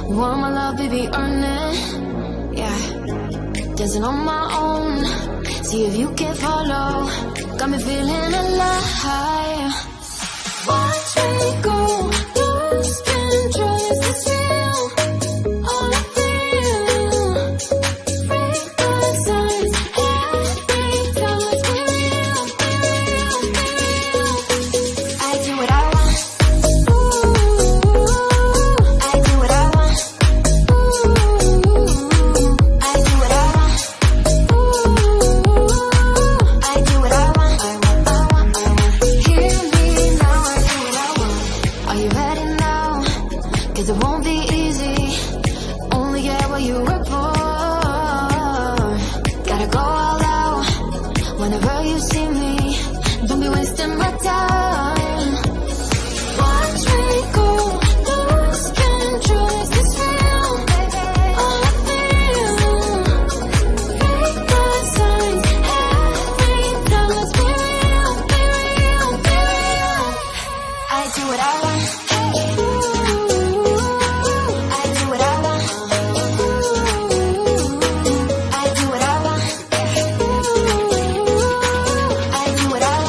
You want my love, baby, earn it. Yeah, dancing on my own. See if you can follow. Got me feeling alive. Watch me go, lose control. Is this real? All I feel. Break the signs. Every time let's be real, be real, be real. I do what I want. Ooh, I do what I want. Ooh, I do what I want. Ooh, I do what I want. I want. Hear me now. I do what I want. Are you ready now? 'Cause it won't be easy. Only get what you work for. Gotta go all out whenever you see me. Don't be wasting my time. Watch me go, lose control. Is this real? All I feel. Break the signs. Every time let's be real, be real, be real. I do what I want. Ooh, I do what I want. Ooh, I do what I want. Ooh, I do what I want.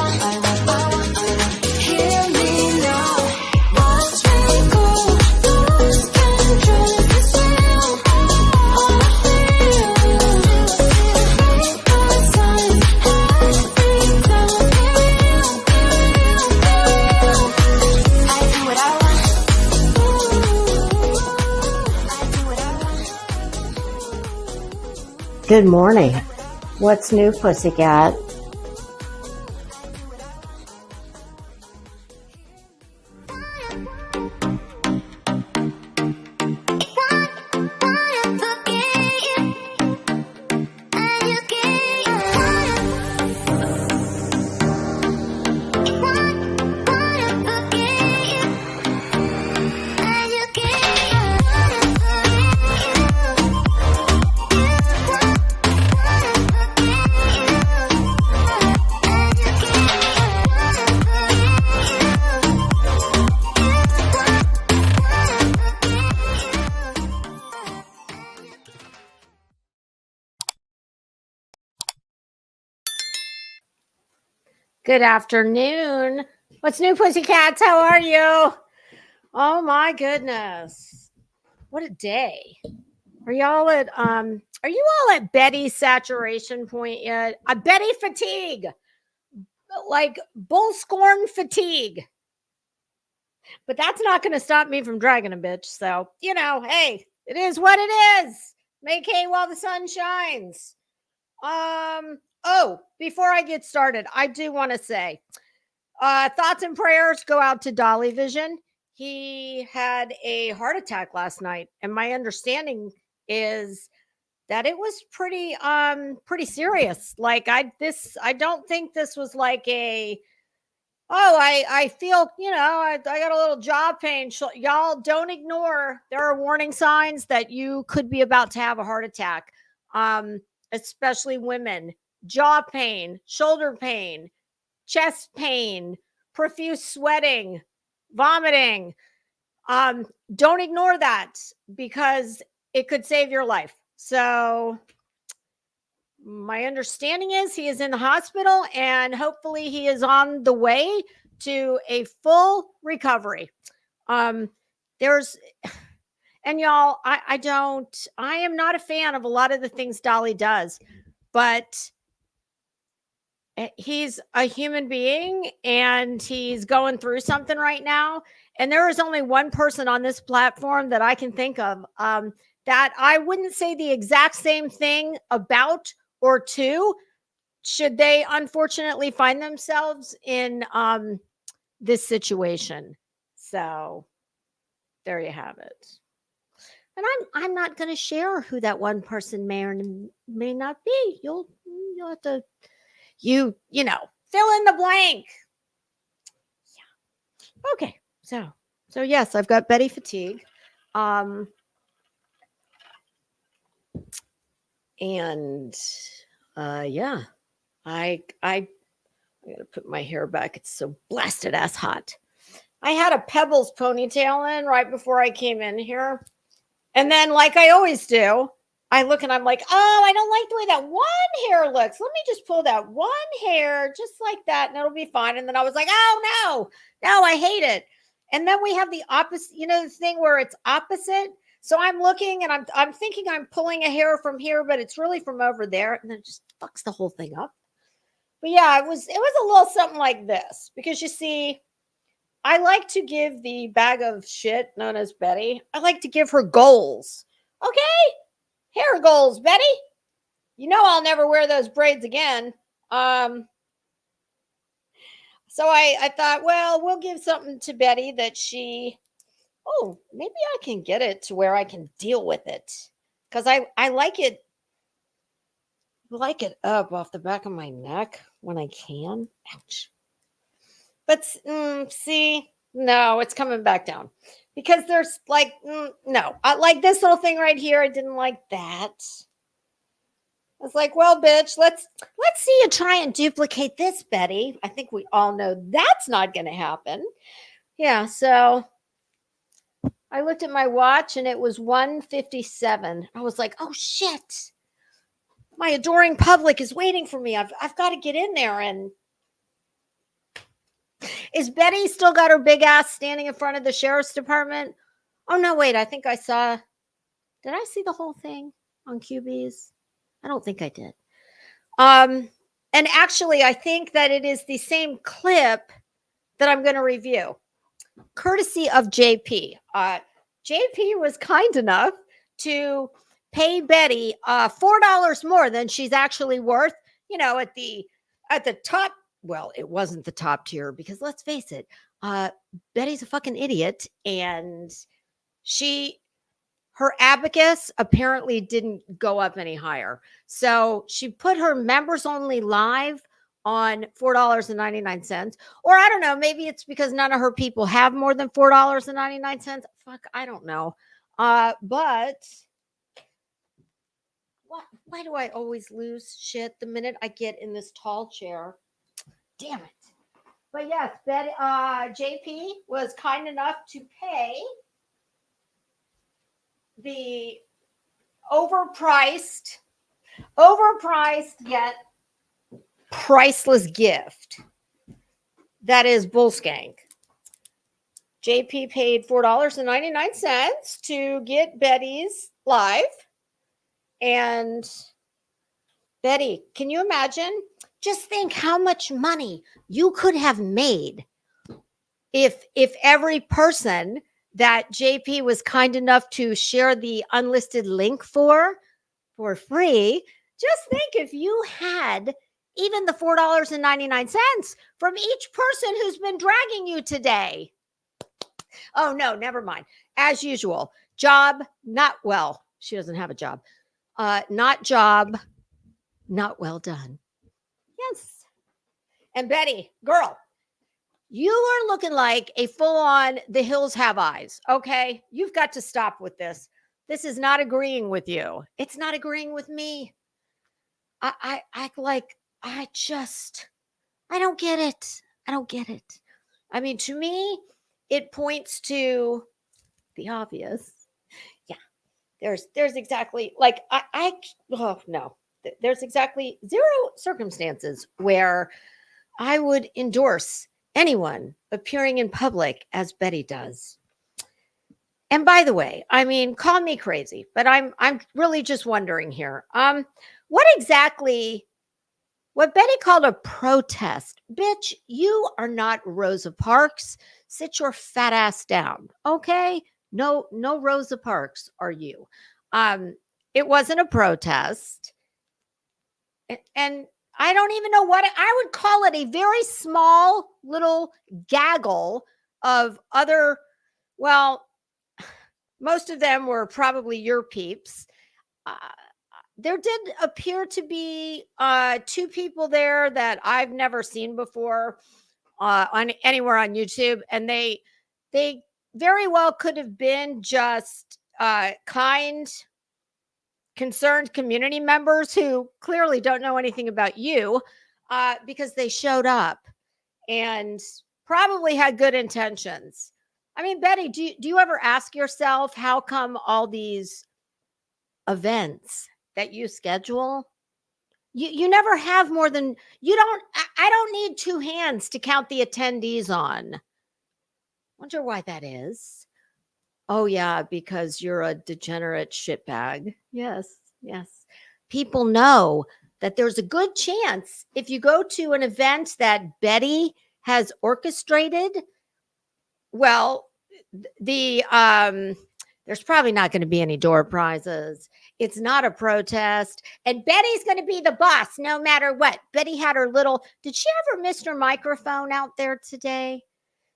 Hear me now. Watch me go, lose control. Is this real? All I feel. Break the signs. Every time let's be real, be real, be real. I do what I want. I do what I want. Good morning. What's new, pussycat? Good afternoon. What's new, pussycats? How are you? Oh my goodness. What a day. Are you all at Betty saturation point yet? Betty fatigue. Like bull scorn fatigue. But that's not going to stop me from dragging a bitch. So, hey, it is what it is. Make hay while the sun shines. Before I get started, I do want to say thoughts and prayers go out to Dolly Vision. He had a heart attack last night, and my understanding is that it was pretty serious. Like I don't think this was like I feel, I got a little jaw pain. Y'all don't ignore. There are warning signs that you could be about to have a heart attack. Especially women. Jaw pain, shoulder pain, chest pain, profuse sweating, vomiting. Don't ignore that because it could save your life. So my understanding is he is in the hospital and hopefully he is on the way to a full recovery. And y'all, I am not a fan of a lot of the things Dolly does, but he's a human being and he's going through something right now. And there is only one person on this platform that I can think of that I wouldn't say the exact same thing about or to, should they unfortunately find themselves in this situation. So there you have it. And I'm not going to share who that one person may or may not be. You'll have to fill in the blank. Yeah. Okay. So yes, I've got Betty fatigue. Yeah, I gotta put my hair back. It's so blasted ass hot. I had a Pebbles ponytail in right before I came in here. And then, like I always do, I look and I'm like, oh, I don't like the way that one hair looks. Let me just pull that one hair just like that and it'll be fine. And then I was like, oh, no, I hate it. And then we have the opposite, the thing where it's opposite. So I'm looking and I'm thinking I'm pulling a hair from here, but it's really from over there. And then it just fucks the whole thing up. But yeah, it was a little something like this because you see, I like to give the bag of shit known as Betty, I like to give her goals. Okay? Hair goals, Betty. I'll never wear those braids again. So I thought, well, we'll give something to Betty that maybe I can get it to where I can deal with it. Because I like it up off the back of my neck when I can. Ouch. But see, no, it's coming back down because there's like, no, I like this little thing right here. I didn't like that. I was like, well, bitch, let's see you try and duplicate this, Betty. I think we all know that's not going to happen. Yeah. So I looked at my watch and it was 1:57. I was like, oh shit. My adoring public is waiting for me. I've got to get in there. And is Betty still got her big ass standing in front of the sheriff's department? Oh, no, wait. I think did I see the whole thing on QBs? I don't think I did. And actually, I think that it is the same clip that I'm going to review, courtesy of JP. JP was kind enough to pay Betty $4 more than she's actually worth, at the top. Well, it wasn't the top tier because let's face it, Betty's a fucking idiot. And her abacus apparently didn't go up any higher. So she put her members only live on $4.99. Or I don't know, maybe it's because none of her people have more than $4.99. Fuck, I don't know. But why do I always lose shit the minute I get in this tall chair? Damn it. But yes, JP was kind enough to pay the overpriced yet priceless gift that is Bullskank. JP paid $4.99 to get Betty's live. And Betty, can you imagine? Just think how much money you could have made if every person that JP was kind enough to share the unlisted link for free. Just think if you had even the $4.99 from each person who's been dragging you today. Oh, no, never mind. As usual, job, not well. She doesn't have a job. Not job, not well done. Yes. And Betty, girl, you are looking like a full-on The Hills Have Eyes, okay? You've got to stop with this. This is not agreeing with you. It's not agreeing with me. I don't get it. I don't get it. I mean, to me, it points to the obvious. Yeah. There's exactly like, there's exactly zero circumstances where I would endorse anyone appearing in public as Betty does. And by the way, I mean, call me crazy, but I'm really just wondering here. What Betty called a protest. Bitch, you are not Rosa Parks. Sit your fat ass down. Okay? No Rosa Parks are you. It wasn't a protest. And I don't even know what I would call it, a very small little gaggle of other, well, most of them were probably your peeps. There did appear to be two people there that I've never seen before on anywhere on YouTube. And they very well could have been just kind, concerned community members who clearly don't know anything about you because they showed up and probably had good intentions. I mean, Betty, do you ever ask yourself how come all these events that you schedule, you never have more than you don't I don't need two hands to count the attendees on. Wonder why that is. Oh yeah, because you're a degenerate shitbag. Yes, yes. People know that there's a good chance if you go to an event that Betty has orchestrated, well, there's probably not going to be any door prizes. It's not a protest, and Betty's going to be the boss no matter what. Betty had her little. Did she have her Mr. Microphone out there today?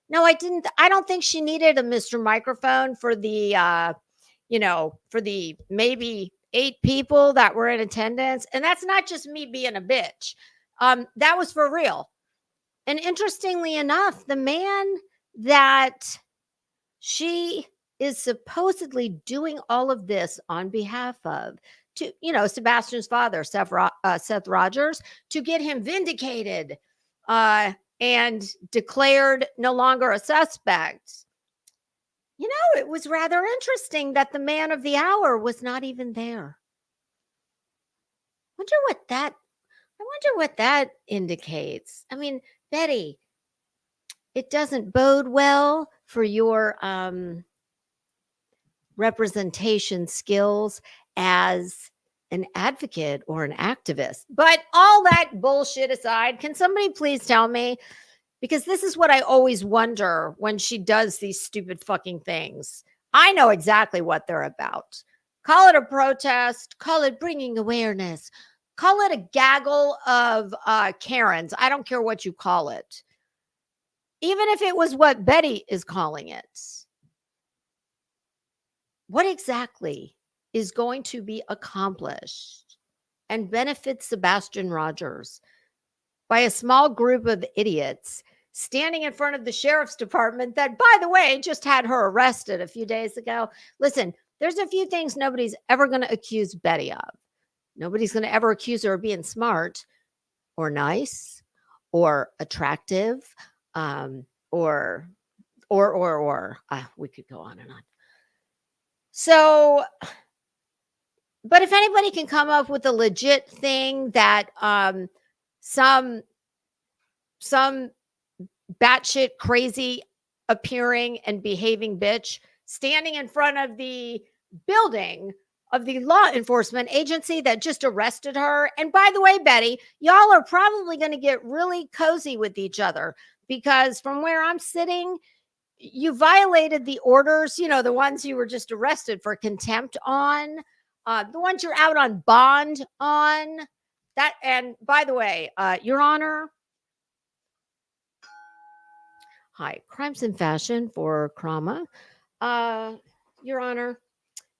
No, I didn't. I don't think she needed a Mr. Microphone for the for the maybe 8 people that were in attendance. And that's not just me being a bitch. That was for real. And interestingly enough, the man that she is supposedly doing all of this on behalf of, to Sebastian's father, Seth Rogers, to get him vindicated and declared no longer a suspect. It was rather interesting that the man of the hour was not even there. I wonder what that indicates. I mean, Betty, it doesn't bode well for your representation skills as an advocate or an activist. But all that bullshit aside, can somebody please tell me, because this is what I always wonder when she does these stupid fucking things. I know exactly what they're about. Call it a protest, call it bringing awareness, call it a gaggle of Karens. I don't care what you call it. Even if it was what Betty is calling it. What exactly is going to be accomplished and benefit Sebastian Rogers by a small group of idiots standing in front of the sheriff's department that, by the way, just had her arrested a few days ago? Listen, there's a few things nobody's ever going to accuse Betty of. Nobody's going to ever accuse her of being smart or nice or attractive or we could go on and on. So, but if anybody can come up with a legit thing that some batshit crazy appearing and behaving bitch standing in front of the building of the law enforcement agency that just arrested her. And by the way, Betty, y'all are probably going to get really cozy with each other, because from where I'm sitting, you violated the orders, the ones you were just arrested for contempt on, the ones you're out on bond on. That, and by the way, Your Honor, hi, Crimes in Fashion for Krama. Your Honor,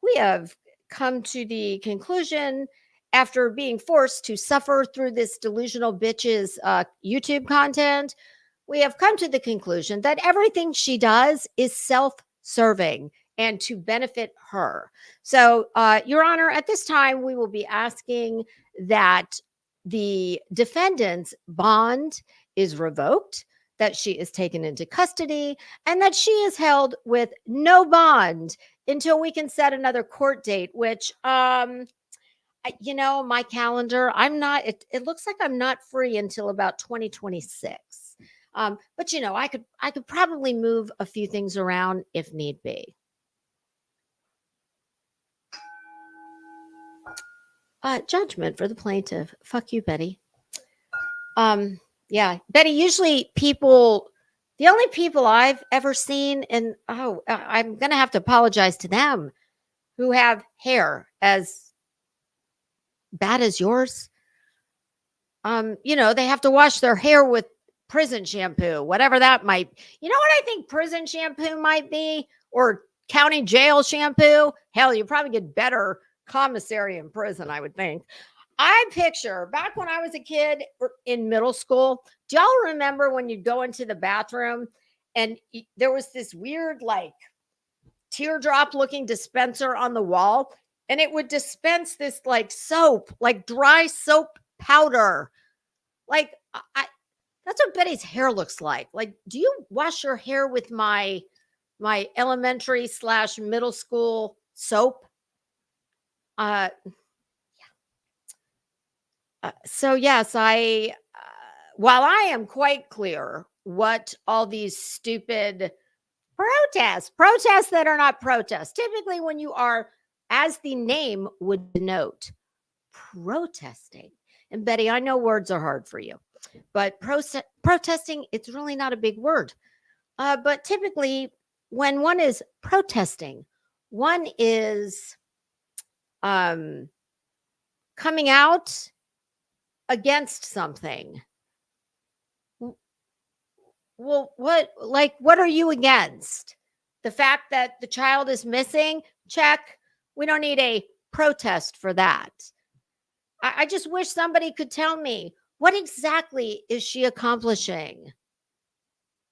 we have come to the conclusion, after being forced to suffer through this delusional bitch's YouTube content, we have come to the conclusion that everything she does is self-serving and to benefit her. So, Your Honor, at this time, we will be asking that the defendant's bond is revoked, that she is taken into custody, and that she is held with no bond until we can set another court date, which, my calendar, it looks like I'm not free until about 2026. But I could probably move a few things around if need be. Judgment for the plaintiff. Fuck you, Betty. Yeah, Betty, usually the only people I've ever seen, and I'm going to have to apologize to them, who have hair as bad as yours. They have to wash their hair with prison shampoo, whatever that might. You know what I think prison shampoo might be? Or county jail shampoo? Hell, you probably get better commissary in prison, I would think. I picture back when I was a kid in middle school. Do y'all remember when you'd go into the bathroom and there was this weird, like, teardrop looking dispenser on the wall, and it would dispense this like soap, like dry soap powder? Like, that's what Betty's hair looks like. Like, do you wash your hair with my my elementary / middle school soap. So yes, while I am quite clear what all these stupid protests that are not protests, typically when you are, as the name would denote, protesting. And Betty, I know words are hard for you, but protesting, it's really not a big word. But typically when one is protesting, one is coming out against something. Well, what are you against? The fact that the child is missing? Check. We don't need a protest for that. I just wish somebody could tell me, what exactly is she accomplishing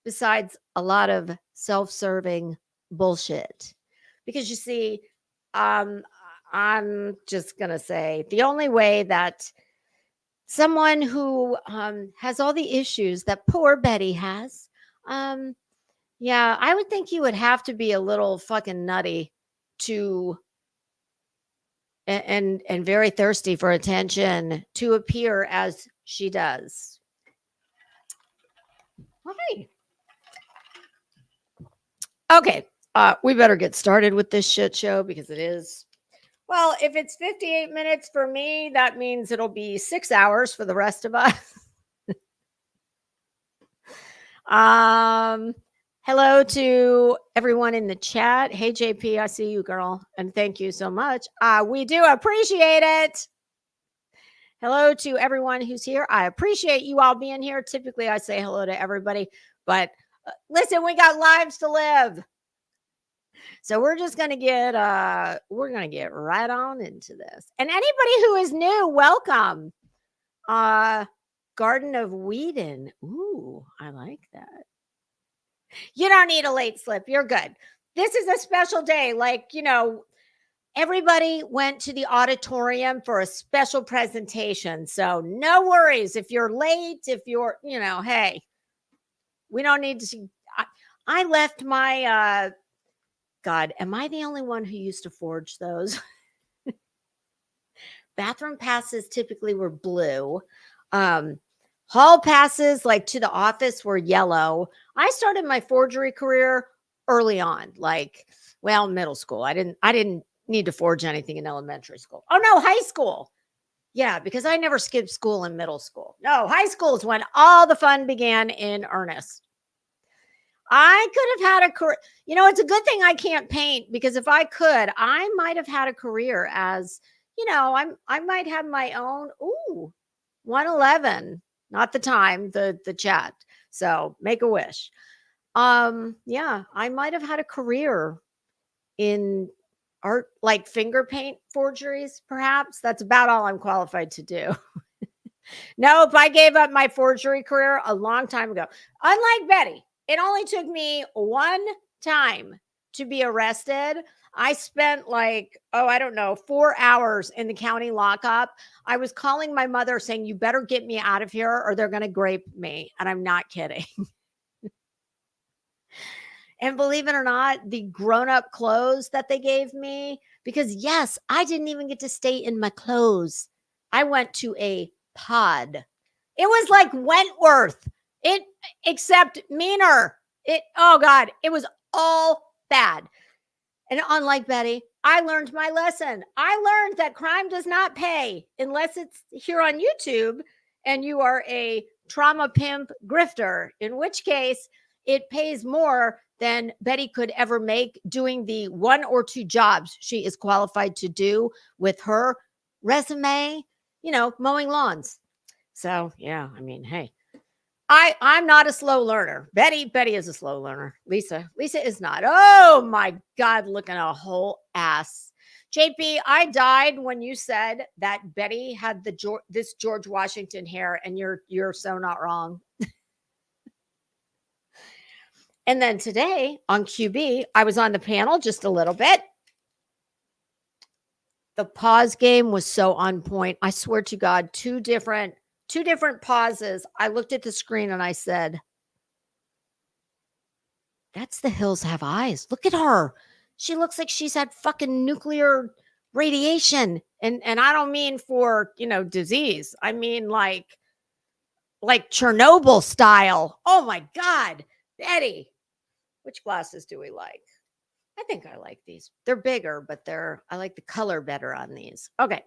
besides a lot of self-serving bullshit? Because you see, I'm just going to say the only way that someone who has all the issues that poor Betty has, yeah, I would think you would have to be a little fucking nutty to and very thirsty for attention to appear as she does. Hi. Okay, we better get started with this shit show because it is. Well, if it's 58 minutes for me, that means it'll be 6 hours for the rest of us. Hello to everyone in the chat. Hey, JP, I see you, girl. And thank you so much. We do appreciate it. Hello to everyone who's here. I appreciate you all being here. Typically, I say hello to everybody, but listen, we got lives to live. So we're just going to get right on into this. And anybody who is new, welcome. Garden of Whedon. Ooh, I like that. You don't need a late slip. You're good. This is a special day. Like, everybody went to the auditorium for a special presentation. So no worries if you're late, if you're, hey, we don't need to see. I left my, God, am I the only one who used to forge those? Bathroom passes typically were blue. Hall passes, like to the office, were yellow. I started my forgery career early on, middle school. I didn't need to forge anything in elementary school. Oh no, high school. Yeah, because I never skipped school in middle school. No, high school is when all the fun began in earnest. I could have had a career. It's a good thing I can't paint, because if I could, I might have had a career as, I might have my own. Ooh, 111. Not the time, the chat. So make a wish. Yeah, I might have had a career in art, like finger paint forgeries, perhaps. That's about all I'm qualified to do. Nope, I gave up my forgery career a long time ago. Unlike Betty, it only took me one time to be arrested. I spent 4 hours in the county lockup. I was calling my mother saying, you better get me out of here or they're going to grape me. And I'm not kidding. And believe it or not, the grown-up clothes that they gave me, because yes, I didn't even get to stay in my clothes. I went to a pod. It was like Wentworth, except meaner. Oh God, it was all bad. And unlike Betty, I learned my lesson. I learned that crime does not pay unless it's here on YouTube and you are a trauma pimp grifter, in which case it pays more than Betty could ever make doing the 1 or 2 jobs she is qualified to do with her resume, mowing lawns. So, yeah, I mean, hey, I'm not a slow learner. Betty is a slow learner. Lisa is not. Oh my God, looking a whole ass. JP, I died when you said that Betty had this George Washington hair, and you're so not wrong. And then today on QB, I was on the panel just a little bit. The pause game was so on point. I swear to God, two different pauses. I looked at the screen and I said, That's the hills have eyes. Look at her. She looks like she's had fucking nuclear radiation. And I don't mean for, disease. I mean like Chernobyl style. Oh my God. Betty, which glasses do we like? I think I like these. They're bigger, but I like the color better on these. Okay.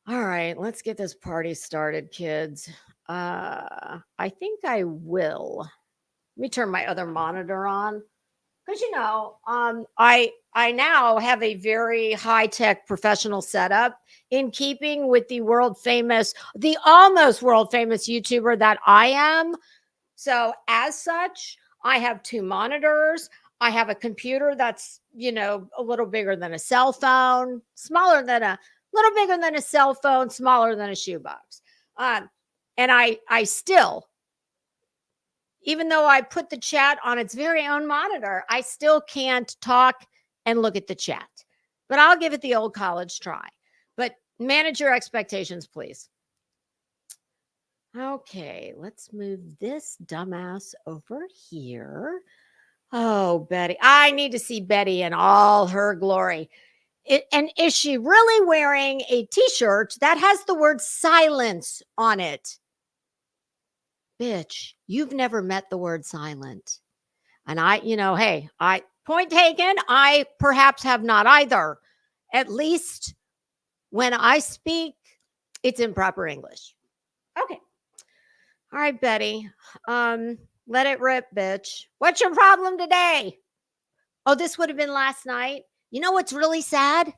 All right, let's get this party started, kids. I think I will. Let me turn my other monitor on. Because I now have a very high-tech professional setup in keeping with the almost world famous YouTuber that I am. So as such, I have 2 monitors. I have a computer that's, a little bigger than a cell phone, little bigger than a cell phone, smaller than a shoebox. And I still, even though I put the chat on its very own monitor, I still can't talk and look at the chat. But I'll give it the old college try. But manage your expectations, please. Okay, let's move this dumbass over here. Oh, Betty. I need to see Betty in all her glory. And is she really wearing a t-shirt that has the word silence on it? Bitch, you've never met the word silent. And hey, point taken, I perhaps have not either. At least when I speak, it's in proper English. Okay. All right, Betty. Let it rip, bitch. What's your problem today? Oh, this would have been last night. You know what's really sad?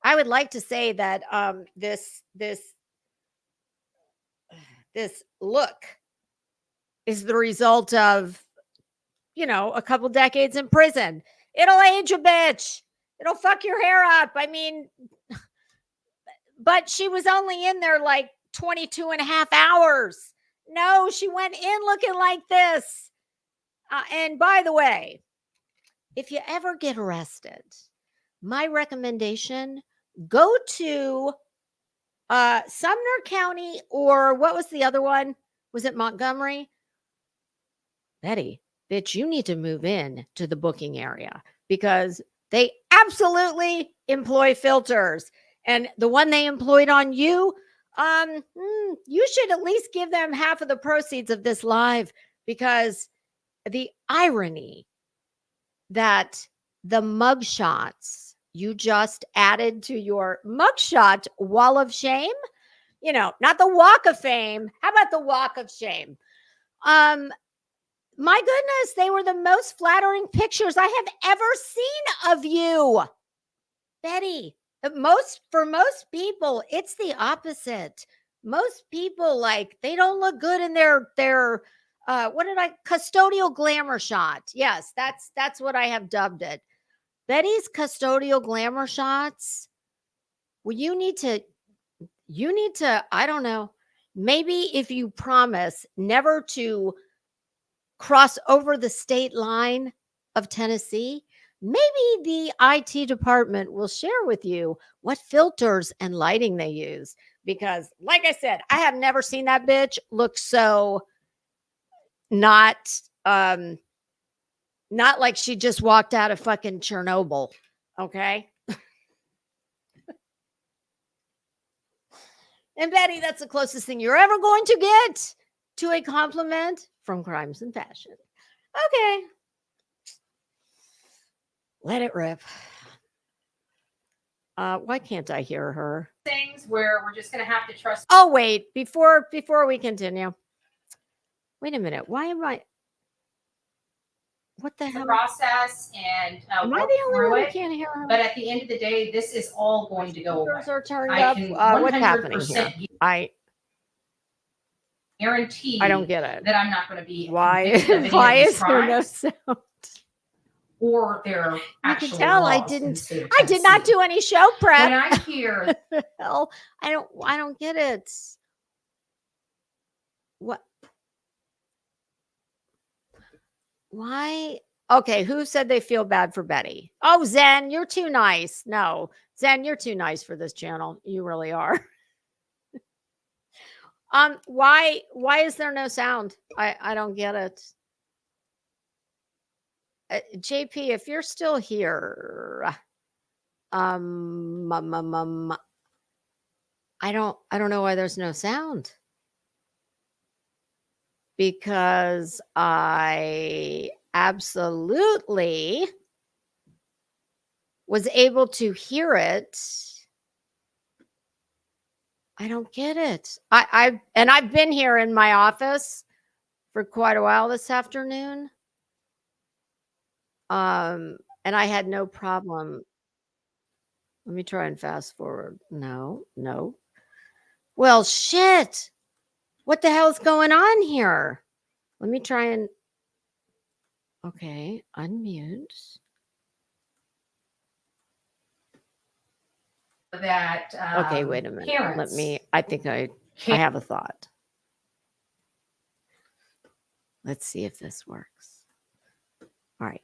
I would like to say that this look is the result of, a couple decades in prison. It'll age a bitch. It'll fuck your hair up. I mean, but she was only in there like 22 and a half hours. No, she went in looking like this. And by the way, if you ever get arrested, my recommendation, go to Sumner County, or what was the other one? Was it Montgomery? Betty, bitch, you need to move in to the booking area because they absolutely employ filters. And the one they employed on you, you should at least give them half of the proceeds of this live, because the irony that the mugshots you just added to your mugshot wall of shame, not the walk of fame. How about the walk of shame? My goodness, they were the most flattering pictures I have ever seen of you, Betty. For most people, it's the opposite. Most people, they don't look good in their custodial glamour shot. Yes, that's what I have dubbed it. Betty's custodial glamour shots. Well, you need to, I don't know, maybe if you promise never to cross over the state line of Tennessee, maybe the IT department will share with you what filters and lighting they use. Because, like I said, I have never seen that bitch look so not like she just walked out of fucking Chernobyl. Okay. And Betty, that's the closest thing you're ever going to get to a compliment from Crimes and Fashion. Okay. Let it rip. Why can't I hear her? Things where we're just going to have to trust. Oh, wait, before we continue. Wait a minute. Why am I? What the hell? Process and am I the only one who can't hear her? But at the end of the day, this is all going to go away. Are turned up. What's happening here? I guarantee. I don't get it. That I'm not going to be. Why is there no sound? Or their actual. You can tell I did not do any show prep. When I hear, hell, I don't get it. What? Why? Okay, who said they feel bad for Betty? Oh, Zen, you're too nice. No, Zen, you're too nice for this channel. You really are. Why is there no sound? I don't get it. JP, if you're still here, um, um, um, um, I don't know why there's no sound, because I absolutely was able to hear it. I don't get it. I've been here in my office for quite a while this afternoon. And I had no problem. Let me try and fast forward. No, no. Well, shit. What the hell's going on here? Let me try and okay, unmute. That Okay, wait a minute. Let me I think I have a thought. Let's see if this works. All right.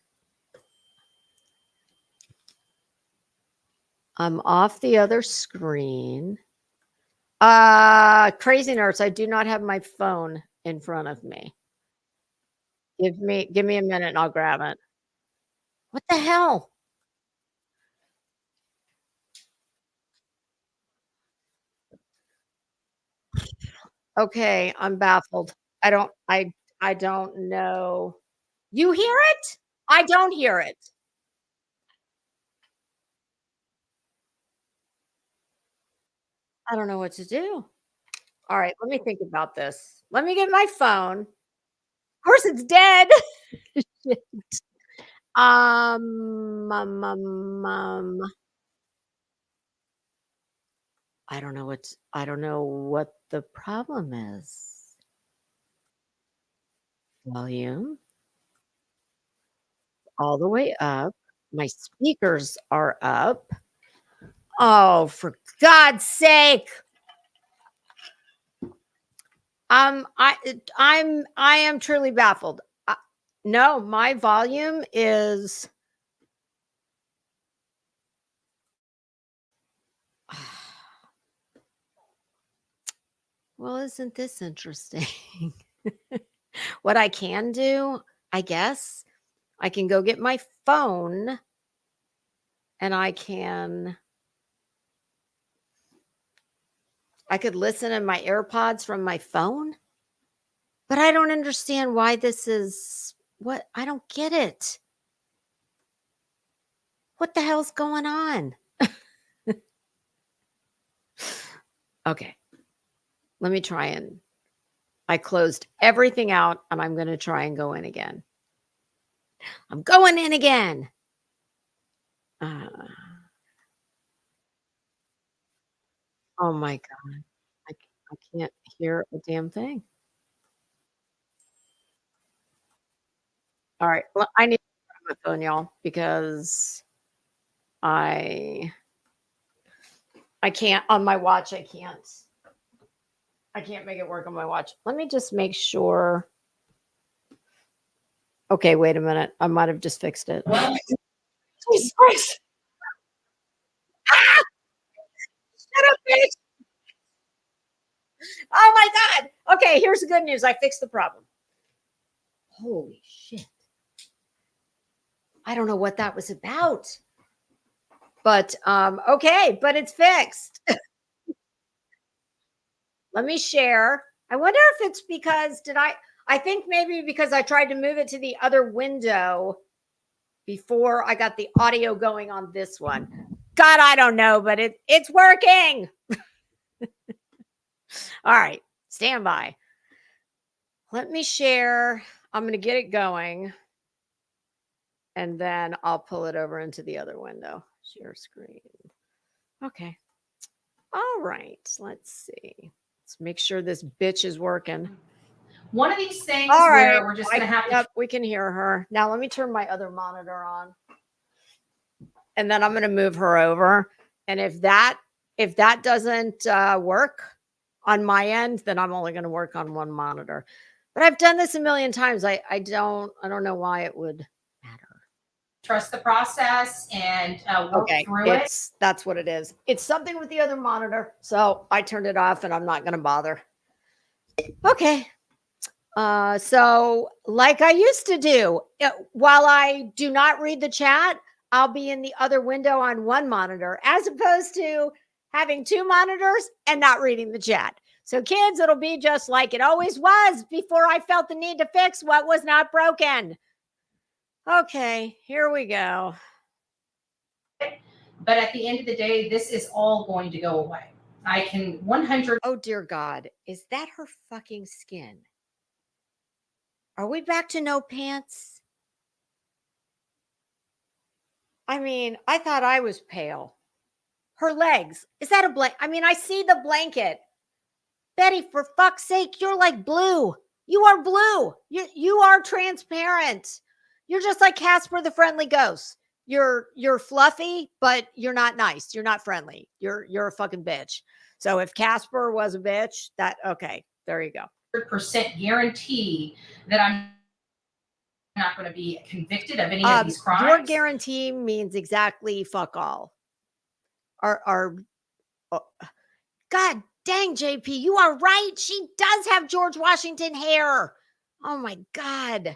I'm off the other screen. Crazy nurse, I do not have my phone in front of me. Give me a minute and I'll grab it. What the hell? Okay, I'm baffled. I don't know. You hear it? I don't hear it. I don't know what to do. All right, let me think about this. Let me get my phone. Of course it's dead. Shit. Um, um, um, um, I don't know what the problem is. Volume all the way up. My speakers are up. Oh, for God's sake. I am truly baffled. No, my volume is well, isn't this interesting? What I can do, I guess, I can go get my phone and I could listen in my AirPods from my phone, but I don't understand why this is what I don't get it. What the hell's going on? Okay. Let me try and I closed everything out and I'm going to try and go in again. I'm going in again. Oh my God. I can't hear a damn thing. All right. Well, I need to grab my phone, y'all, because I can't on my watch. I can't make it work on my watch. Let me just make sure. Okay, wait a minute. I might have just fixed it. Jesus Christ. Ah! Shut up, bitch. Oh my God. Okay, here's the good news. I fixed the problem. Holy shit. I don't know what that was about. But okay, but it's fixed. Let me share. I wonder if it's because I think maybe because I tried to move it to the other window before I got the audio going on this one. God, I don't know, but it's working. All right, stand by. Let me share. I'm going to get it going. And then I'll pull it over into the other window. Share screen. Okay. All right. Let's see. Let's make sure this bitch is working. One of these things All right. where we're just going to have to. We can hear her. Now let me turn my other monitor on. And then I'm going to move her over. And if that doesn't work on my end, then I'm only going to work on one monitor. But I've done this a million times. I don't know why it would matter. Trust the process and work through it. That's what it is. It's something with the other monitor. So I turned it off and I'm not going to bother. Okay. So like I used to do, while I do not read the chat, I'll be in the other window on one monitor, as opposed to having two monitors and not reading the chat. So kids, it'll be just like it always was before I felt the need to fix what was not broken. Okay, here we go. But at the end of the day, this is all going to go away. I can 100. Oh dear God, is that her fucking skin? Are we back to no pants? I mean, I thought I was pale. Her legs. Is that a blanket? I mean, I see the blanket. Betty, for fuck's sake, you're like blue. You are blue. You are transparent. You're just like Casper the Friendly Ghost. You're fluffy, but you're not nice. You're not friendly. You're a fucking bitch. So if Casper was a bitch, okay, there you go. 100% guarantee that I'm not going to be convicted of any of these crimes. Your guarantee means exactly fuck all. God dang, JP, you are right. She does have George Washington hair. Oh my God.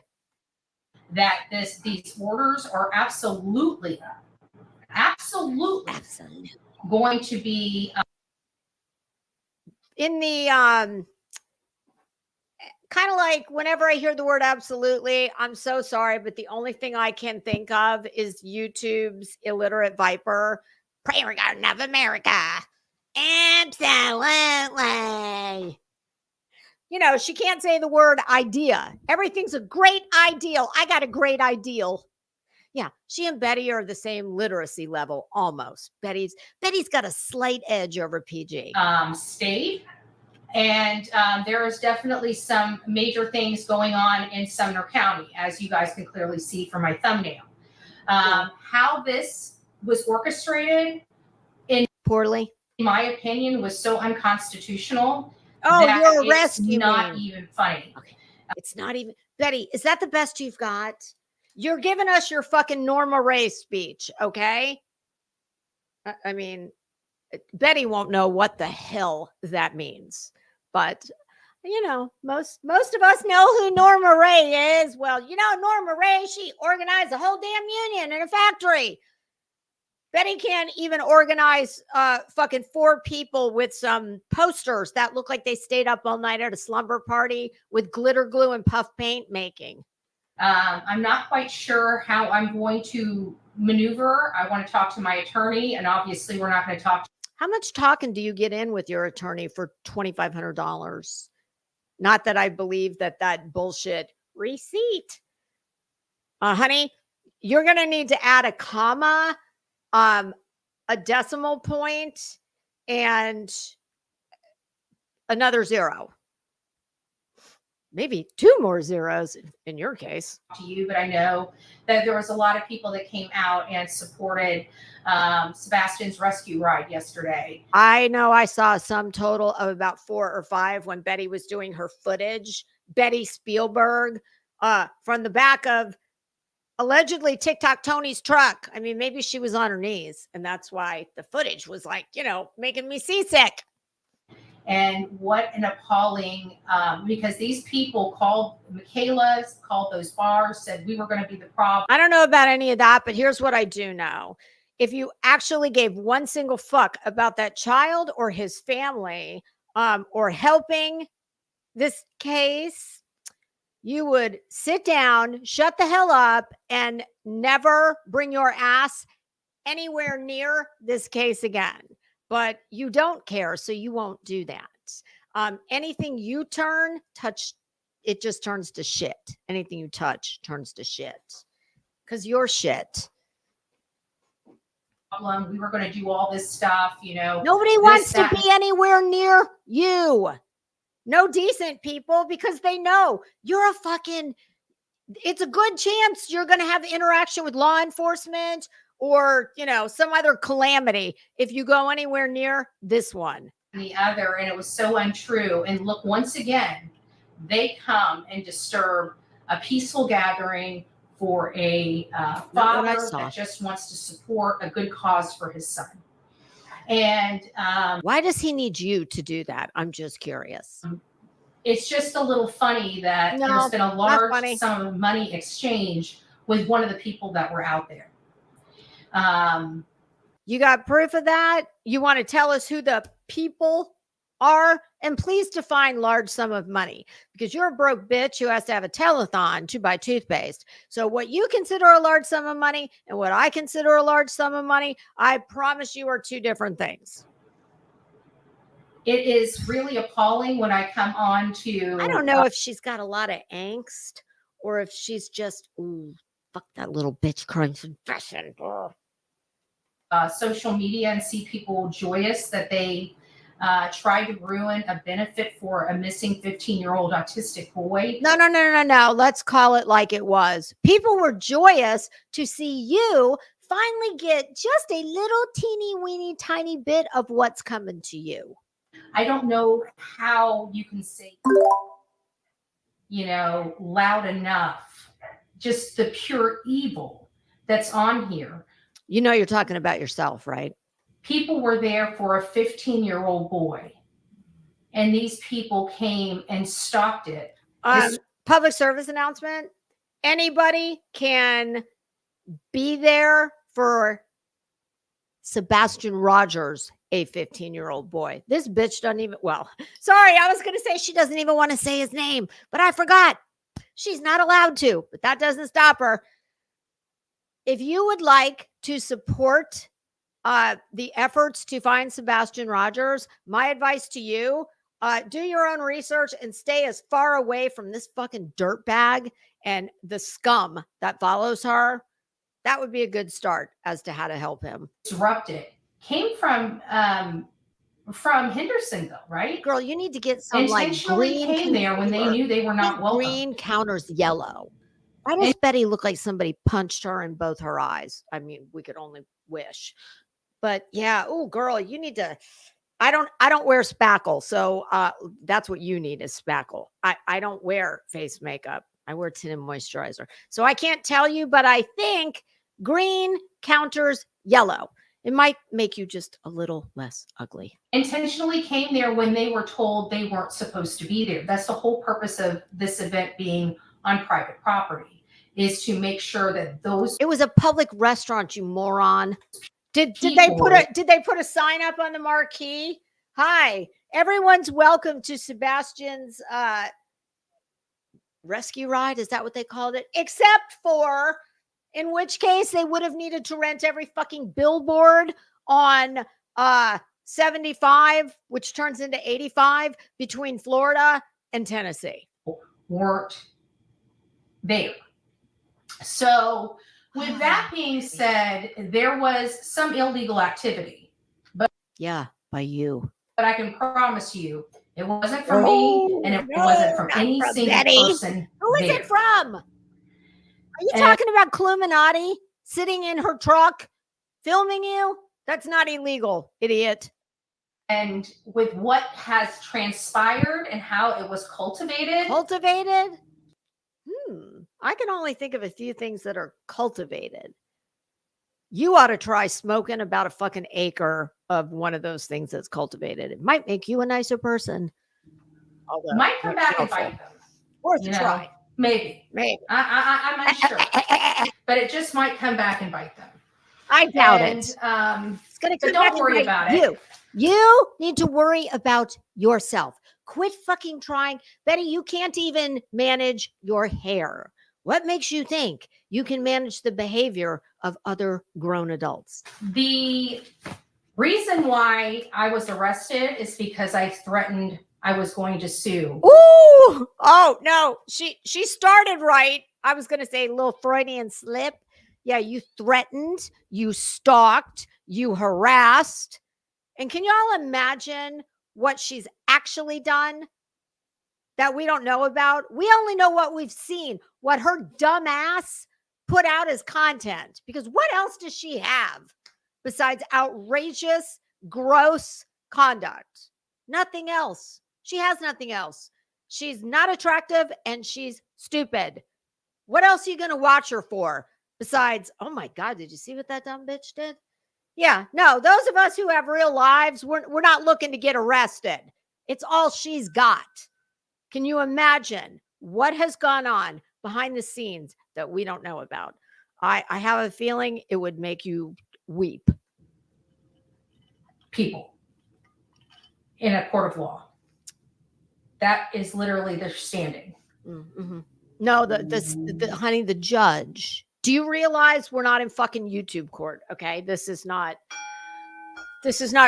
That these orders are absolutely going to be in the kind of like whenever I hear the word absolutely, I'm so sorry, but the only thing I can think of is YouTube's illiterate viper, Prairie Garden of America. Absolutely. You know, she can't say the word idea. Everything's a great ideal. I got a great ideal. Yeah, she and Betty are the same literacy level, almost. Betty's got a slight edge over PG. State. And there is definitely some major things going on in Sumner County, as you guys can clearly see from my thumbnail. How this was orchestrated, in my opinion, was so unconstitutional. Oh, your arrest, it's not even funny. Okay. It's not even. Betty, is that the best you've got? You're giving us your fucking Norma Ray speech, okay? I mean, Betty won't know what the hell that means. But, you know, most of us know who Norma Ray is. Well, you know, Norma Ray, she organized a whole damn union in a factory. Betty can't even organize fucking 4 people with some posters that look like they stayed up all night at a slumber party with glitter glue and puff paint making. I'm not quite sure how I'm going to maneuver. I want to talk to my attorney, and obviously we're not going to talk. How much talking do you get in with your attorney for $2,500? Not that I believe that bullshit receipt. Honey, you're going to need to add a comma, a decimal point, and another 0. Maybe 2 more zeros in your case. To you, but I know that there was a lot of people that came out and supported Sebastian's rescue ride yesterday. I know I saw a sum total of about 4 or 5 when Betty was doing her footage. Betty Spielberg from the back of allegedly TikTok Tony's truck. I mean, maybe she was on her knees, and that's why the footage was like, you know, making me seasick. And what an appalling, because these people called Michaela's, called those bars, said we were going to be the problem. I don't know about any of that, but here's what I do know. If you actually gave one single fuck about that child or his family, or helping this case, you would sit down, shut the hell up, and never bring your ass anywhere near this case again. But you don't care, so you won't do that. Anything you touch, it just turns to shit. Anything you touch turns to shit. Because you're shit. We were going to do all this stuff, you know. Nobody wants to be anywhere near you. No decent people, because they know you're a fucking, it's a good chance you're going to have interaction with law enforcement or, you know, some other calamity if you go anywhere near this one. The other, and it was so untrue. And look, once again, they come and disturb a peaceful gathering for a father that just wants to support a good cause for his son. And why does he need you to do that? I'm just curious. it's just a little funny that No, there's been a not large funny. sum of money exchanged with one of the people that were out there. You got proof of that? You want to tell us who the people are? And please define large sum of money, because you're a broke bitch who has to have a telethon to buy toothpaste. So what you consider a large sum of money and what I consider a large sum of money, I promise you, are two different things. It is really appalling when I come on to. I don't know if she's got a lot of angst or if she's just, ooh, fuck that little bitch crying confession. Social media and see people joyous that they tried to ruin a benefit for a missing 15-year-old autistic boy. No. Let's call it like it was. People were joyous to see you finally get just a little teeny weeny tiny bit of what's coming to you. I don't know how you can say, loud enough, just the pure evil that's on here. You know, you're talking about yourself, right? People were there for a 15-year-old boy, and these people came and stopped it. Public service announcement. Anybody can be there for Sebastian Rogers, a 15-year-old boy. This bitch doesn't even, sorry, I was going to say she doesn't even want to say his name, but I forgot. She's not allowed to, but that doesn't stop her. If you would like to support the efforts to find Sebastian Rogers, my advice to you, do your own research and stay as far away from this fucking dirtbag and the scum that follows her. That would be a good start as to how to help him. Disrupted. Came from Hendersonville, right? Girl, you need to get some intentionally like green came there when they knew they were not welcome. Green counters yellow. Why does Betty look like somebody punched her in both her eyes? I mean, we could only wish. But yeah, oh girl, you need to. I don't wear spackle, so that's what you need is spackle. I don't wear face makeup. I wear tinted moisturizer, so I can't tell you, but I think green counters yellow. It might make you just a little less ugly. Intentionally came there when they were told they weren't supposed to be there. That's the whole purpose of this event being on private property, is to make sure that those. It was a public restaurant, you moron. Did they put a sign up on the marquee? Hi, everyone's welcome to Sebastian's rescue ride. Is that what they called it? Except for, in which case they would have needed to rent every fucking billboard on 75, which turns into 85 between Florida and Tennessee. Weren't there. So with that being said, there was some illegal activity. But yeah, by you. But I can promise you, it wasn't from me, and it wasn't from any single person. Who is it from? Are you talking about Cluminati sitting in her truck filming you? That's not illegal, idiot. And with what has transpired and how it was cultivated. I can only think of a few things that are cultivated. You ought to try smoking about a fucking acre of one of those things that's cultivated. It might make you a nicer person. Although, might come back and bite them. Worth a try. Maybe. I'm unsure. But it just might come back and bite them. I doubt it. It's going to come back. Don't worry about it. You need to worry about yourself. Quit fucking trying. Betty, you can't even manage your hair. What makes you think you can manage the behavior of other grown adults? The reason why I was arrested is because I threatened I was going to sue. Ooh! Oh, no. She started right. I was going to say a little Freudian slip. Yeah, you threatened, you stalked, you harassed. And can y'all imagine what she's actually done that we don't know about? We only know what we've seen, what her dumb ass put out as content. Because what else does she have besides outrageous, gross conduct? Nothing else. She has nothing else. She's not attractive and she's stupid. What else are you going to watch her for besides, oh my God, did you see what that dumb bitch did? Yeah, no, those of us who have real lives, we're not looking to get arrested. It's all she's got. Can you imagine what has gone on behind the scenes that we don't know about? I have a feeling it would make you weep. People in a court of law. That is literally their standing. Mm-hmm. No, honey, the judge. Do you realize we're not in fucking YouTube court? Okay, this is not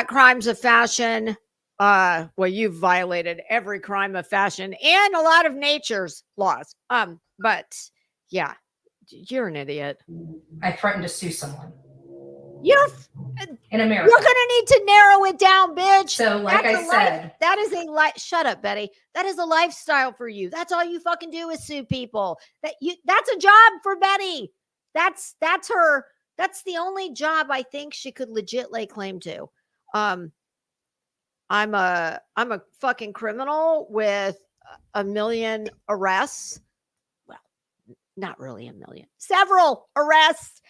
crimes of fashion. Well, you've violated every crime of fashion and a lot of nature's laws. But yeah, you're an idiot. I threatened to sue someone. You're in America. You're gonna need to narrow it down, bitch. So, like I said, that is a life. Shut up, Betty. That is a lifestyle for you. That's all you fucking do is sue people. That's a job for Betty. That's her. That's the only job I think she could legit lay claim to. I'm a fucking criminal with a million arrests. Well, not really a million. Several arrests.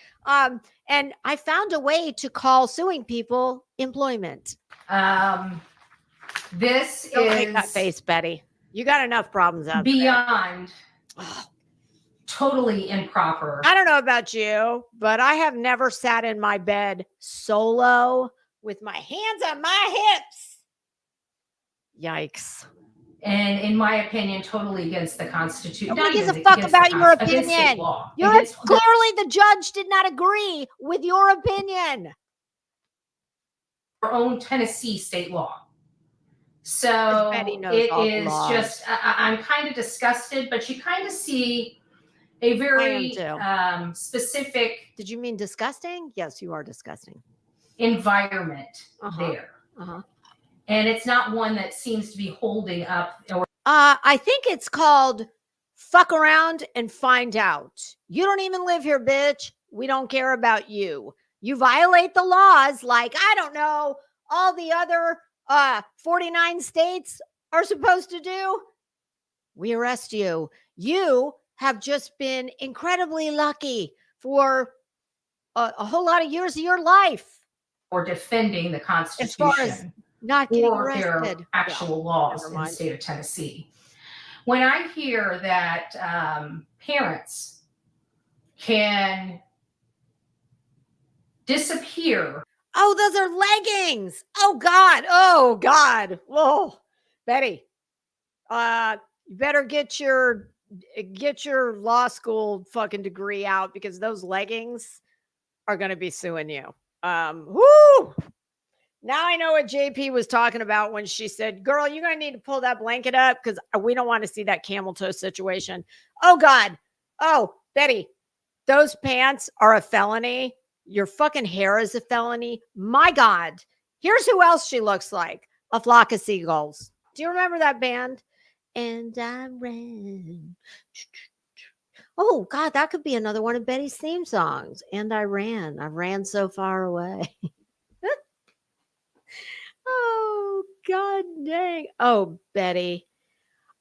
And I found a way to call suing people employment. This Don't is make that face, Betty. You got enough problems out beyond there. totally improper. I don't know about you, but I have never sat in my bed solo with my hands on my hips. Yikes. And in my opinion, totally against the Constitution. Nobody gives a fuck about your opinion. Clearly the judge did not agree with your opinion. Our own Tennessee state law. So it is just, I'm kind of disgusted, but you kind of see a very specific. Did you mean disgusting? Yes, you are disgusting. Environment there. And it's not one that seems to be holding up. I think it's called fuck around and find out. You don't even live here, bitch. We don't care about you. You violate the laws like, I don't know, all the other 49 states are supposed to do. We arrest you. You have just been incredibly lucky for a whole lot of years of your life. Or defending the Constitution. As far as not getting or arrested. Their actual laws in the state of Tennessee. When I hear that parents can disappear. Oh, those are leggings. Oh God. Oh God. Whoa, Betty. You better get your law school fucking degree out because those leggings are going to be suing you. Whoo. Now I know what JP was talking about when she said, girl, you're going to need to pull that blanket up because we don't want to see that camel toe situation. Oh, God. Oh, Betty, those pants are a felony. Your fucking hair is a felony. My God. Here's who else she looks like. A Flock of Seagulls. Do you remember that band? And I ran. Oh, God, that could be another one of Betty's theme songs. And I ran so far away. Oh, God dang. Oh, Betty.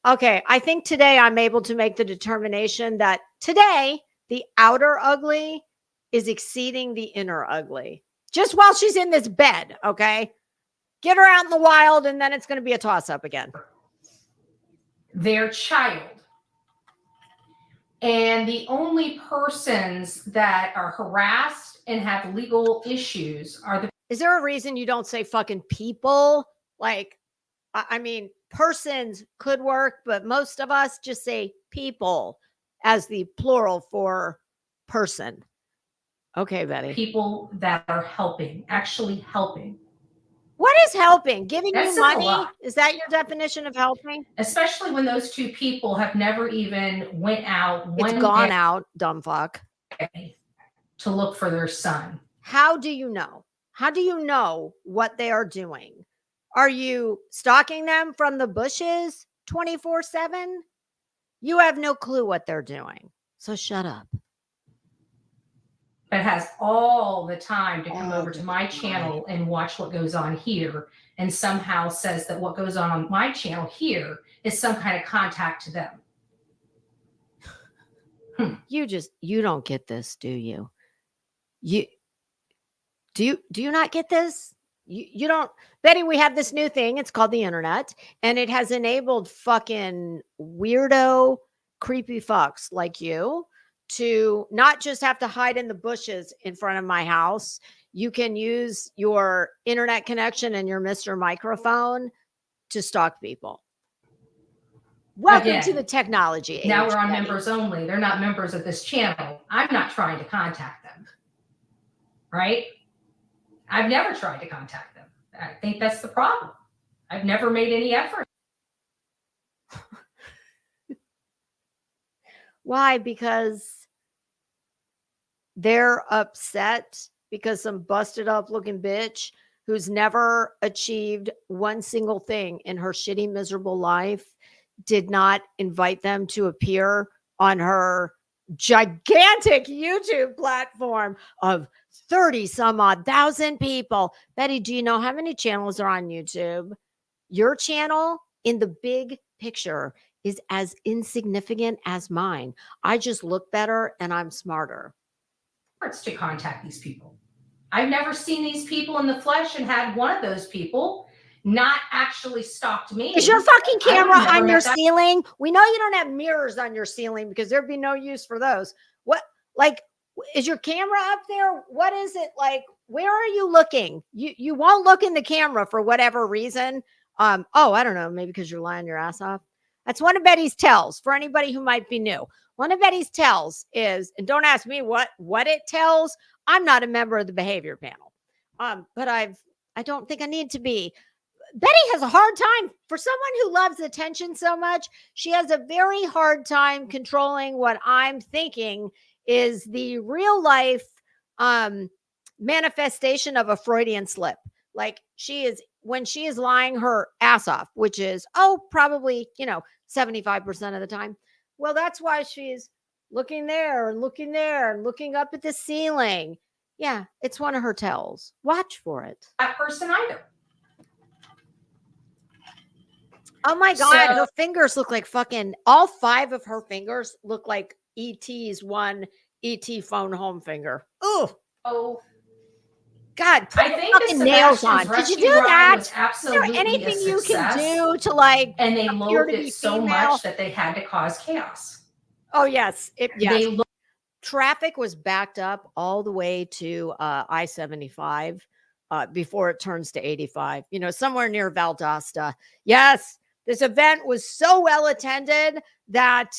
Okay, I think today I'm able to make the determination that today the outer ugly is exceeding the inner ugly. Just while she's in this bed, okay? Get her out in the wild and then it's going to be a toss-up again. Their child. And the only persons that are harassed and have legal issues are the. Is there a reason you don't say fucking people? Like, I mean, persons could work, but most of us just say people as the plural for person. Okay, Betty. People that are helping, actually helping. What is helping? Giving you money? Is that your definition of helping? Especially when those two people have never even went out. It's gone out, dumb fuck. To look for their son. How do you know? How do you know what they are doing? Are you stalking them from the bushes 24/7? You have no clue what they're doing. So shut up. But has all the time to come over to my channel and watch what goes on here and somehow says that what goes on my channel here is some kind of contact to them. You don't get this, do you? Do you not get this? You don't, Betty, we have this new thing. It's called the internet, and it has enabled fucking weirdo, creepy fucks like you to not just have to hide in the bushes in front of my house. You can use your internet connection and your Mr. Microphone to stalk people. Welcome to the technology age. Now we're on Betty. members only. They're not members of this channel. I'm not trying to contact them. Right? I've never tried to contact them. I think that's the problem. I've never made any effort. Why? Because they're upset because some busted up looking bitch who's never achieved one single thing in her shitty, miserable life did not invite them to appear on her gigantic YouTube platform of 30 some odd thousand people. Betty, do you know how many channels are on YouTube? Your channel in the big picture is as insignificant as mine. I just look better and I'm smarter. To contact these people. I've never seen these people in the flesh and had one of those people not actually stalked me. Is your fucking camera on your ceiling? We know you don't have mirrors on your ceiling because there'd be no use for those. What, like, is your camera up there? What is it like? Where are you looking? You won't look in the camera for whatever reason. Oh, I don't know. Maybe because you're lying your ass off. That's one of Betty's tells for anybody who might be new. One of Betty's tells is, and don't ask me what it tells. I'm not a member of the behavior panel. But I don't think I need to be. Betty has a hard time for someone who loves attention so much. She has a very hard time controlling what I'm thinking is the real life manifestation of a Freudian slip. Like when she is lying her ass off, which is, probably, 75% of the time. Well, that's why she's looking there and looking there and looking up at the ceiling. Yeah, it's one of her tells. Watch for it. That person either. Oh my God, her fingers look like fucking, all 5 of her fingers look like E.T.'s one E.T. phone home finger. Ooh. Oh. God, put I think fucking nails on. Did you do that? Is there anything you can do to and they loathed it so much that they had to cause chaos. Oh, yes. Traffic was backed up all the way to I-75 before it turns to 85, somewhere near Valdosta. Yes. This event was so well attended that,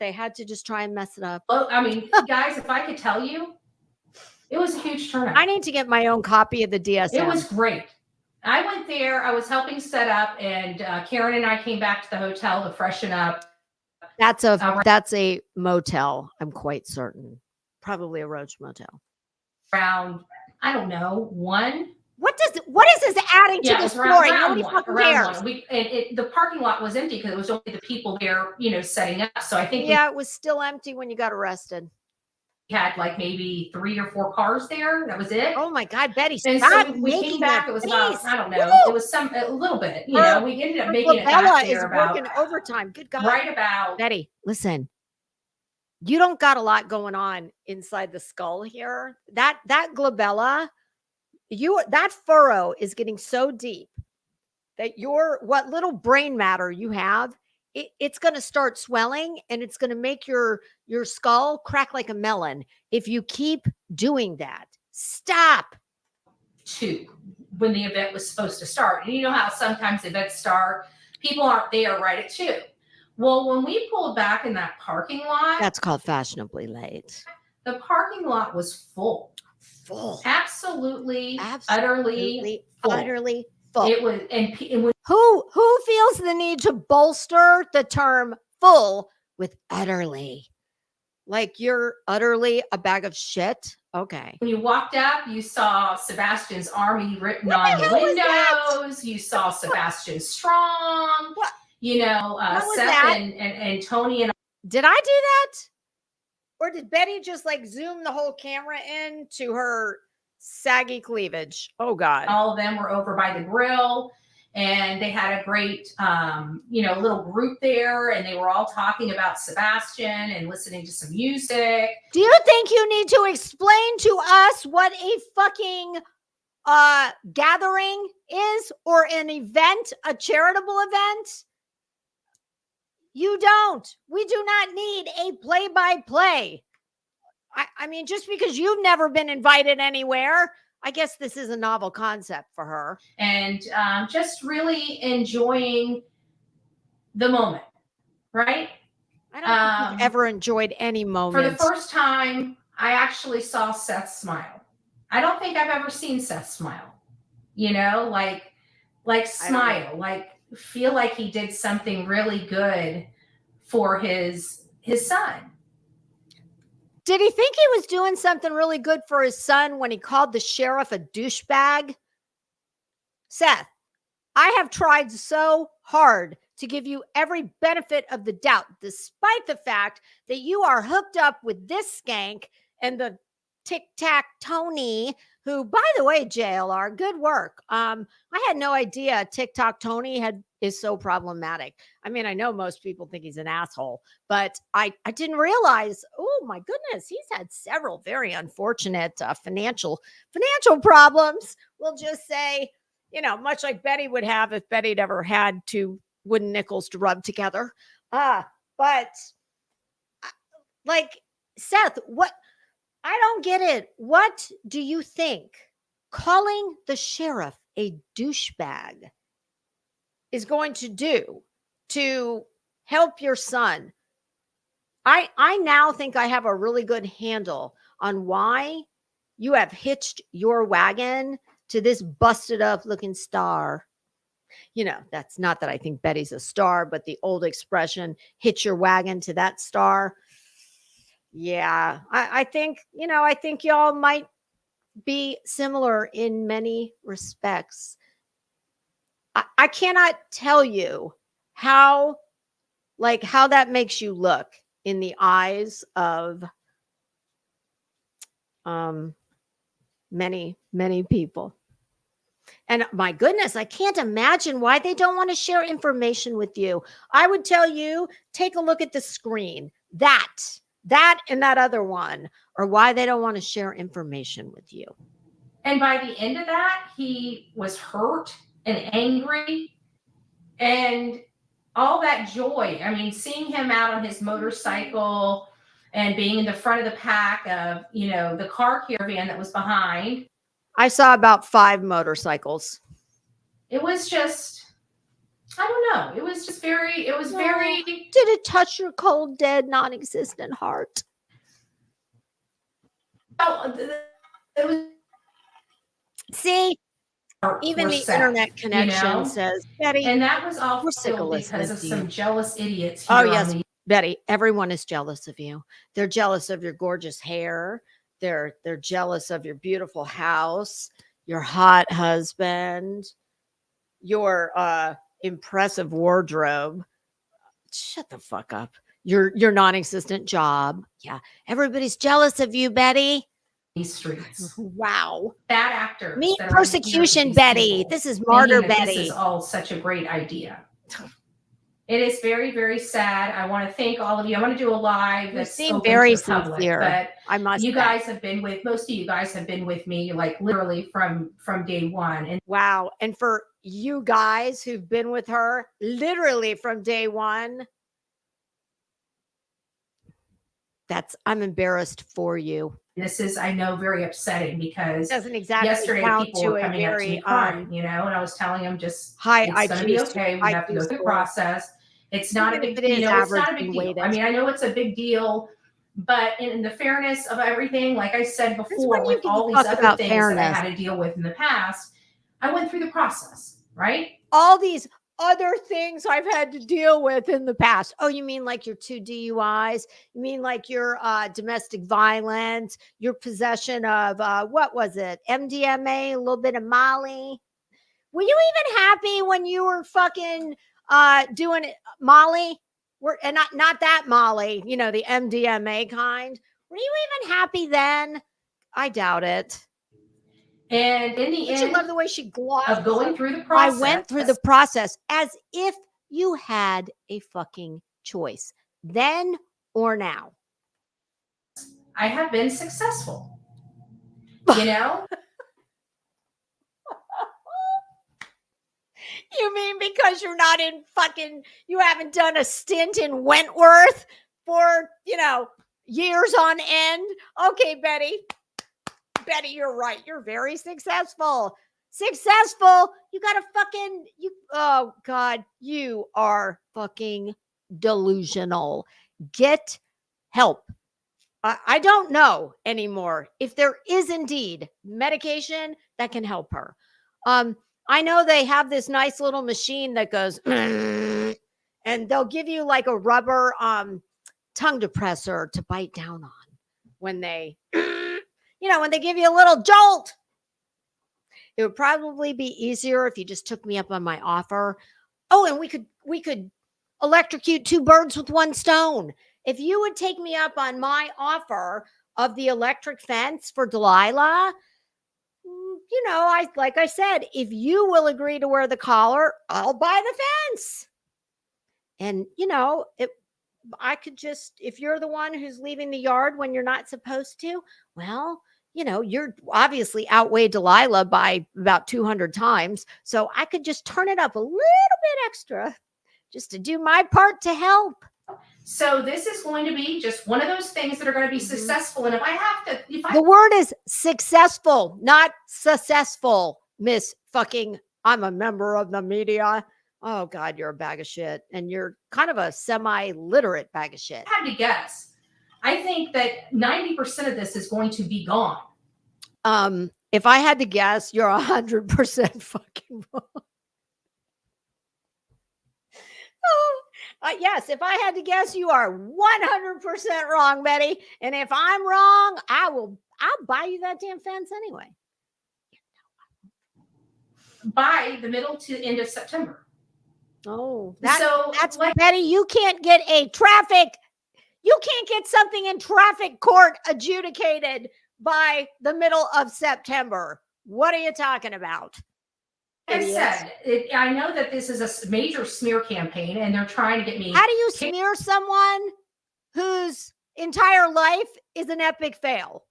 they had to just try and mess it up. Well, I mean, guys, if I could tell you, it was a huge turnout. I need to get my own copy of the DSM. It was great. I went there. I was helping set up, and Karen and I came back to the hotel to freshen up. That's a motel. I'm quite certain. Probably a Roach motel. Around, I don't know, 1. What is this adding to the story? Nobody fucking cares. The parking lot was empty because it was only the people there, setting up. So I think it was still empty when you got arrested. We had like maybe 3 or 4 cars there. That was it. Oh my God, Betty! And so we came back. It was about, I don't know. Woo! It was a little bit. We ended up making it back there about working overtime. Good God, right about Betty. Listen, you don't got a lot going on inside the skull here. That glabella. That furrow is getting so deep that what little brain matter you have, it's going to start swelling and it's going to make your skull crack like a melon. If you keep doing that, stop. 2 when the event was supposed to start. And you know how sometimes events start, people aren't there right at 2. Well, when we pulled back in that parking lot, that's called fashionably late. The parking lot was full. Absolutely utterly full. It was, and who feels the need to bolster the term full with utterly? Like you're utterly a bag of shit. Okay. When you walked up, you saw Sebastian's army written on the windows. You saw Sebastian Strong. What? Seth and Tony and. Did I do that? Or did Betty just like zoom the whole camera in to her saggy cleavage? Oh God. All of them were over by the grill and they had a great, little group there and they were all talking about Sebastian and listening to some music. Do you think you need to explain to us what a fucking gathering is, or an event, a charitable event? You don't. We do not need a play-by-play. I mean, just because you've never been invited anywhere, I guess this is a novel concept for her. And just really enjoying the moment, right? I don't think you've ever enjoyed any moment. For the first time, I actually saw Seth smile. I don't think I've ever seen Seth smile. You know, like smile, like feel like he did something really good for his son. Did he think he was doing something really good for his son when he called the sheriff a douchebag? Seth, I have tried so hard to give you every benefit of the doubt, despite the fact that you are hooked up with this skank and the Tic-Tac-Tony, who, by the way, JLR, good work. I had no idea Tic-Tac-Tony is so problematic. I mean, I know most people think he's an asshole, but I didn't realize, oh my goodness, he's had several very unfortunate financial problems. We'll just say, you know, much like Betty would have if Betty'd ever had two wooden nickels to rub together. But like, Seth, what? I don't get it. What do you think calling the sheriff a douchebag is going to do to help your son? I now think I have a really good handle on why you have hitched your wagon to this busted up looking star. You know, that's not that I think Betty's a star, but the old expression, hitch your wagon to that star. Yeah, I think, you know, I think y'all might be similar in many respects. I cannot tell you how that makes you look in the eyes of many, many people. And my goodness, I can't imagine why they don't want to share information with you. I would tell you, take a look at the screen. That and that other one, or why they don't want to share information with you. And by the end of that, he was hurt and angry and all that joy. I mean, seeing him out on his motorcycle and being in the front of the pack of, you know, the car caravan that was behind. I saw about 5 motorcycles. It was just, I don't know. It was just very. Did it touch your cold, dead, non-existent heart? Oh, it was. See, even the internet connection says, Betty, and that was all because of some jealous idiots. Oh yes, Betty. Everyone is jealous of you. They're jealous of your gorgeous hair. They're jealous of your beautiful house, your hot husband, your impressive wardrobe. Shut the fuck up. Your non-existent job. Yeah. Everybody's jealous of you, Betty. These streets. Wow. Bad actors. Meet persecution, Betty. This is martyr Betty. This is all such a great idea. It is very, very sad. I want to thank all of you. I want to do a live that's open very to the public, sincere. but I must. You guys have been with most of you guys have been with me like literally from day one. And wow. And for you guys who've been with her literally from day one, I'm embarrassed for you. This is, I know, very upsetting because doesn't exactly yesterday count people to were a coming up to me crying, you know, and I was telling them just, it's going to be okay. We have to go through the process. It's not a big deal. You know, it's not a big deal. I mean, I know it's a big deal, but in the fairness of everything, like I said before, with all these other things that I had to deal with in the past, I went through the process, right? All these other things I've had to deal with in the past. Oh, you mean like your 2 DUIs? You mean like your domestic violence, your possession of, what was it? MDMA, a little bit of Molly. Were you even happy when you were fucking doing Molly? And not that Molly, you know, the MDMA kind. Were you even happy then? I doubt it. And in the end, I love the way she glossed of going through the process. I went through the process as if you had a fucking choice, then or now. I have been successful. You know, because you're not you haven't done a stint in Wentworth for, years on end. Okay, Betty, you're right. You're very successful. You got oh God, you are fucking delusional. Get help. I don't know anymore if there is indeed medication that can help her. I know they have this nice little machine that goes, and they'll give you like a rubber tongue depressor to bite down on when they, when they give you a little jolt. It would probably be easier if you just took me up on my offer. Oh, and we could electrocute two birds with one stone. If you would take me up on my offer of the electric fence for Delilah, like I said, if you will agree to wear the collar, I'll buy the fence. And, I could just, if you're the one who's leaving the yard when you're not supposed to, well, you're obviously outweigh Delilah by about 200 times. So I could just turn it up a little bit extra just to do my part to help. So this is going to be just one of those things that are going to be successful. And the word is successful, not successful, Miss fucking, I'm a member of the media. Oh God, you're a bag of shit. And you're kind of a semi-literate bag of shit. I had to guess. I think that 90% of this is going to be gone. If I had to guess, you're 100% fucking wrong. Yes, if I had to guess, you are 100% wrong, Betty. And if I'm wrong, I'll buy you that damn fence anyway. By the middle to end of September. Oh, that's like, Betty, you can't get something in traffic court adjudicated by the middle of September. What are you talking about? I said, I know that this is a major smear campaign and they're trying to get me. How do you smear someone whose entire life is an epic fail?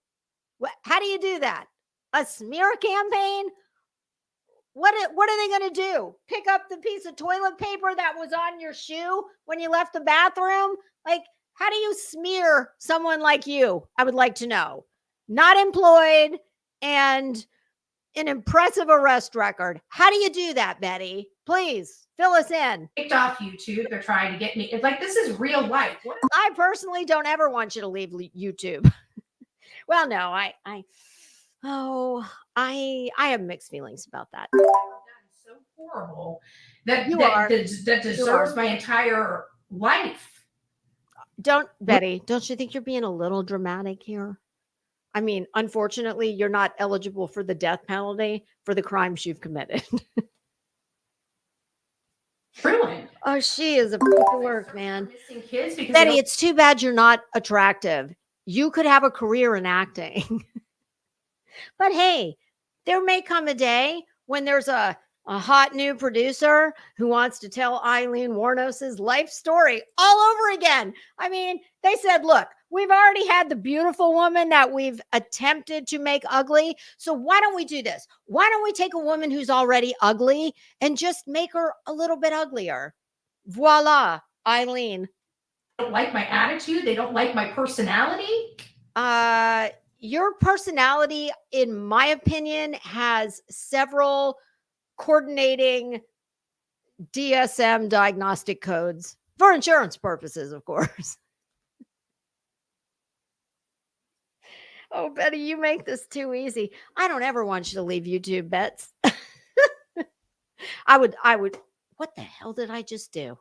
How do you do that? A smear campaign? What are they going to do? Pick up the piece of toilet paper that was on your shoe when you left the bathroom? Like, how do you smear someone like you? I would like to know. Not employed and an impressive arrest record. How do you do that, Betty? Please fill us in. Kicked off YouTube. They're trying to get me. It's like, this is real life. I personally don't ever want you to leave YouTube. Well, no, I have mixed feelings about that. That's so horrible that deserves my entire life. Betty, don't you think you're being a little dramatic here? I mean, unfortunately, you're not eligible for the death penalty for the crimes you've committed. Really? Oh, she is a piece of work, man. Betty, it's too bad you're not attractive. You could have a career in acting. But hey, there may come a day when there's a hot new producer who wants to tell Eileen Warnos's life story all over again. I mean, they said, look, we've already had the beautiful woman that we've attempted to make ugly. So why don't we do this? Why don't we take a woman who's already ugly and just make her a little bit uglier? Voila, Eileen. They don't like my attitude. They don't like my personality. Your personality, in my opinion, has several coordinating DSM diagnostic codes for insurance purposes, of course. Oh, Betty, you make this too easy. I don't ever want you to leave YouTube, Bets. I would. What the hell did I just do?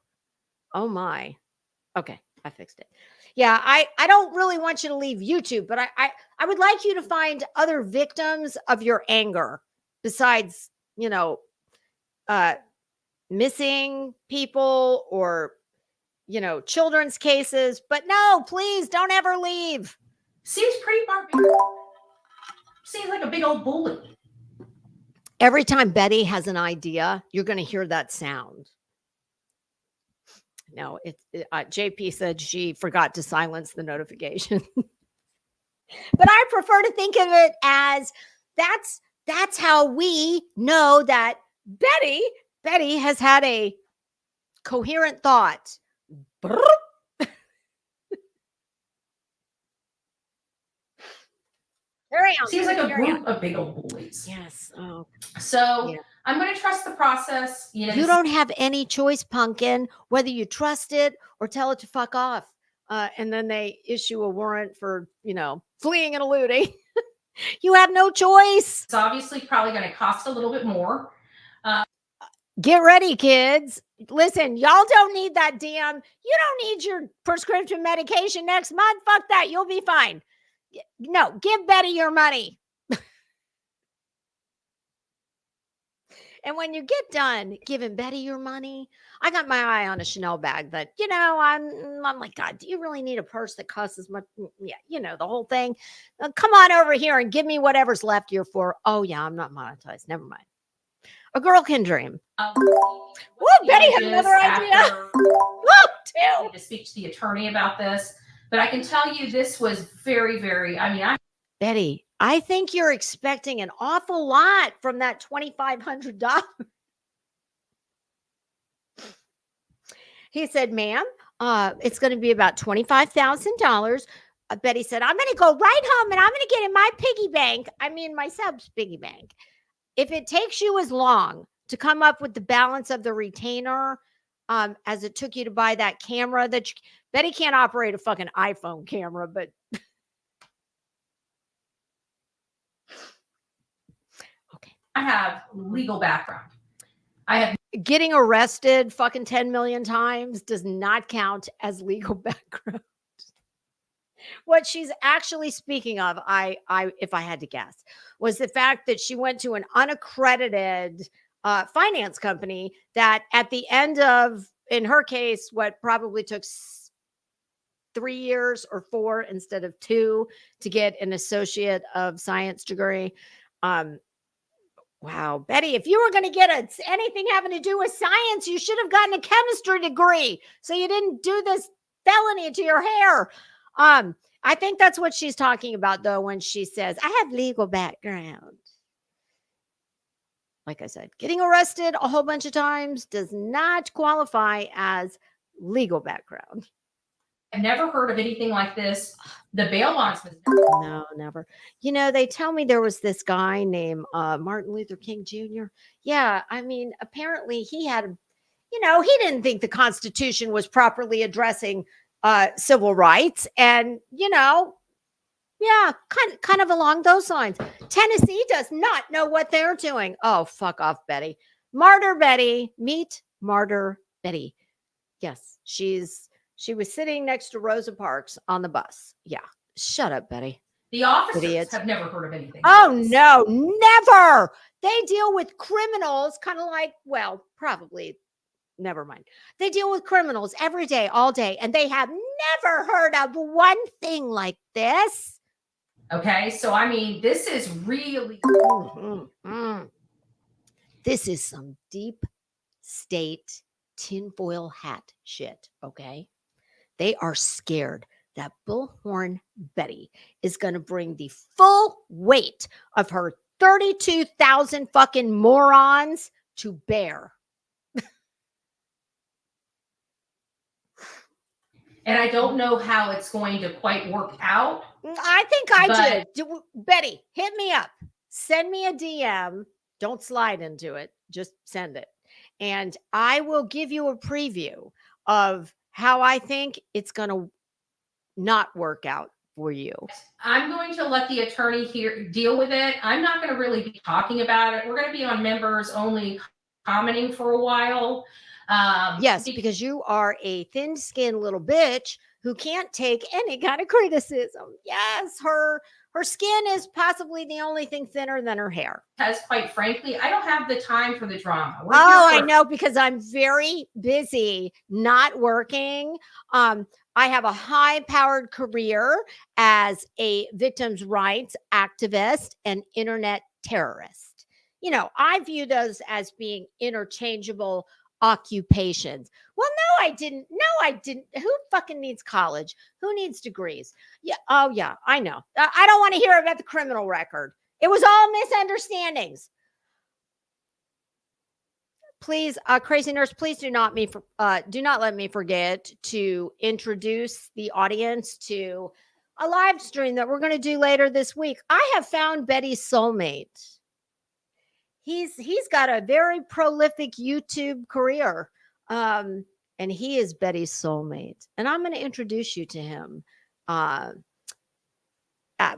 Oh my. Okay, I fixed it. Yeah, I don't really want you to leave YouTube, but I would like you to find other victims of your anger besides, missing people or, children's cases. But no, please don't ever leave. Seems pretty barbaric. Seems like a big old bully. Every time Betty has an idea, you're going to hear that sound. No, JP said she forgot to silence the notification. But I prefer to think of it as that's how we know that Betty Betty has had a coherent thought. Carry on. Seems like a Carry on. group of big old boys. Yes. Oh. So Yeah. I'm going to trust the process. You know, You don't have any choice, pumpkin, whether you trust it or tell it to fuck off. And then they issue a warrant for, fleeing and eluding. You have no choice. it's obviously probably going to cost a little bit more. Get ready, kids. Listen, y'all don't need that damn. You don't need your prescription medication next month. Fuck that. You'll be fine. No, give Betty your money. And when you get done giving Betty your money, I got my eye on a Chanel bag that, I'm like, God, do you really need a purse that costs as much? Yeah, the whole thing. Come on over here and give me whatever's left here for. Oh, yeah, I'm not monetized. Never mind. A girl can dream. Woo, Betty had another idea. Woo, to speak to the attorney about this, but I can tell you this was very, very, Betty, I think you're expecting an awful lot from that $2,500. He said, ma'am, it's going to be about $25,000. Betty said, I'm going to go right home and I'm going to get in my piggy bank. My sub's piggy bank. If it takes you as long to come up with the balance of the retainer as it took you to buy that camera Betty can't operate a fucking iPhone camera, but okay. I have legal background. I have Getting arrested fucking 10 million times does not count as legal background. What she's actually speaking of, I if I had to guess, was the fact that she went to an unaccredited finance company that at the end of, in her case, what probably took 3 years or 4 instead of 2 to get an associate of science degree. Wow, Betty, if you were going to get anything having to do with science, you should have gotten a chemistry degree so you didn't do this felony to your hair. I think that's what she's talking about, though, when she says, I have legal background. Like I said, getting arrested a whole bunch of times does not qualify as legal background. I've never heard of anything like this. The bail bondsman. No, never. They tell me there was this guy named Martin Luther King Jr. Yeah, apparently he had, he didn't think the Constitution was properly addressing civil rights. And, yeah, kind of along those lines. Tennessee does not know what they're doing. Oh, fuck off, Betty. Martyr Betty. Meet Martyr Betty. Yes, she was sitting next to Rosa Parks on the bus. Yeah. Shut up, Betty. The officers have never heard of anything. Oh, no, never. They deal with criminals kind of like, well, probably, never mind. They deal with criminals every day, all day, and they have never heard of one thing like this. Okay, so this is really. This is some deep state tinfoil hat shit, okay? They are scared that Bullhorn Betty is going to bring the full weight of her 32,000 fucking morons to bear. And I don't know how it's going to quite work out. I think I do. Betty, hit me up. Send me a DM. Don't slide into it. Just send it. And I will give you a preview of how I think it's going to not work out for you. I'm going to let the attorney here deal with it. I'm not going to really be talking about it. We're going to be on members only commenting for a while. Yes, because you are a thin-skinned little bitch who can't take any kind of criticism. Yes, her skin is possibly the only thing thinner than her hair. Because quite frankly, I don't have the time for the drama. I know, because I'm very busy not working. I have a high-powered career as a victims' rights activist and internet terrorist. I view those as being interchangeable occupations. Well, no, I didn't. Who fucking needs college? Who needs degrees? Yeah. Oh, yeah, I know. I don't want to hear about the criminal record. It was all misunderstandings. please, Crazy Nurse, please do not let me forget to introduce the audience to a live stream that we're going to do later this week. I have found Betty's soulmate. He's got a very prolific YouTube career, and he is Betty's soulmate. And I'm going to introduce you to him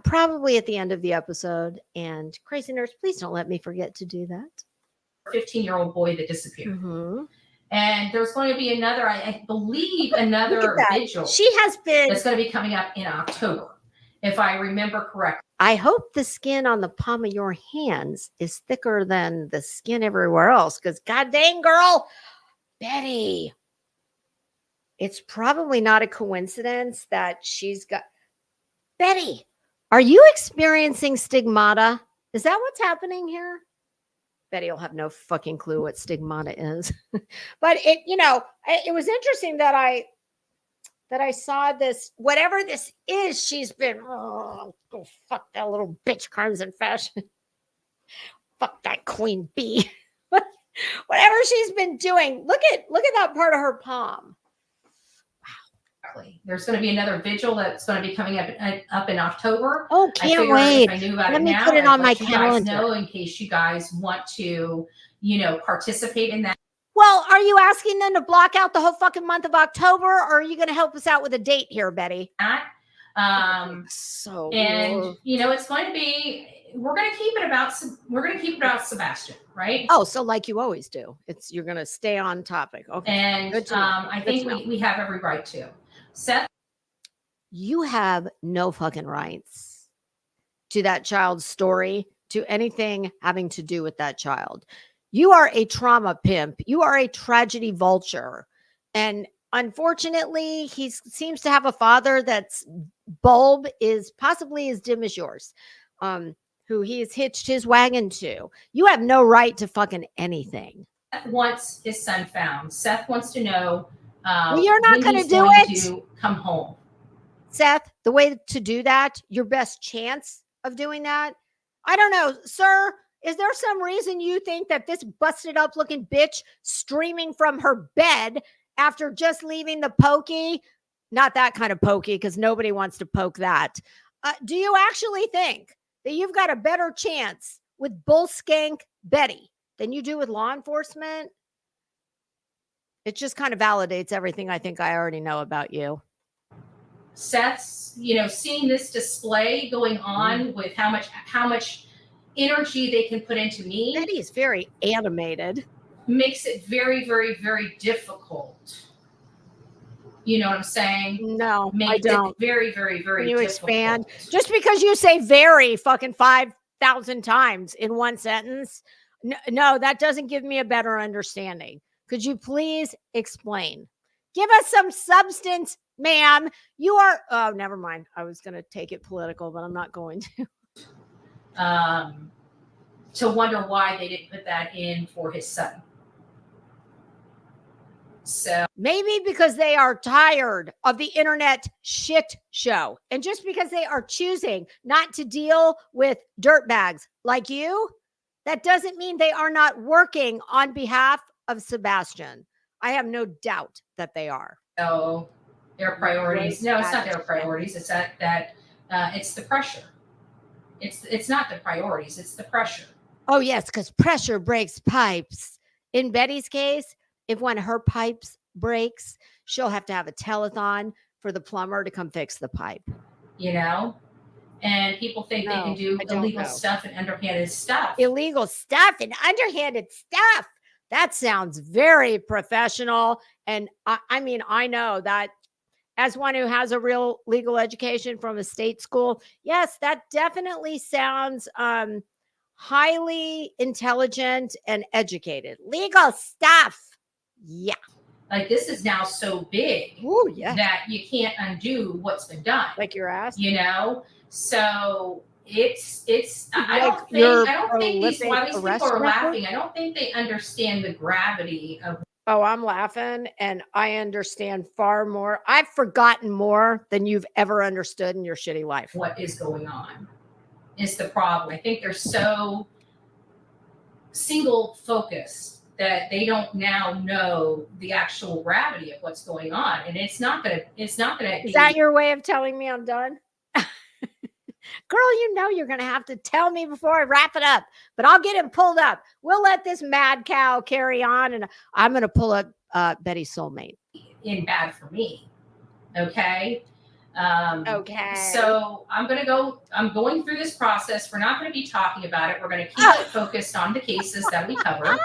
probably at the end of the episode. And Crazy Nurse, please don't let me forget to do that. 15-year-old boy that disappeared. Mm-hmm. And there's going to be another, I believe, another vigil. She has been. That's going to be coming up in October, if I remember correctly. I hope the skin on the palm of your hands is thicker than the skin everywhere else, because god dang, girl, Betty, it's probably not a coincidence that she's got. Betty, are you experiencing stigmata? Is that what's happening here? Betty will have no fucking clue what stigmata is. But it was interesting that I saw this, whatever this is, she's been, oh, go fuck that little bitch, Crimson Fashion. Fuck that queen bee. Whatever she's been doing. Look at that part of her palm. There's going to be another vigil that's going to be coming up in October. Oh, can't wait. If I knew about Let it me now, put it on my you calendar. guys know, in case you guys want to, participate in that. Well, are you asking them to block out the whole fucking month of October, or are you going to help us out with a date here, Betty? It's going to be. We're going to keep it about Sebastian, right? Oh, so like you always do. You're going to stay on topic. Okay. And I think we have every right to. Seth, you have no fucking rights to that child's story, to anything having to do with that child. You are a trauma pimp. You are a tragedy vulture. And unfortunately, he seems to have a father that's bulb is possibly as dim as yours, who he has hitched his wagon to. You have no right to fucking anything. Seth wants his son found. Seth wants to know well, you're not going to do it. Come home. Seth, the way to do that, your best chance of doing that, I don't know, sir. Is there some reason you think that this busted up looking bitch streaming from her bed after just leaving the pokey, not that kind of pokey, because nobody wants to poke that. Do you actually think that you've got a better chance with bull skank Betty than you do with law enforcement? It just kind of validates everything I think I already know about you. Seth's, seeing this display going on with how much energy they can put into me. Betty is very animated. Makes it very, very, very difficult. You know what I'm saying? No, I don't. It very, very, very difficult. Can you expand? Just because you say very fucking 5,000 times in one sentence, no, that doesn't give me a better understanding. Could you please explain? Give us some substance, ma'am. You are, oh, never mind. I was going to take it political, but I'm not going to. To wonder why they didn't put that in for his son. So maybe because they are tired of the internet shit show. And just because they are choosing not to deal with dirtbags like you, that doesn't mean they are not working on behalf of Sebastian. I have no doubt that they are. So their priorities. No, it's not their priorities. It's that it's the pressure. It's not the priorities. It's the pressure. Oh, yes, because pressure breaks pipes. In Betty's case, if one of her pipes breaks, she'll have to have a telethon for the plumber to come fix the pipe. And people think they can do illegal stuff and underhanded stuff. Illegal stuff and underhanded stuff. That sounds very professional. And I mean, I know that as one who has a real legal education from a state school, yes, that definitely sounds highly intelligent and educated. Legal stuff. Yeah. Like this is now so big that you can't undo what's been done. Like your ass. So it's I don't think these people are laughing. I don't think they understand the gravity of. Oh, I'm laughing and I understand far more. I've forgotten more than you've ever understood in your shitty life. What is going on is the problem. I think they're so single focused that they don't now know the actual gravity of what's going on. And it's not gonna Is that your way of telling me I'm done? Girl, you know you're going to have to tell me before I wrap it up, but I'll get him pulled up. We'll let this mad cow carry on, and I'm going to pull up Betty's soulmate. in bad for me. Okay. Okay. So I'm going through this process. We're not going to be talking about it. We're going to keep it focused on the cases that we cover.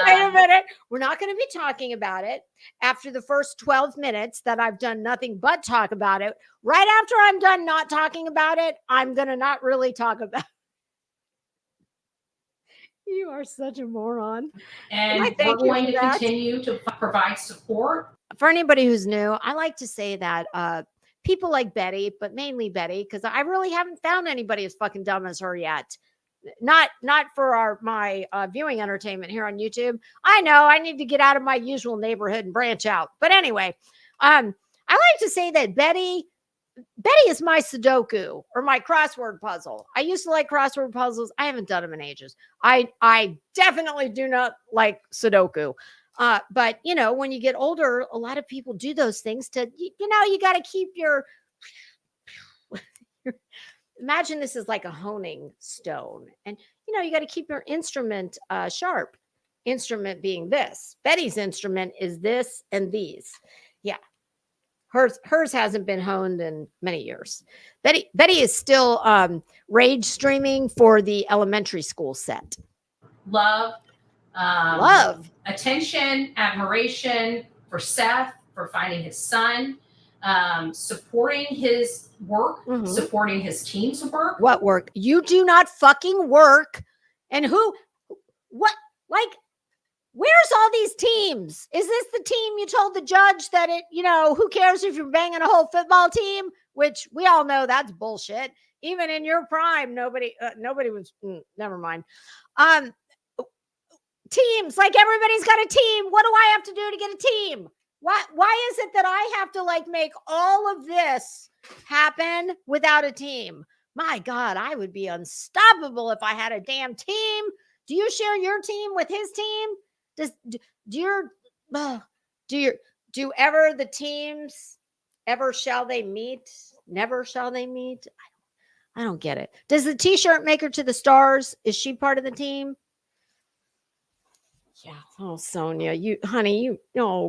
Wait a minute. We're not going to be talking about it after the first 12 minutes that I've done nothing but talk about it. Right after I'm done not talking about it, I'm going to not really talk about it. You are such a moron. And we're going to continue to provide support. For anybody who's new, I like to say that people like Betty, but mainly Betty, because I really haven't found anybody as fucking dumb as her yet. Not for my viewing entertainment here on YouTube. I know I need to get out of my usual neighborhood and branch out. But anyway, I like to say that Betty is my Sudoku or my crossword puzzle. I used to like crossword puzzles. I haven't done them in ages. I definitely do not like Sudoku. But you know, when you get older, a lot of people do those things to, you got to keep your imagine this is like a honing stone, and you got to keep your instrument sharp. Instrument being this. Betty's instrument is this and these. Yeah. Hers hasn't been honed in many years. Betty is still rage streaming for the elementary school set. Love, attention, admiration for Seth for finding his son, supporting his work, supporting his team's work. What work? You do not fucking work. And what, like, where's all these teams? Is this the team you told the judge that who cares if you're banging a whole football team? Which we all know that's bullshit. Even in your prime, nobody was, never mind. Teams, like everybody's got a team. What do I have to do to get a team? Why is it that I have to make all of this happen without a team? My God, I would be unstoppable if I had a damn team. Do you share your team with his team? Do ever the teams ever shall they meet? Never shall they meet? I don't get it. Does the t-shirt maker to the stars, is she part of the team? Yeah. Oh, Sonia,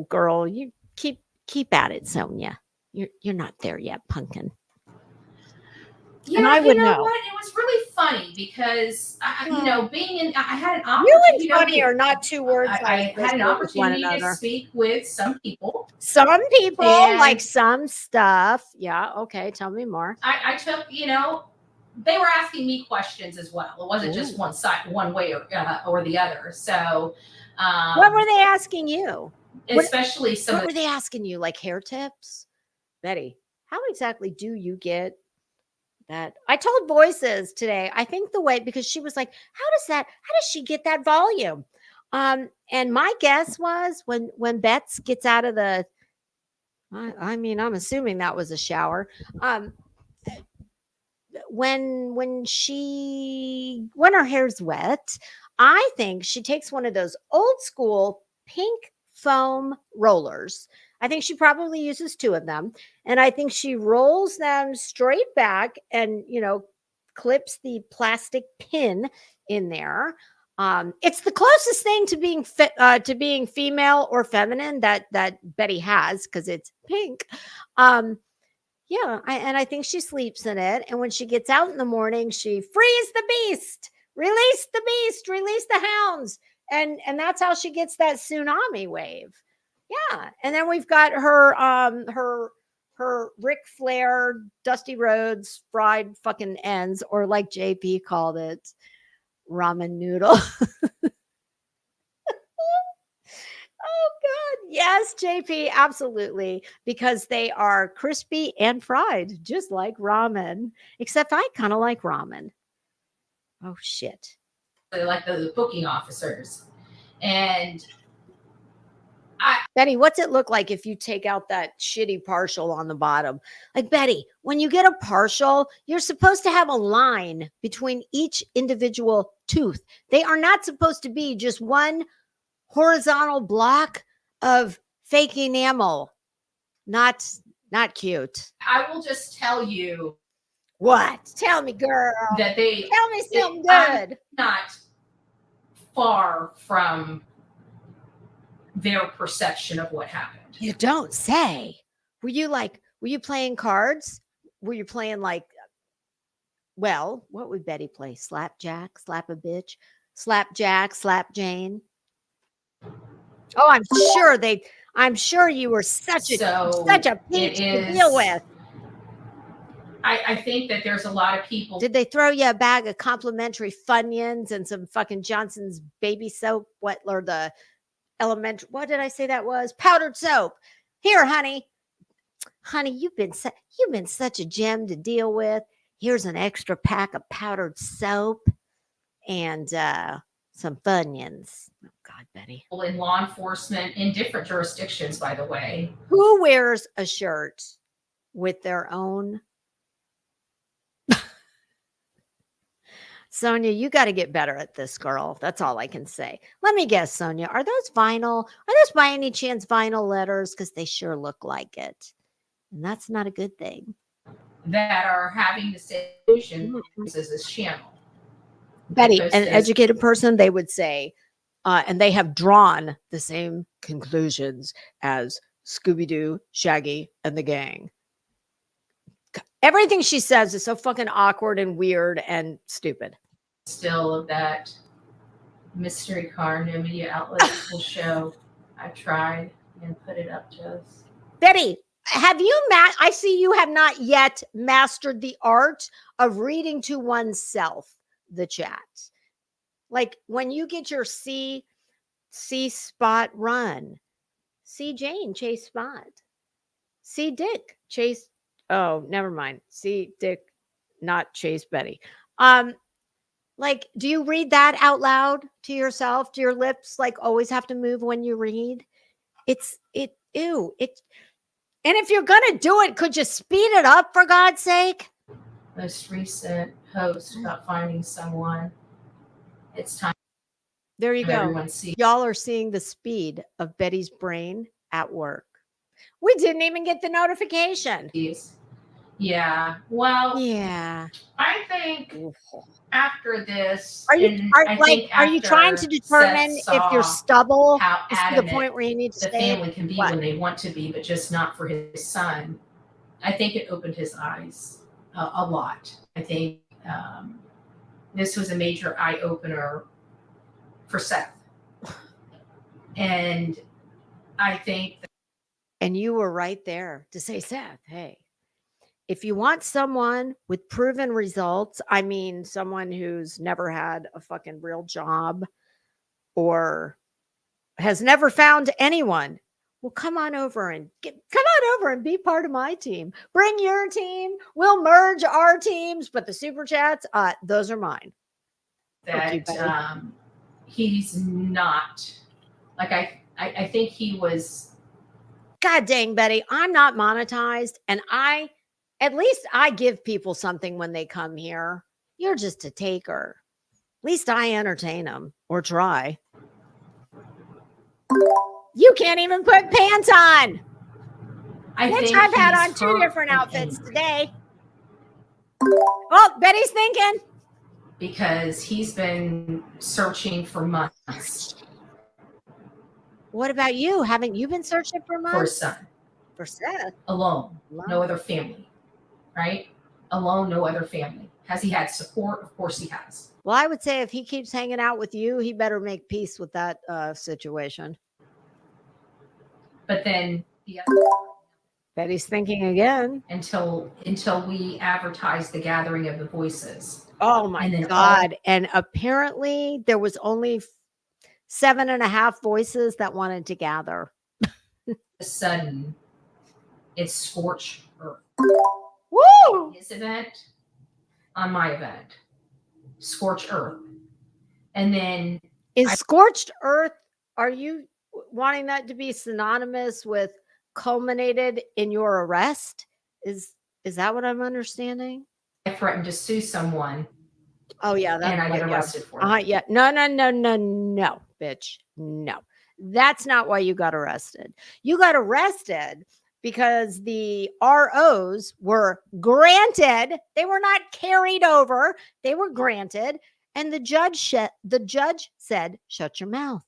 girl, you keep at it, Sonia. You're not there yet, pumpkin. Yeah, and I would know. What? It was really funny because I had an opportunity. Really funny are not two words. I had an opportunity to speak with some people. Like some stuff. Yeah. Okay. Tell me more. I took, they were asking me questions as well. It wasn't just one side, one way or the other. So, what were they asking you? Especially what were they asking you? Like hair tips? Betty, how exactly do you get that? I told Voices today, I think the way, because she was like, how does she get that volume? And my guess was when Bets gets out of the, I'm assuming that was a shower. When her hair's wet, I think she takes one of those old school pink foam rollers. I think she probably uses two of them. And I think she rolls them straight back and, clips the plastic pin in there. It's the closest thing to being female or feminine that Betty has, because it's pink. Yeah, I think she sleeps in it. And when she gets out in the morning, she frees the beast, release the beast, release the hounds. And that's how she gets that tsunami wave. Yeah. And then we've got her Ric Flair, Dusty Rhodes, fried fucking ends, or like JP called it, ramen noodle. Oh God. Yes, JP, absolutely. Because they are crispy and fried, just like ramen, except I kind of like ramen. Oh shit. They like the booking officers. And Betty, what's it look like if you take out that shitty partial on the bottom? Like, Betty, when you get a partial, you're supposed to have a line between each individual tooth. They are not supposed to be just one horizontal block of fake enamel. Not cute. I will just tell you What? Tell me, girl. that Tell me something I'm good. not far from their perception of what happened. You don't say. Were you playing cards? Were you playing well, what would Betty play? Slapjack, slap a bitch, slapjack, slap Jane. Oh, I'm sure you were such a peach to deal with. I think that there's a lot of people. Did they throw you a bag of complimentary Funyuns and some fucking Johnson's baby soap? What did I say that was? Powdered soap. Here, honey. Honey, you've been such a gem to deal with. Here's an extra pack of powdered soap and some Funyuns. Oh God, Betty. In law enforcement in different jurisdictions, by the way. Who wears a shirt with their own? Sonia, you got to get better at this, girl. That's all I can say. Let me guess, Sonia. Are those vinyl? Are those by any chance vinyl letters? Because they sure look like it. And that's not a good thing. That are having the same solution as this channel. Betty, an educated person, they would say, and they have drawn the same conclusions as Scooby-Doo, Shaggy, and the gang. Everything she says is so fucking awkward and weird and stupid. Still of that mystery car, no media outlets will show. I've tried and put it up to us. Betty, have you I see you have not yet mastered the art of reading to oneself the chat. Like when you get your C spot run, C Jane chase spot, C Dick chase. Oh, never mind. C Dick, not chase Betty. Like, do you read that out loud to yourself? Do your lips like always have to move when you read? Ew. And if you're gonna do it, could you speed it up for God's sake? Most recent post about finding someone. It's time. There you go. Y'all are seeing the speed of Betty's brain at work. We didn't even get the notification. Yeah. Well, yeah. I think after this, are you trying to determine if your stubble is to the point where you need to the family can be when they want to be, but just not for his son? I think it opened his eyes a lot. I think this was a major eye opener for Seth, and I think. And you were right there to say, Seth, hey. If you want someone with proven results, I mean, someone who's never had a fucking real job or has never found anyone, well, come on over and be part of my team. Bring your team. We'll merge our teams, but the super chats, those are mine. That he's not like I think he was. God dang, Betty, I'm not monetized, and at least I give people something when they come here. You're just a taker. At least I entertain them or try. You can't even put pants on. Which I've had on 2 different outfits today. Oh, Betty's thinking. Because he's been searching for months. What about you? Haven't you been searching for months? For his son. For Seth. Alone. No other family. Right? Alone, no other family. Has he had support? Of course he has. Well, I would say if he keeps hanging out with you, he better make peace with that situation. But then Betty's thinking again. Until we advertise the gathering of the voices. Oh my God. And apparently there was only 7.5 voices that wanted to gather. Sudden, it's scorched earth. Woo! His event, on my event, scorched earth, and then scorched earth. Are you wanting that to be synonymous with culminated in your arrest? Is that what I'm understanding? I threatened to sue someone. Oh yeah, and I get arrested for it. Yeah, no, bitch, no. That's not why you got arrested. You got arrested because the ROs were granted. They were not carried over. They were granted. And the judge said, shut your mouth.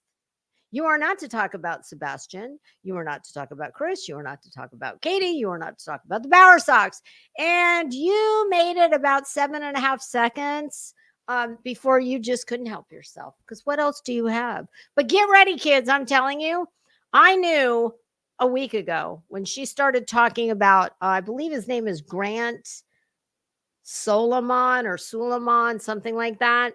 You are not to talk about Sebastian. You are not to talk about Chris. You are not to talk about Katie. You are not to talk about the Bower Sox. And you made it about 7.5 seconds before you just couldn't help yourself. Because what else do you have? But get ready, kids. I'm telling you, I knew a week ago when she started talking about, I believe his name is Grant Solomon or Suleiman, something like that.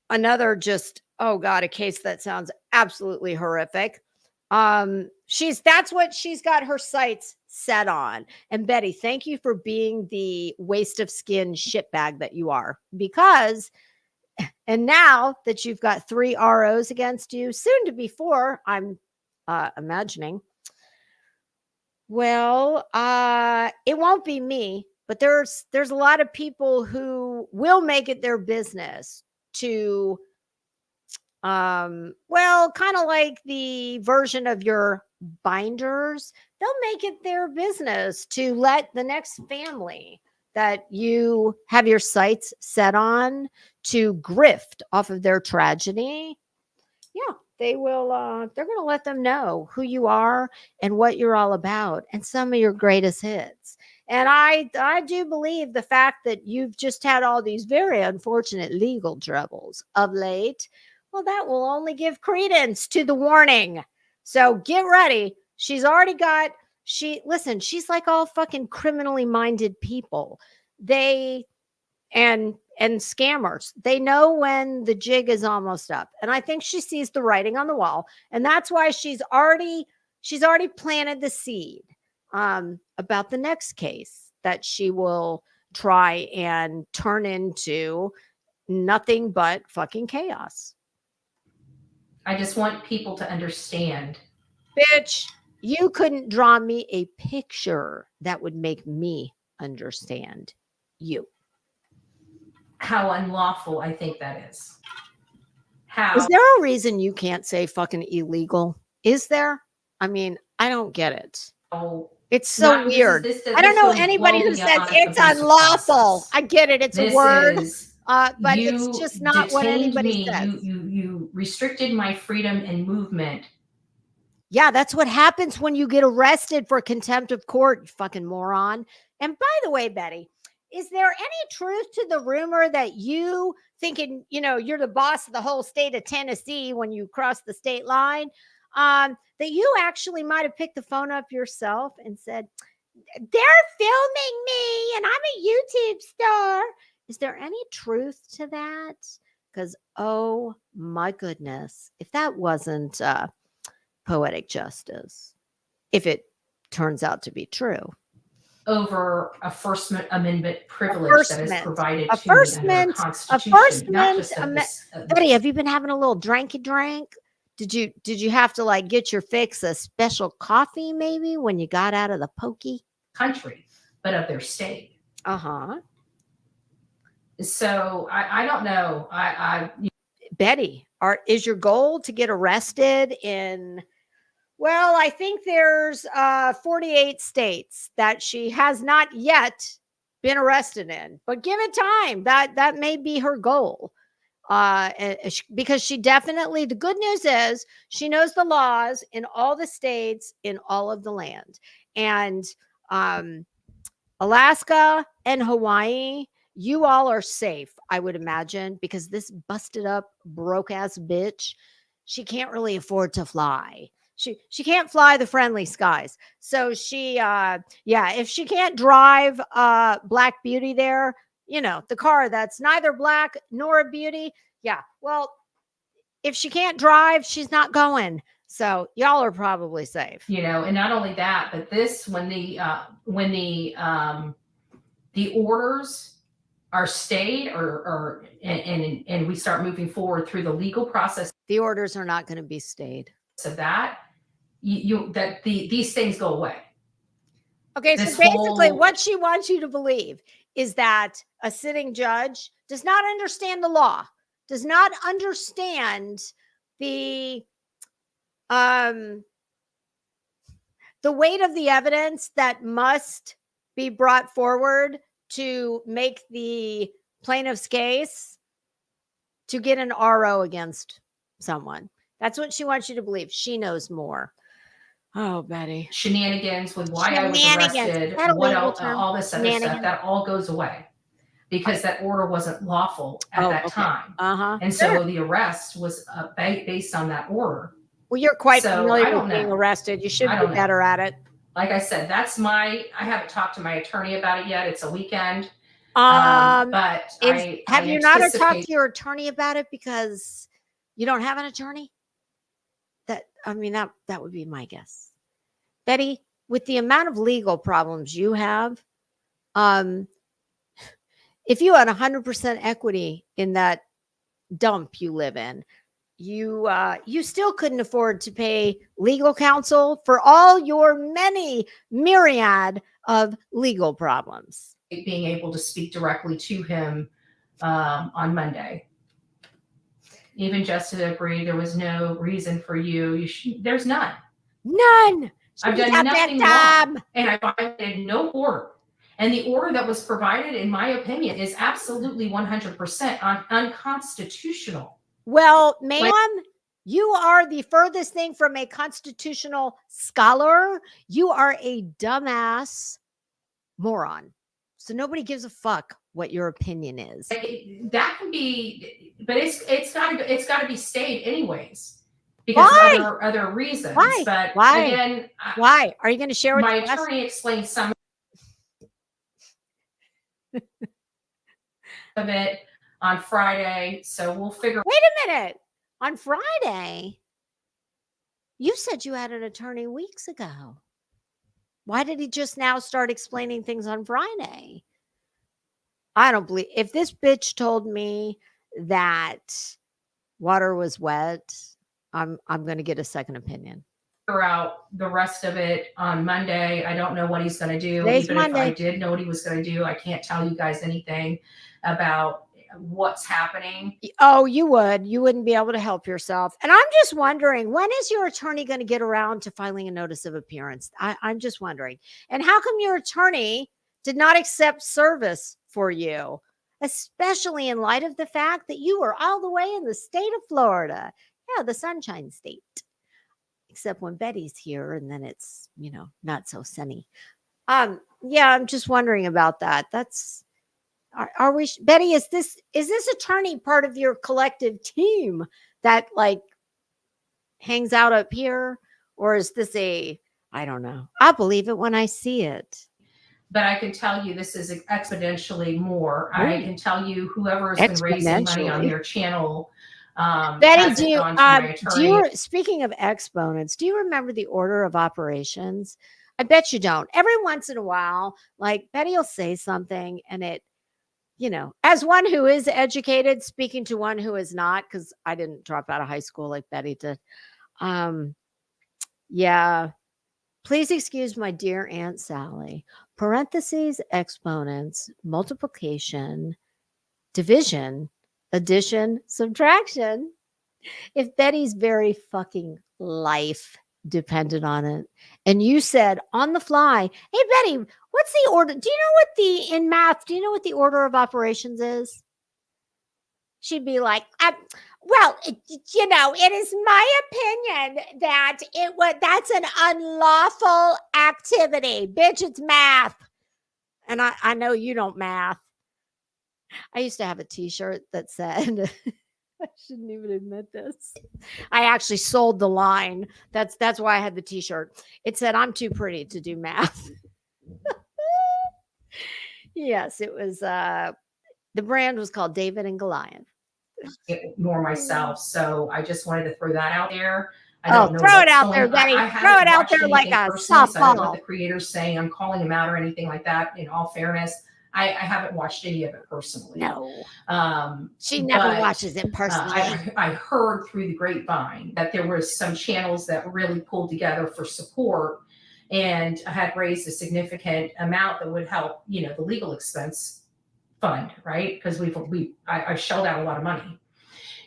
Another just, oh God, a case that sounds absolutely horrific. That's what she's got her sights set on. And Betty, thank you for being the waste of skin shitbag that you are, because, and now that you've got 3 ROs against you, soon to be 4, I'm imagining. Well, it won't be me, but there's a lot of people who will make it their business to well, kind of like the version of your binders, they'll make it their business to let the next family that you have your sights set on to grift off of their tragedy. Yeah, they will they're going to let them know who you are and what you're all about and some of your greatest hits. And I do believe the fact that you've just had all these very unfortunate legal troubles of late, well, that will only give credence to the warning. So get ready. She's already got, listen, she's like all fucking criminally minded people. They, and scammers, they know when the jig is almost up. And I think she sees the writing on the wall. And that's why she's already planted the seed about the next case that she will try and turn into nothing but fucking chaos. I just want people to understand. Bitch, you couldn't draw me a picture that would make me understand you. How unlawful I think that is. How is there a reason you can't say fucking illegal? Is there? I mean, I don't get it. It's so weird. I don't know anybody who says it's unlawful. I get it. It's a word. But it's just not what anybody says. You restricted my freedom and movement. Yeah, that's what happens when you get arrested for contempt of court, you fucking moron. And by the way, Betty, is there any truth to the rumor that you thinking, you're the boss of the whole state of Tennessee when you cross the state line, that you actually might have picked the phone up yourself and said, they're filming me and I'm a YouTube star? Is there any truth to that? Because, oh my goodness, if that wasn't poetic justice, if it turns out to be true. Over a First Amendment privilege that is provided to me under the Constitution. Betty, have you been having a little dranky drink? Did you have to like get your fix of special coffee maybe when you got out of the pokey? Country, but of their state. Uh-huh. So I don't know. Betty, is your goal to get arrested in? Well, I think there's 48 states that she has not yet been arrested in, but give it time. That may be her goal. Because she definitely, the good news is she knows the laws in all the states, in all of the land. And Alaska and Hawaii, you all are safe, I would imagine, because this busted up, broke ass bitch, she can't really afford to fly. She can't fly the friendly skies. So she, if she can't drive Black Beauty there, the car that's neither black nor a beauty. Yeah. Well, if she can't drive, she's not going. So y'all are probably safe. And not only that, but this, when the orders are stayed and we start moving forward through the legal process, the orders are not going to be stayed. So that these things go away. Okay, so basically what she wants you to believe is that a sitting judge does not understand the law, does not understand the The weight of the evidence that must be brought forward to make the plaintiff's case to get an RO against someone. That's what she wants you to believe. She knows more. Oh, Betty. Shenanigans with why I was arrested, what else, all this other stuff, that all goes away because that order wasn't lawful at that time. And so the arrest was based on that order. Well, you're quite familiar with being arrested. You should be better at it. Like I said, I haven't talked to my attorney about it yet. It's a weekend. But have you not talked to your attorney about it because you don't have an attorney? That would be my guess. Betty, with the amount of legal problems you have, if you had 100% equity in that dump you live in, you still couldn't afford to pay legal counsel for all your many myriad of legal problems. Being able to speak directly to him on Monday. Even Justin agreed there was no reason for you. There's none. None. I've done nothing wrong, and I violated no order. And the order that was provided, in my opinion, is absolutely 100% unconstitutional. Well, ma'am, you are the furthest thing from a constitutional scholar. You are a dumbass moron. So nobody gives a fuck what your opinion is. That can be, but it's got to be stayed anyways because of other reasons. Why? But why? Again, why are you going to share with my attorney explained some of it on Friday, so we'll figure. Wait a minute. On Friday, you said you had an attorney weeks ago. Why did he just now start explaining things on Friday? I don't believe. If this bitch told me that water was wet, I'm going to get a second opinion. Figure out the rest of it on Monday. I don't know what he's going to do. Today's Even Monday. If I did know what he was going to do, I can't tell you guys anything about what's happening. Oh, you would. You wouldn't be able to help yourself. And I'm just wondering, when is your attorney going to get around to filing a notice of appearance? I'm just wondering. And how come your attorney did not accept service for you, especially in light of the fact that you were all the way in the state of Florida? Yeah, the Sunshine State. Except when Betty's here and then it's, not so sunny. Yeah, I'm just wondering about that. Are we, Betty, is this attorney part of your collective team that hangs out up here? Or is this I don't know. I'll believe it when I see it. But I can tell you this is exponentially more. Ooh. I can tell you whoever has been raising money on their channel. Betty, do you, speaking of exponents, do you remember the order of operations? I bet you don't. Every once in a while, Betty will say something and it, as one who is educated, speaking to one who is not, because I didn't drop out of high school like Betty did. Yeah. Please excuse my dear Aunt Sally. Parentheses, exponents, multiplication, division, addition, subtraction. If Betty's very fucking life depended on it, and you said on the fly, hey, Betty, what's the order? Do you know in math, do you know what the order of operations is? She'd be like, well, it is my opinion that that's an unlawful activity. Bitch, it's math. And I know you don't math. I used to have a t-shirt that said, I shouldn't even admit this. I actually sold the line. That's why I had the t-shirt. It said, I'm too pretty to do math. Yes, it was, the brand was called David and Goliath. Nor myself. So I just wanted to throw that out there. I don't know throw it out there, Betty. Throw it out there like a softball. So I don't know what the creator's saying. I'm calling him out or anything like that. In all fairness, I haven't watched any of it personally. No. She never watches it personally. I heard through the grapevine that there were some channels that really pulled together for support and had raised a significant amount that would help, the legal expense fund, right? Because I shelled out a lot of money.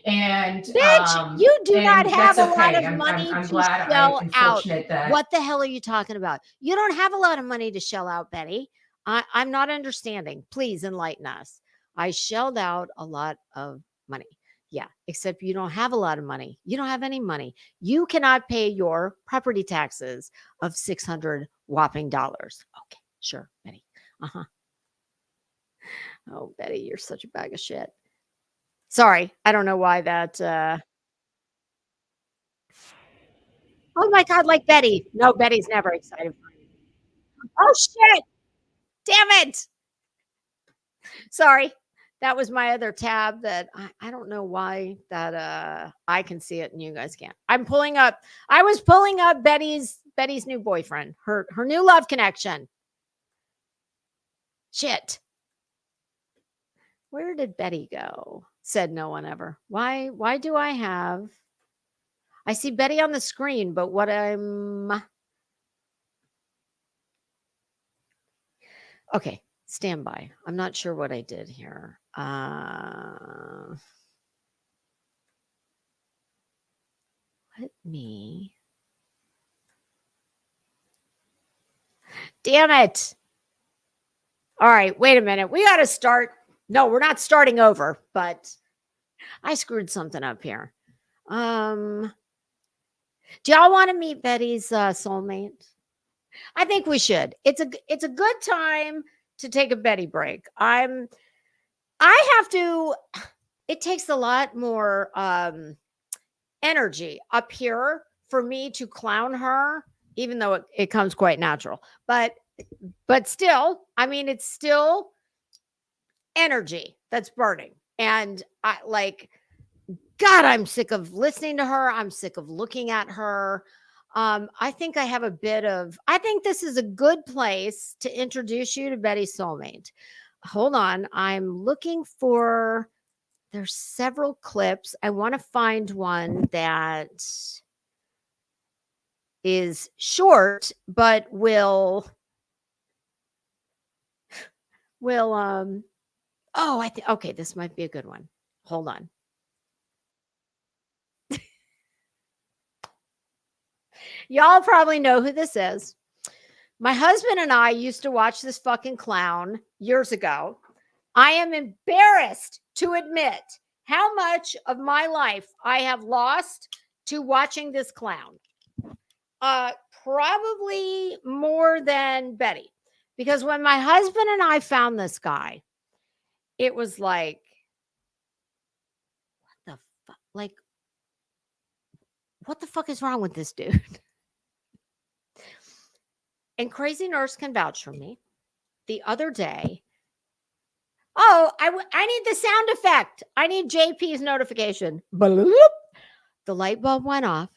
And Bitch, you do not and have that's a lot okay. of money I'm to glad shell and out. fortunate that What the hell are you talking about? You don't have a lot of money to shell out, Betty. I'm not understanding. Please enlighten us. I shelled out a lot of money. Yeah, except you don't have a lot of money. You don't have any money. You cannot pay your property taxes of $600 whopping dollars. Okay, sure, Betty. Uh-huh. Oh, Betty, you're such a bag of shit. Sorry, I don't know why that oh my God, like Betty. No, Betty's never excited for anything. Oh shit. Damn it. Sorry. That was my other tab that I don't know why that I can see it and you guys can't. I was pulling up Betty's new boyfriend, her new love connection. Shit. Where did Betty go? Said no one ever. Why do I see Betty on the screen, but okay, stand by. I'm not sure what I did here. Let me. Damn it. All right, wait a minute. We got to start. No, we're not starting over, but I screwed something up here. Do y'all want to meet Betty's soulmate? I think we should. It's a good time to take a Betty break. I have to. It takes a lot more energy up here for me to clown her, even though it comes quite natural. But still, I mean, it's still energy that's burning. And I like, God, I'm sick of listening to her. I'm sick of looking at her. I think I think this is a good place to introduce you to Betty's soulmate. Hold on. I'm looking for, there's several clips. I want to find one that is short, but will oh, okay, this might be a good one. Hold on. Y'all probably know who this is. My husband and I used to watch this fucking clown years ago. I am embarrassed to admit how much of my life I have lost to watching this clown. Probably more than Betty. Because when my husband and I found this guy, it was like, what the fuck? Like, what the fuck is wrong with this dude? And Crazy Nurse can vouch for me. The other day, I need the sound effect. I need JP's notification. Bloop. The light bulb went off.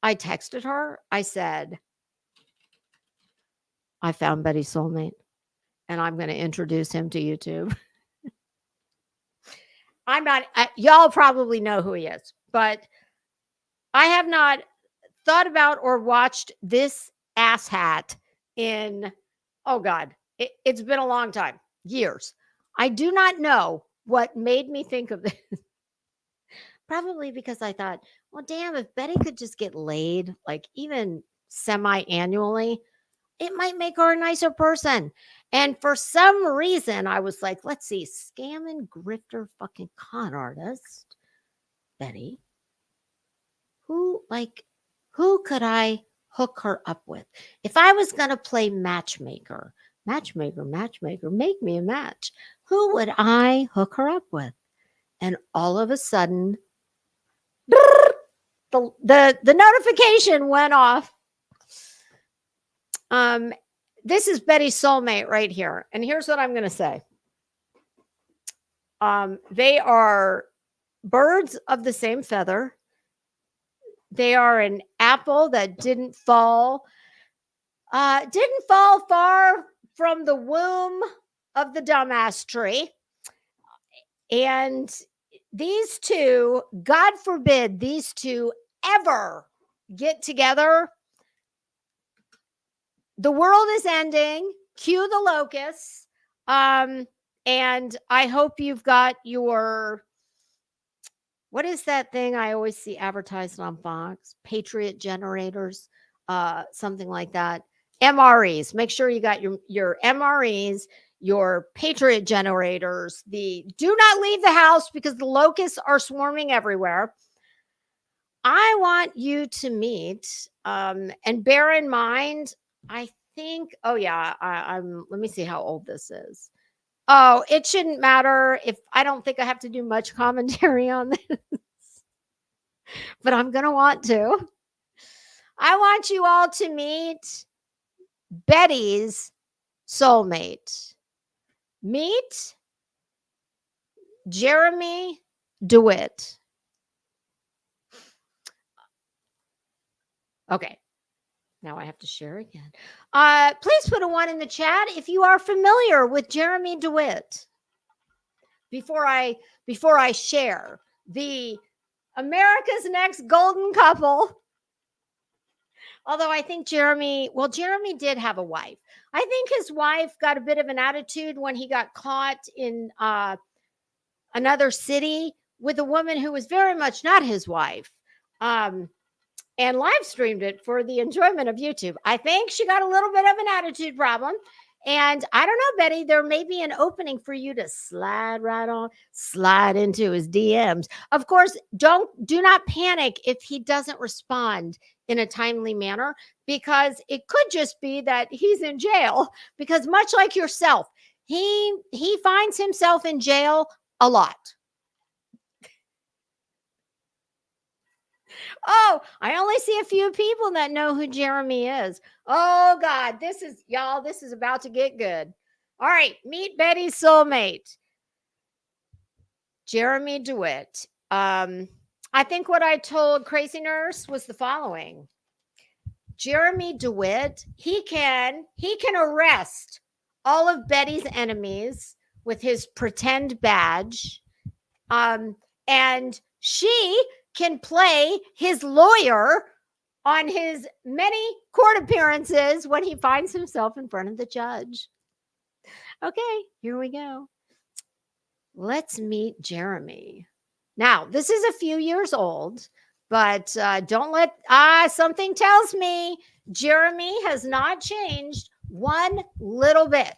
I texted her. I said, I found Betty's soulmate, and I'm going to introduce him to YouTube. I'm not, y'all probably know who he is, but I have not thought about or watched this asshat in, oh God, it's been a long time, years. I do not know what made me think of this. Probably because I thought, well, damn, if Betty could just get laid, like even semi-annually, it might make her a nicer person. And for some reason, I was like, let's see, scamming grifter fucking con artist, Betty. Who could I hook her up with? If I was going to play matchmaker, make me a match. Who would I hook her up with? And all of a sudden, the notification went off. This is Betty's soulmate right here. And here's what I'm going to say. They are birds of the same feather. They are an apple that didn't fall far from the womb of the dumbass tree. And these two, God forbid these two ever get together. The world is ending. Cue the locusts. And I hope you've got your what is that thing I always see advertised on Fox? Patriot generators, something like that. MREs. Make sure you got your MREs, your Patriot generators. Do not leave the house because the locusts are swarming everywhere. I want you to meet, and bear in mind, I think, oh yeah, let me see how old this is. Oh, it shouldn't matter if I don't think I have to do much commentary on this, but I'm going to want to. I want you all to meet Betty's soulmate. Meet Jeremy DeWitt. Okay. Now I have to share again. Please put a 1 in the chat if you are familiar with Jeremy DeWitt. Before I share the America's Next Golden Couple. Although I think Jeremy did have a wife. I think his wife got a bit of an attitude when he got caught in another city with a woman who was very much not his wife. And live streamed it for the enjoyment of YouTube. I think she got a little bit of an attitude problem. And I don't know, Betty, there may be an opening for you to slide into his DMs. Of course, do not panic if he doesn't respond in a timely manner, because it could just be that he's in jail, because much like yourself, he finds himself in jail a lot. Oh, I only see a few people that know who Jeremy is. Oh God, this is about to get good. All right, meet Betty's soulmate, Jeremy DeWitt. I think what I told Crazy Nurse was the following. Jeremy DeWitt, he can arrest all of Betty's enemies with his pretend badge. And she can play his lawyer on his many court appearances when he finds himself in front of the judge. Okay, here we go. Let's meet Jeremy. Now, this is a few years old, but don't let, something tells me Jeremy has not changed one little bit.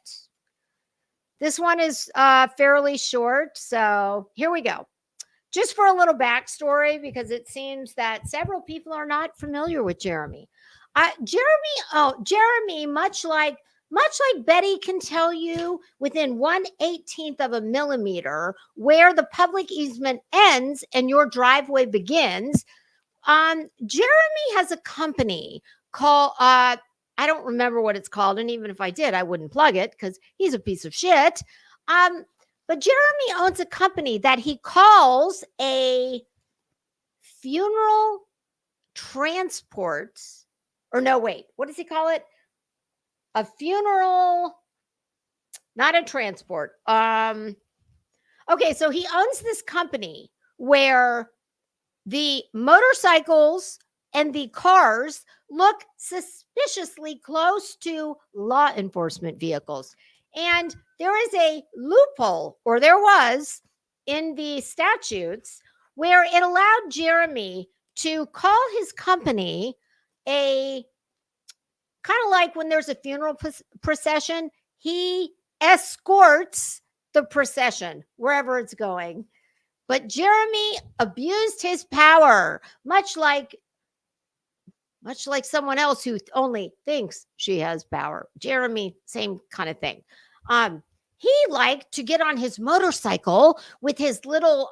This one is fairly short, so here we go. Just for a little backstory, because it seems that several people are not familiar with Jeremy. Jeremy, much like Betty can tell you within 1/18 of a millimeter where the public easement ends and your driveway begins. Jeremy has a company called, I don't remember what it's called. And even if I did, I wouldn't plug it because he's a piece of shit. But Jeremy owns a company that he calls a funeral transport, or no, wait, what does he call it? A funeral, not a transport. Okay, so he owns this company where the motorcycles and the cars look suspiciously close to law enforcement vehicles. And there is a loophole, or there was, in the statutes where it allowed Jeremy to call his company a kind of like when there's a funeral procession, he escorts the procession wherever it's going. But Jeremy abused his power, much like someone else who only thinks she has power. Jeremy, same kind of thing. He liked to get on his motorcycle with his little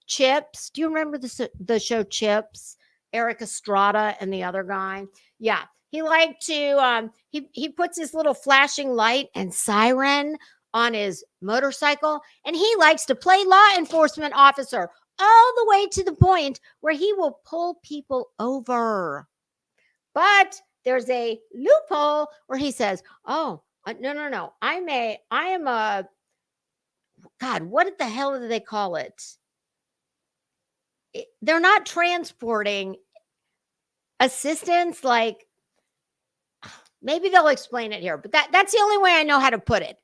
Chips. Do you remember the show Chips? Eric Estrada and the other guy. Yeah, he liked to. He puts his little flashing light and siren on his motorcycle, and he likes to play law enforcement officer all the way to the point where he will pull people over. But there's a loophole where he says, "Oh, no. I am a, God, what the hell do they call it? They're not transporting assistance. Like, maybe they'll explain it here, but that's the only way I know how to put it.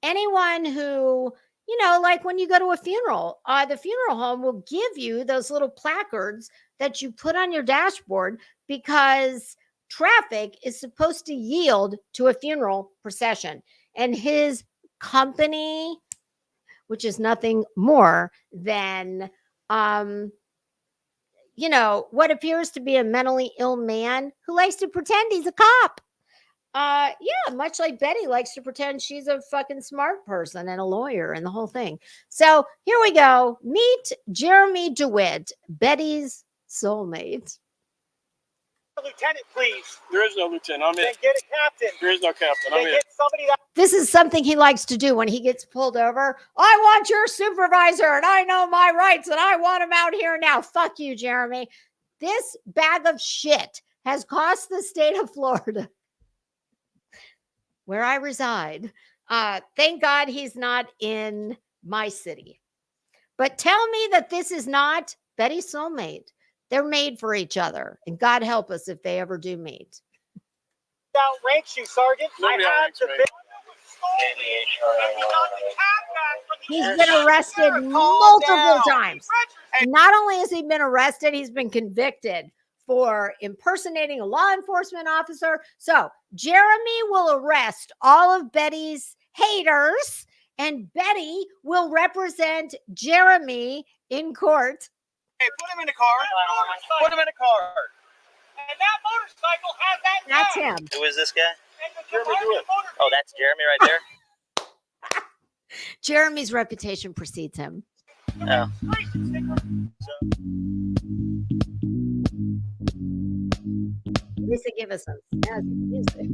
Anyone who like when you go to a funeral, the funeral home will give you those little placards that you put on your dashboard because traffic is supposed to yield to a funeral procession. And his company, which is nothing more than, what appears to be a mentally ill man who likes to pretend he's a cop. Yeah, much like Betty likes to pretend she's a fucking smart person and a lawyer and the whole thing. So here we go. Meet Jeremy DeWitt, Betty's soulmate. Lieutenant, please. There is no lieutenant. I'm in. Then get a captain. There is no captain. Then I'm in. get somebody that. This is something he likes to do when he gets pulled over. I want your supervisor and I know my rights and I want him out here now. Fuck you, Jeremy. This bag of shit has cost the state of Florida, where I reside. Thank God he's not in my city. But tell me that this is not Betty's soulmate. They're made for each other. And God help us if they ever do meet. Outranks you, Sergeant. Nobody outranks me. He's been arrested multiple times. And not only has he been arrested, he's been convicted for impersonating a law enforcement officer. So Jeremy will arrest all of Betty's haters, and Betty will represent Jeremy in court. Hey, put him in the car. Put him in the car. And that motorcycle has that. That's tag. him. Who is this guy? Jeremy DeWitt. Oh, that's Jeremy right there. Jeremy's reputation precedes him. Oh. Lisa, give us some snazzy music.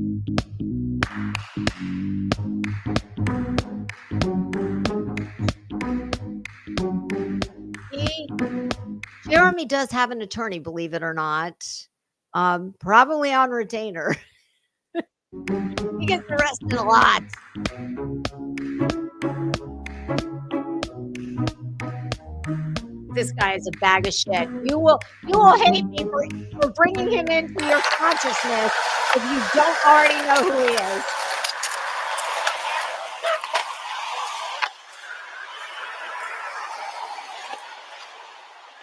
Jeremy does have an attorney, believe it or not. Probably on retainer. He gets arrested a lot. This guy is a bag of shit. You will hate me for bringing him into your consciousness if you don't already know who he is.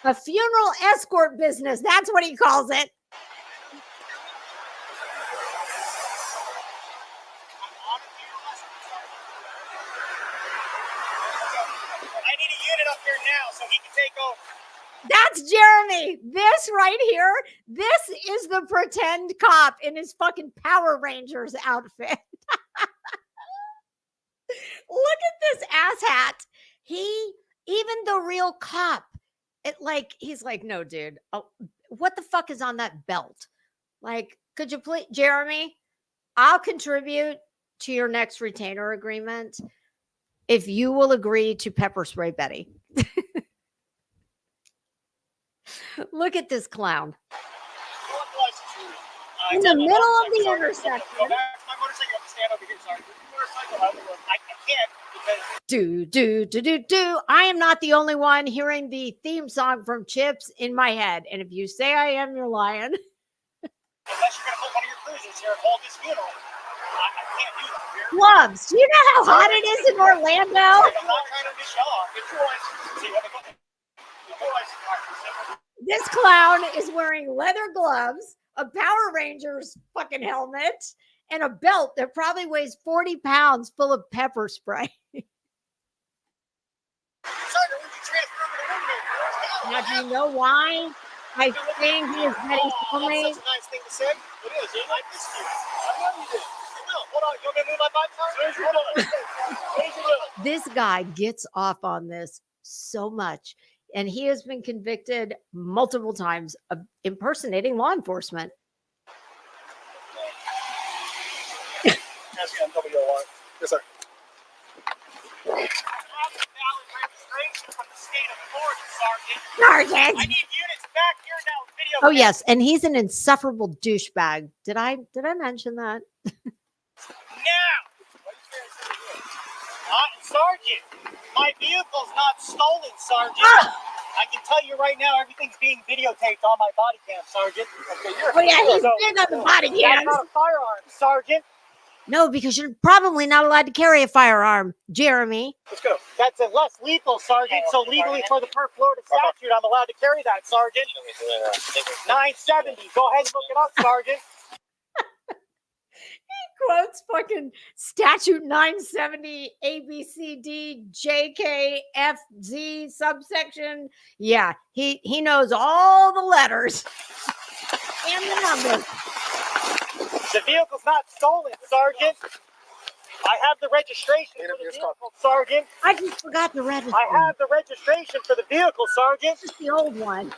A funeral escort business. That's what he calls it. I need a unit up here now so he can take over. That's Jeremy. This right here, this is the pretend cop in his fucking Power Rangers outfit. Look at this asshat. Even the real cop, he's like, no, dude. Oh, what the fuck is on that belt? Like, could you please, Jeremy? I'll contribute to your next retainer agreement if you will agree to pepper spray Betty. Look at this clown. In the middle of the intersection. My motorcycle, stand over here, Sergeant. I can't because. Do. I am not the only one hearing the theme song from Chips in my head. And if you say I am, you're lying. Unless you're going to put one of your cruisers here and hold this funeral, I can't do that here. Gloves. Do you know how hot it is in Orlando? I'm not trying to dish y'all off. Get your license. See, let me go. Get your license. This clown is wearing leather gloves, a Power Rangers fucking helmet, and a belt that probably weighs 40 pounds full of pepper spray. Sergeant, would you transfer me to window? Now, do you know why I think he is Betty's soulmate? That's such a nice thing to say. It is. You like this kid. I know you did. No, hold on. You want me to move my bike, Sergeant? Hold on. This guy gets off on this so much. And he has been convicted multiple times of impersonating law enforcement. Yes, sir. I have a valid registration from the state of Florida, Sergeant. Sergeant. I need units back here now. Video. Oh yes, and he's an insufferable douchebag. Did I mention that? Now, Sergeant, my vehicle's not stolen, Sergeant. I can tell you right now, everything's being videotaped on my body cam, Sergeant. Okay, Oh yeah, he's big on the body That's cams. not a firearm, Sergeant. No, because you're probably not allowed to carry a firearm, Jeremy. Let's go. That's a less lethal, Sergeant. So legally for the per Florida statute, I'm allowed to carry that, Sergeant. 970. Go ahead and look it up, Sergeant. Quotes fucking statute 970 ABCD JKFZ subsection. Yeah, he knows all the letters and the numbers. The vehicle's not stolen, Sergeant. I have the registration for the vehicle, Sergeant. I just forgot the register. I have the registration for the vehicle, Sergeant. It's the old one.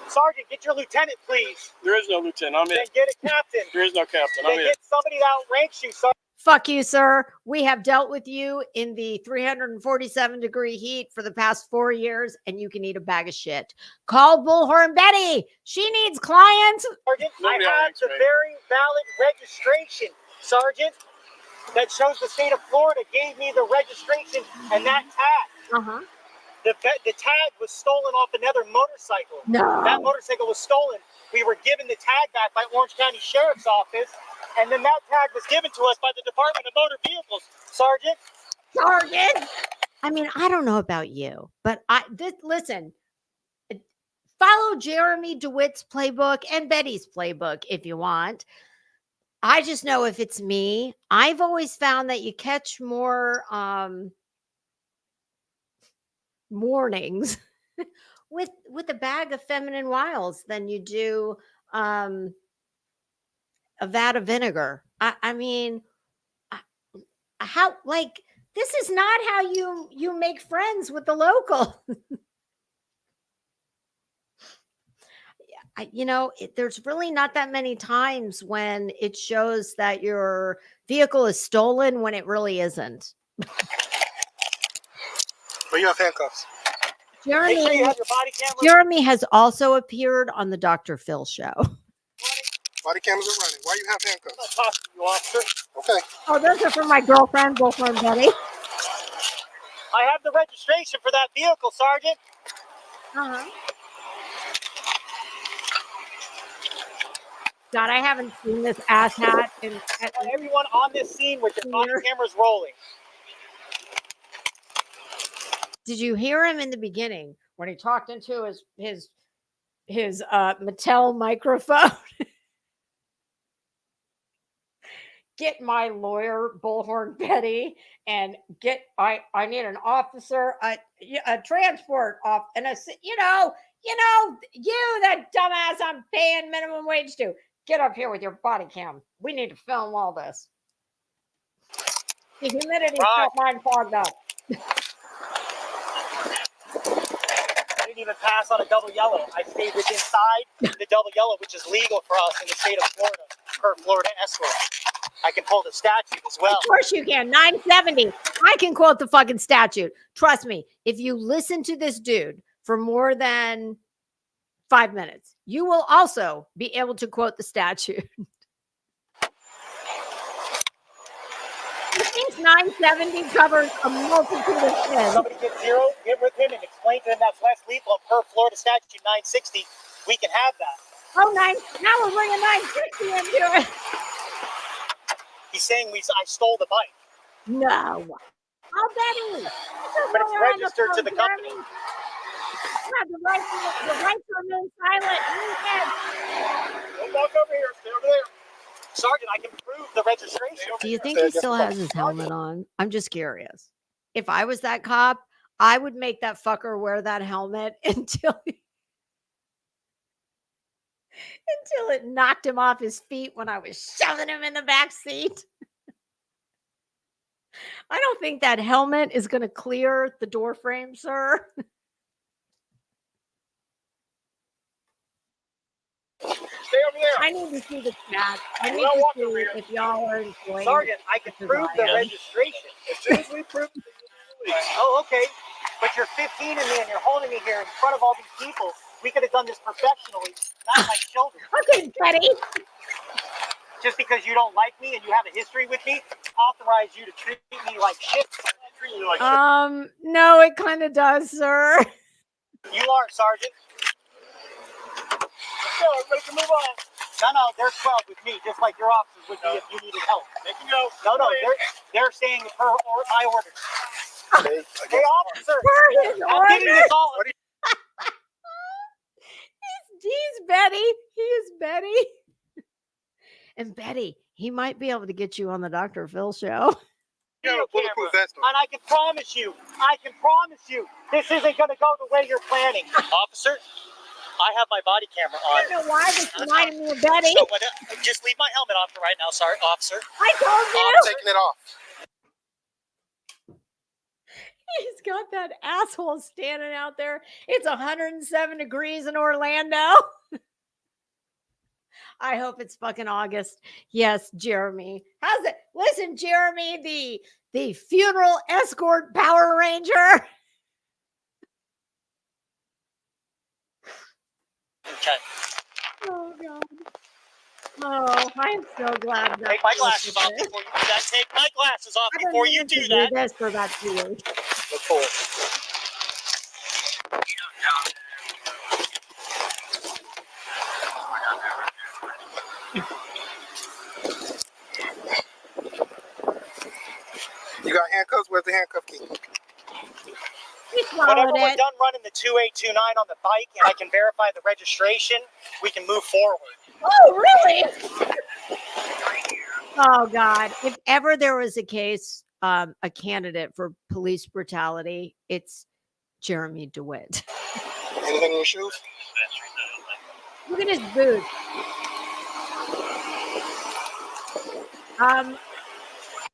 Sergeant, get your lieutenant, please. There is no lieutenant. I'm Then it. get a captain. There is no captain. Then I'm it. get somebody that outranks you, Sergeant. Fuck you, sir. We have dealt with you in the 347-degree heat for the past 4 years, and you can eat a bag of shit. Call Bullhorn Betty. She needs clients. Sergeant, Nobody I have outranks the me. very valid registration, Sergeant, that shows the state of Florida gave me the registration and that tag. Uh-huh. The tag was stolen off another motorcycle. No. That motorcycle was stolen. We were given the tag back by Orange County Sheriff's Office, and then that tag was given to us by the Department of Motor Vehicles, Sergeant. Sergeant. I mean, I don't know about you, but listen. Follow Jeremy DeWitt's playbook and Betty's playbook if you want. I just know if it's me, I've always found that you catch more mornings with a bag of feminine wiles than you do a vat of vinegar. I mean, how, like, this is not how you make friends with the local. There's really not that many times when it shows that your vehicle is stolen when it really isn't. But you have handcuffs. Make sure you Jeremy, have your body camera. Jeremy has also appeared on the Dr. Phil show. Body cameras are running. Why you have I'm handcuffs? not talking to you, officer. Okay. Oh, those are for my girlfriend, Bullhorn Betty. I have the registration for that vehicle, Sergeant. Uh-huh. God, I haven't seen this asshat in. I want everyone on this scene with their body cameras rolling. Did you hear him in the beginning when he talked into his Mattel microphone? Get my lawyer, Bullhorn Betty, and I need an officer, a transport off, and you that dumbass I'm paying minimum wage to. Get up here with your body cam. We need to film all this. The humidity's got mine fogged up. I didn't even pass on a double yellow. I stayed inside the double yellow, which is legal for us in the state of Florida, per Florida escort. I can hold a statute as well. Of course you can. 970. I can quote the fucking statute. Trust me. If you listen to this dude for more than 5 minutes, you will also be able to quote the statute. I think 970 covers a multitude of sins. Somebody get zero, get with him and explain to him that's less lethal and per Florida statute 960. We can have that. Oh, now we're bringing 960 into it. He's saying I stole the bike. No. Oh, Betty. But it's registered to the company. Yeah, the right to remain silent. Don't walk over here. Stay over there. Sergeant, I can prove the registration. Do you think he still has his helmet on? I'm just curious. If I was that cop, I would make that fucker wear that helmet until it knocked him off his feet when I was shoving him in the back seat. I don't think that helmet is going to clear the door frame, sir. Stay over there. I need to see the chat. I need Don't to walk see over here. if y'all are enjoying. Sergeant, I can prove the registration. As soon as we prove it. Oh, okay. But you're 15 in me and you're holding me here in front of all these people. We could have done this professionally, not like children. Okay, Betty. Just because you don't like me and you have a history with me, authorize you to treat me like shit. Treat you like shit. No, it kind of does, sir. You are, Sergeant. Let's go. Everybody can move on. No, they're 12 with me, just like your officers would be if you needed help. They can go. No, they're staying per my orders. Hey, officer, Per his I'm getting this all. He's Betty. He is Betty. And Betty, he might be able to get you on the Dr. Phil show. Video camera. Bulletproof vest on. And I can promise you, this isn't going to go the way you're planning. Officer, I have my body camera I on. don't know why this reminded me of Betty. So, just leave my helmet on for right now, sorry, officer. I told you. I'm taking it off. He's got that asshole standing out there. It's 107 degrees in Orlando. I hope it's fucking August. Yes, Jeremy. How's it? Listen, Jeremy, the funeral escort Power Ranger. Okay. Oh God. Oh, I'm so glad. Take my glasses off before you do that. Take my glasses off before you do that. This for about 2 years. Look cool. You got handcuffs? Where's the handcuff key? He swallowed Whenever we're it. done running the 2829 on the bike and I can verify the registration, we can move forward. Oh, really? Oh God! If ever there was a case, a candidate for police brutality, it's Jeremy DeWitt. Anything in your shoes? Look at his boots. I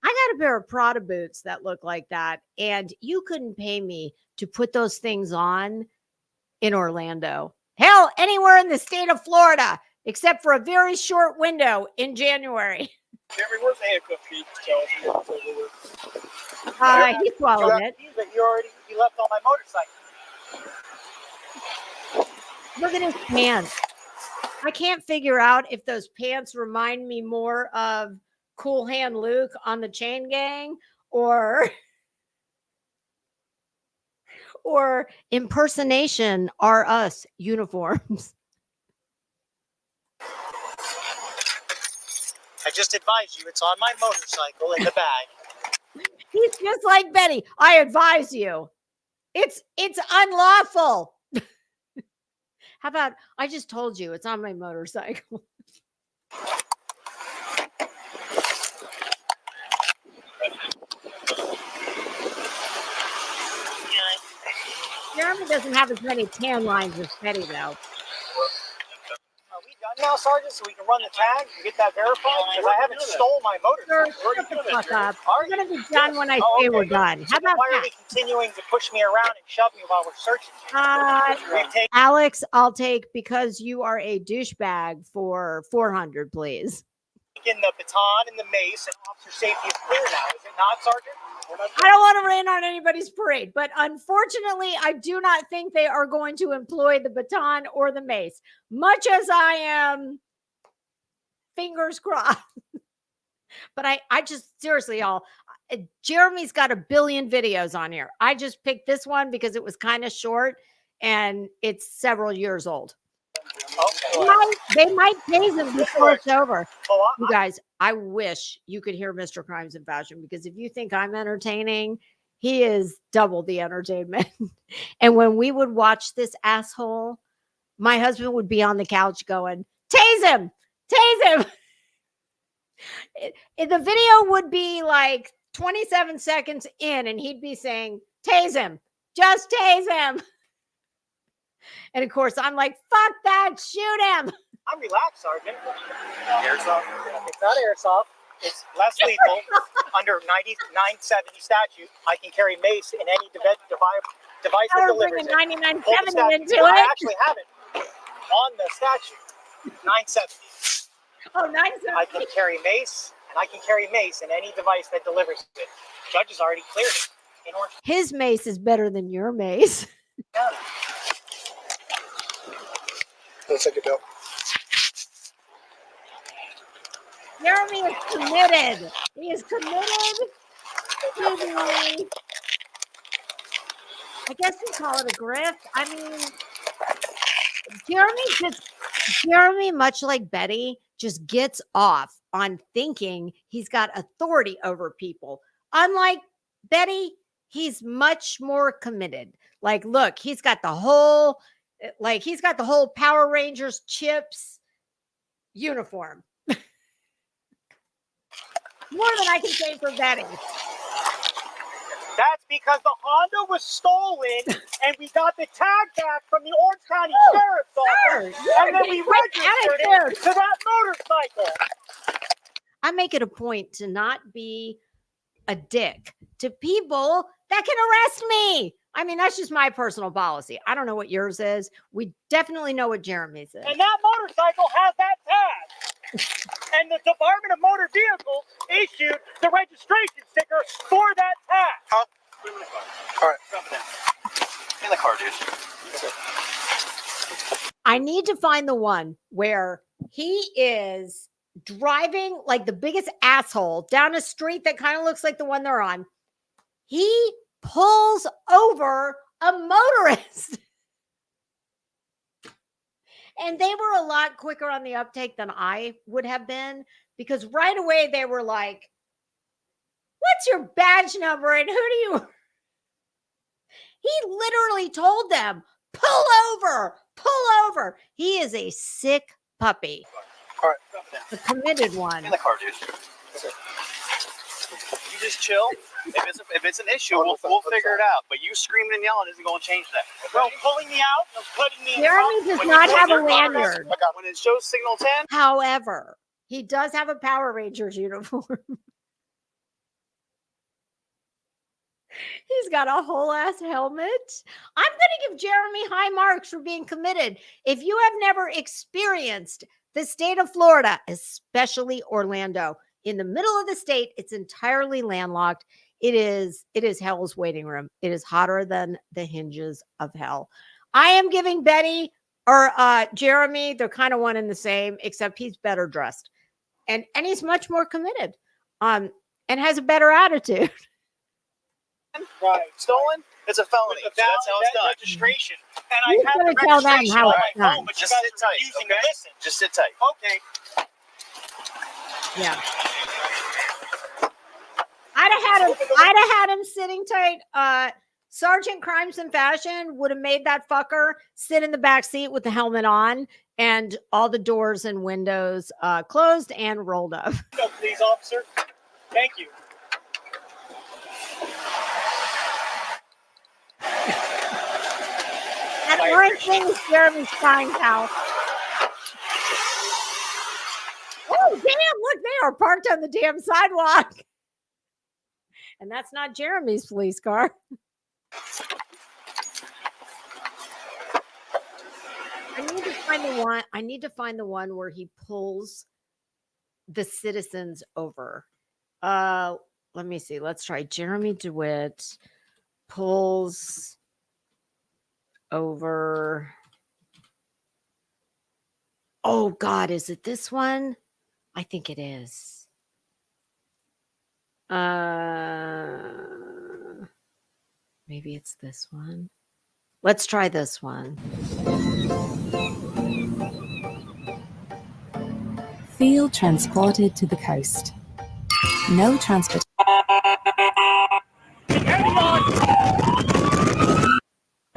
got a pair of Prada boots that look like that, and you couldn't pay me to put those things on in Orlando. Hell, anywhere in the state of Florida, except for a very short window in January. Jeremy, where's the handcuff key? Tell us it's over with. He swallowed it. But you left on my motorcycle. Look at his pants. I can't figure out if those pants remind me more of Cool Hand Luke on the Chain Gang or impersonation are us uniforms. I just advise you, it's on my motorcycle in the bag. He's just like Betty. I advise you. It's unlawful. How about I just told you it's on my motorcycle? Jeremy doesn't have as many tan lines as Betty, though. Are we done now, Sergeant, so we can run the tag and get that verified? Because I haven't stole my motorcycle. Shut the fuck up. Are We're you? going to be done when I say we're done. How about Why are that? we continuing to push me around and shove me while we're searching? We've taken Alex, I'll take because you are a douchebag for 400, please. the baton and the mace, and officer safety is clear now. Is it not, Sergeant? I don't want to rain on anybody's parade, but unfortunately, I do not think they are going to employ the baton or the mace, much as I am fingers crossed. But I just seriously, y'all, Jeremy's got a billion videos on here. I just picked this one because it was kind of short and it's several years old. Okay. They might tase him before it's over. Well, You guys, I wish you could hear Mr. Crimes in Fashion, because if you think I'm entertaining, he is double the entertainment. And when we would watch this asshole, my husband would be on the couch going, tase him, tase him. The video would be like 27 seconds in and he'd be saying, tase him, just tase him. And of course, I'm like, fuck that, shoot him. I'm relaxed, Sergeant. Airsoft? It's not airsoft. It's less lethal. Under 970 statute, I can carry mace in any device that We're delivers bringing it. 9970 into I it. actually have it on the statute. 970. Oh, 970. I can carry mace, and I can carry mace in any device that delivers it. Judge has already cleared it. In order. His mace is better than your mace. Let's take it down. Jeremy is committed. He is committed to the, I guess you call it a grift. I mean, Jeremy just Jeremy, much like Betty, just gets off on thinking he's got authority over people. Unlike Betty, he's much more committed. Like, look, he's got the whole Power Rangers Chips uniform. More than I can say for Betty. That's because the Honda was stolen and we got the tag back from the Orange County Sheriff's Office. And then we registered it to that motorcycle. I make it a point to not be a dick to people that can arrest me. I mean, that's just my personal policy. I don't know what yours is. We definitely know what Jeremy's is. And that motorcycle has that tag. And the Department of Motor Vehicles issued the registration sticker for that tag. Huh? All right. In the car, dude. I need to find the one where he is driving like the biggest asshole down a street that kind of looks like the one they're on. He pulls over a motorist. And they were a lot quicker on the uptake than I would have been, because right away they were like, what's your badge number and who do you? He literally told them, pull over, pull over. He is a sick puppy. All right. The committed one. In the car, dude. You just chill. If it's an issue, we'll figure it out. But you screaming and yelling isn't going to change that. Well, pulling me out and putting me in Jeremy does not have a lanyard. When it shows signal 10. However, he does have a Power Rangers uniform. He's got a whole ass helmet. I'm going to give Jeremy high marks for being committed. If you have never experienced the state of Florida, especially Orlando, in the middle of the state, it's entirely landlocked. It is hell's waiting room. It is hotter than the hinges of hell. I am giving Betty or Jeremy, they're kind of one and the same, except he's better dressed. And he's much more committed. And has a better attitude. Right. Stolen? It's a felony. With So that's how it's done. registration. And Who's I have gonna the tell them registration how on it's my phone, done? but Just you sit guys are tight, refusing okay? to listen. Just sit tight. Okay. Yeah. I'd have had him sitting tight. Sergeant Crimes and Fashion would have made that fucker sit in the back seat with the helmet on and all the doors and windows closed and rolled up. No, please, officer. Thank you. That orange thing is Jeremy's frying house. Oh, damn, look, they are parked on the damn sidewalk. And that's not Jeremy's police car. I need to find the one where he pulls the citizens over. Let me see. Let's try Jeremy DeWitt pulls over. Oh God, is it this one? I think it is. Maybe it's this one. Let's try this one. Feel transported to the coast. No transport.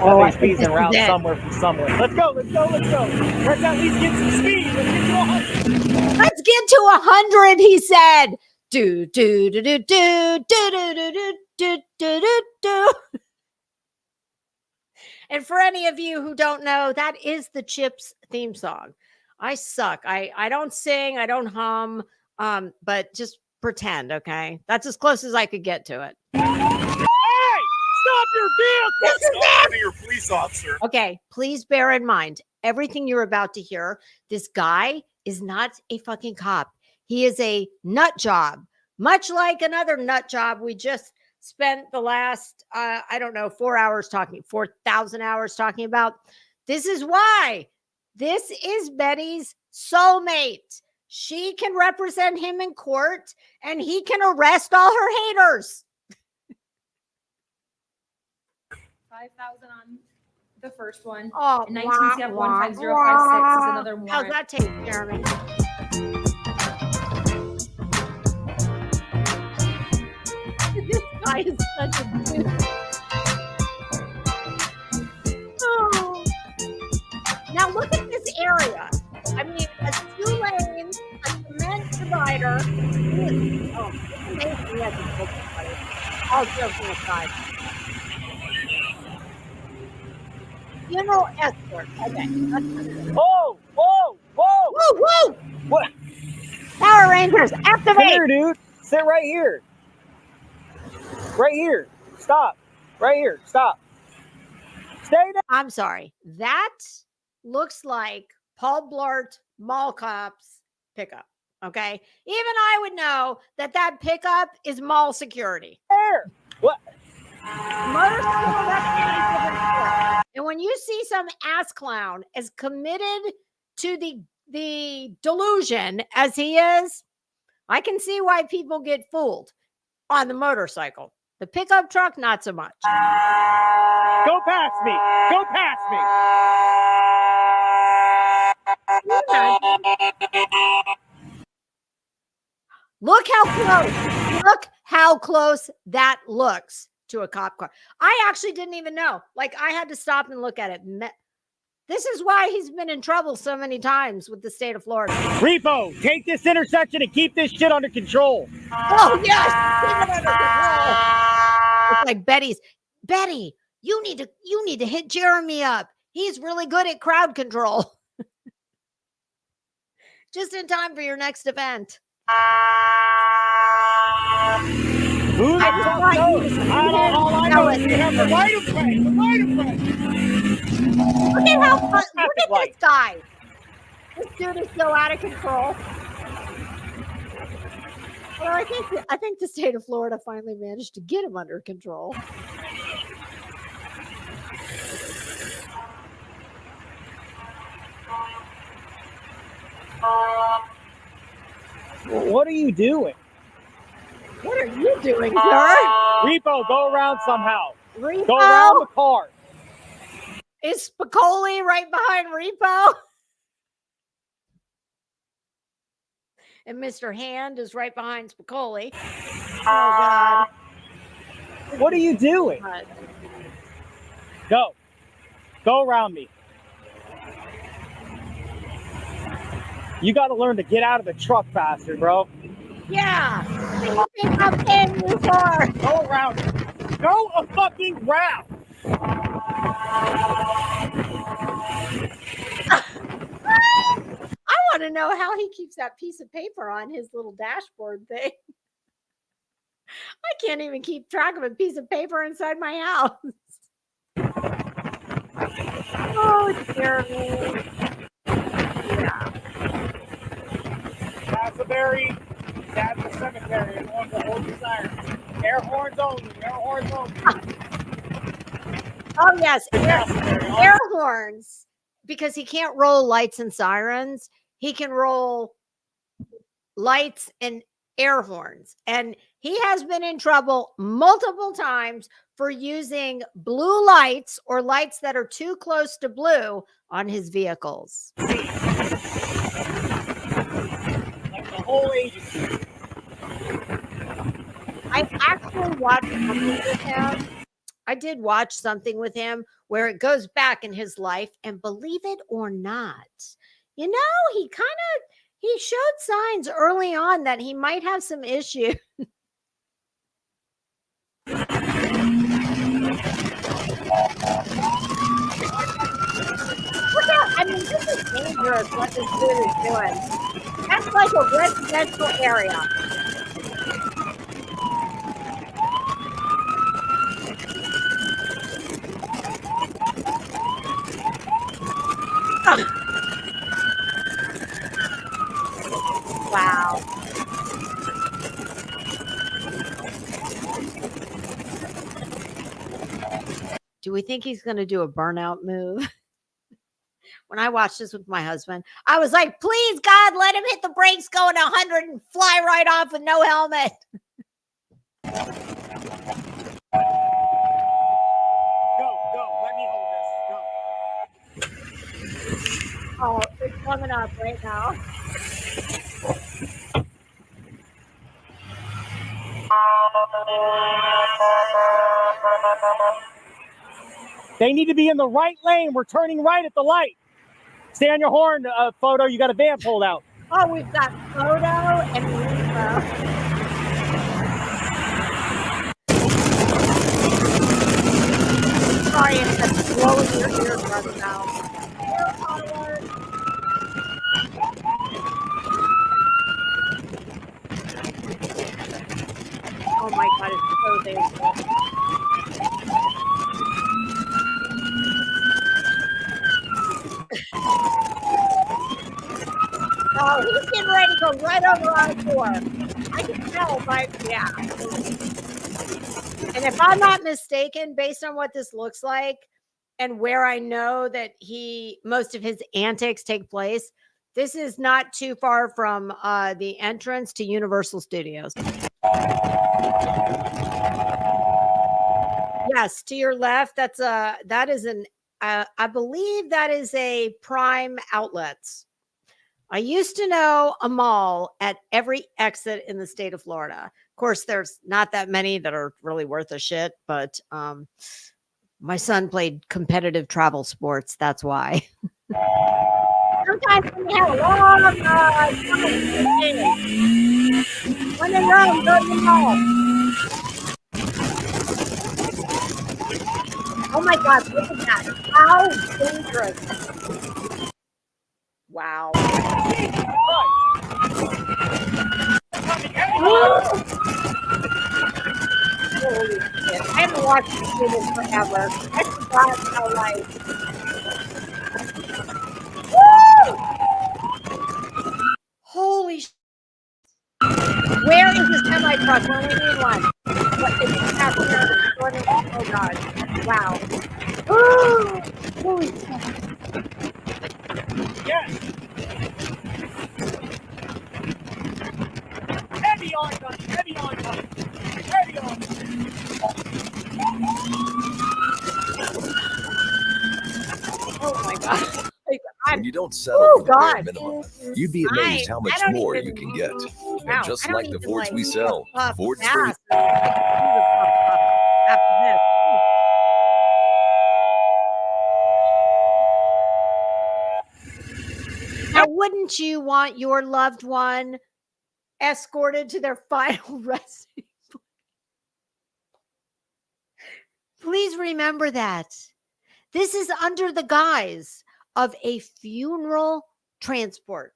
Oh, I think this is it. somewhere from somewhere. Let's go. Let's at least get some speed. Let's get to 100, he said. Do do do do do do do do do do do do. And for any of you who don't know, that is the Chips theme song. I suck. I don't sing, I don't hum, but just pretend, okay? That's as close as I could get to it. Hey! Stop your vehicle! Stop being your police officer. Okay, please bear in mind everything you're about to hear. This guy is not a fucking cop. He is a nut job, much like another nut job we just spent the last, 4,000 hours talking about. This is why. This is Betty's soulmate. She can represent him in court and he can arrest all her haters. 5,000 on the first one. Oh, And 19 CF 15056 is another How's warrant. that taste, Jeremy? This guy is such a dude. Oh. Now look at this area. I mean, a 2 lanes, a cement divider. Oh, it's amazing he hasn't built this place. All joking aside. You know, escort. Okay. Whoa, whoa, whoa! Woo, woo! What? Power Rangers, activate! Come here, dude. Sit right here. Right here. Stop. Right here. Stop. Stay there. I'm sorry. That looks like Paul Blart Mall Cop's pickup. Okay. Even I would know that that pickup is mall security. What? Motorcycle recreation. And when you see some ass clown as committed to the delusion as he is, I can see why people get fooled on the motorcycle. The pickup truck, not so much. Go past me. Go past me. Look how close. Look how close that looks to a cop car. I actually didn't even know. Like, I had to stop and look at it. This is why he's been in trouble so many times with the state of Florida. Repo, take this intersection and keep this shit under control. Oh, yes. Keep it under control. It's like Betty, you need to hit Jeremy up. He's really good at crowd control. Just in time for your next event. Who the fuck knows? All I know is we have the right of way. The right of way. Look at this guy. This dude is so out of control. Well, I think the state of Florida finally managed to get him under control. What are you doing? What are you doing, sir? Repo, go around somehow. Repo? Go around the car. Is Spicoli right behind Repo? And Mr. Hand is right behind Spicoli. Oh, God. What are you doing? God. Go. Go around me. You got to learn to get out of the truck faster, bro. Yeah. I think I'm paying you for. Go around. Go a fucking round. I want to know how he keeps that piece of paper on his little dashboard thing. I can't even keep track of a piece of paper inside my house. Oh, Jeremy. Yeah. That's the cemetery. And one's a hold the siren. Air horns only. Air horns only. Oh, yes. Air horns. Because he can't roll lights and sirens. He can roll lights and air horns. And he has been in trouble multiple times for using blue lights or lights that are too close to blue on his vehicles. Like the whole agency. I actually watched something with him. I did watch something with him where it goes back in his life, and believe it or not, you know, he showed signs early on that he might have some issues. Look out, I mean, this is dangerous what this dude is doing. That's like a residential area. Wow. Do we think he's going to do a burnout move? When I watched this with my husband, I was like, please, God, let him hit the brakes going 100 and fly right off with no helmet. Go. Let me hold this. Go. Oh, it's coming up right now. They need to be in the right lane. We're turning right at the light. Stay on your horn, Photo. You got a van pulled out. Oh, we've got Photo and Lisa. Sorry if that's blowing your eardrums out. Oh my God, it's so dangerous. Oh, he's getting ready to go right over our door. I can tell, but yeah. And if I'm not mistaken, based on what this looks like and where I know that most of his antics take place, this is not too far from the entrance to Universal Studios. Yes, to your left, I believe that is a Prime Outlets. I used to know a mall at every exit in the state of Florida. Of course, there's not that many that are really worth a shit, but my son played competitive travel sports. That's why. Sometimes when you have a long when in Rome, go to the mall. Oh my God, look at that. How dangerous. Wow. Holy shit. I haven't watched this movie forever. I forgot how like. Woo! Holy shit. Where is the semi truck? We only need one. What is it? Oh God. Wow. Holy shit. Yes. Heavy on gun. Heavy on gun. Heavy on gun. Oh my God. When you don't settle for the bare minimum, you'd be amazed how much more you can get. And just like the Fords we sell, Ford's free. After this. Now, wouldn't you want your loved one escorted to their final resting place? Please remember that. This is under the guise of a funeral transport.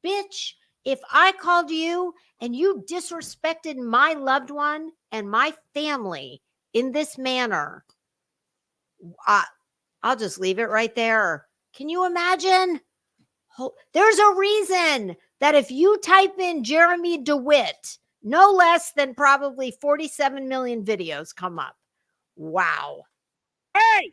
Bitch, if I called you and you disrespected my loved one and my family in this manner, I'll just leave it right there. Can you imagine? There's a reason that if you type in Jeremy DeWitt, no less than probably 47 million videos come up. Wow. Hey!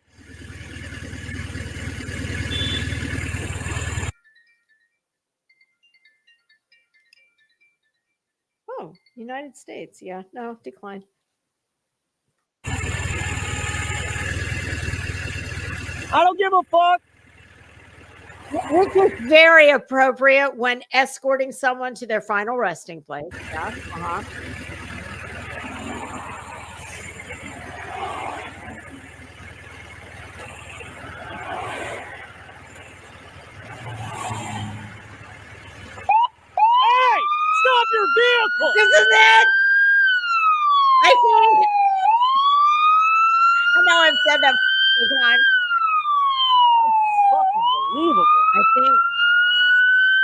Oh, United States. Yeah, no, decline. I don't give a fuck. Which is very appropriate when escorting someone to their final resting place. Yeah. Uh-huh. Hey! Stop your vehicle! This is it. I think. I know I've said that time. Fucking believable. I think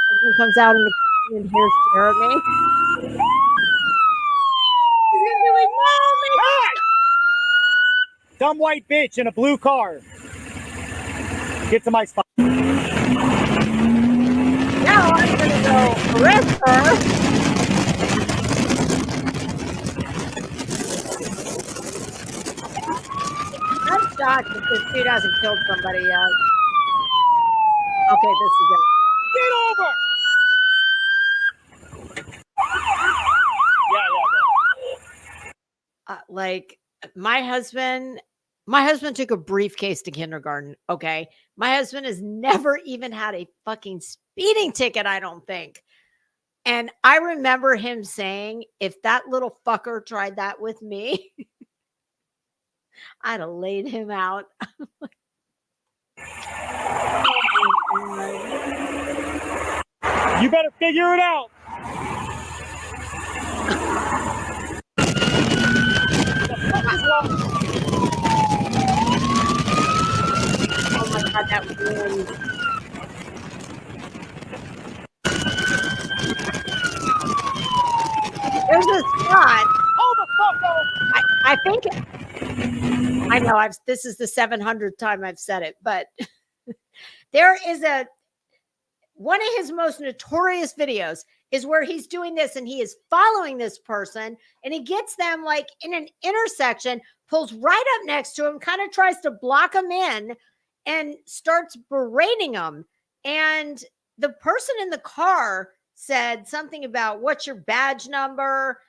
something comes out in the kitchen and here's Jeremy. He's gonna be like, "No, man!" Hey! Dumb white bitch in a blue car. Get to my spot. Now I'm gonna go arrest her. I'm shocked that this dude hasn't killed somebody yet. Okay, this is it. Get over! Yeah. Like my husband My husband took a briefcase to kindergarten. Okay. My husband has never even had a fucking speeding ticket, I don't think. And I remember him saying, if that little fucker tried that with me, I'd have laid him out. You better figure it out. Oh my God, that wind. There's a spot. Hold the fuck over. I think, I know this is the 700th time I've said it, but there is one of his most notorious videos is where he's doing this and he is following this person and he gets them like in an intersection, pulls right up next to him, kind of tries to block him in and starts berating him. And the person in the car said something about what's your badge number?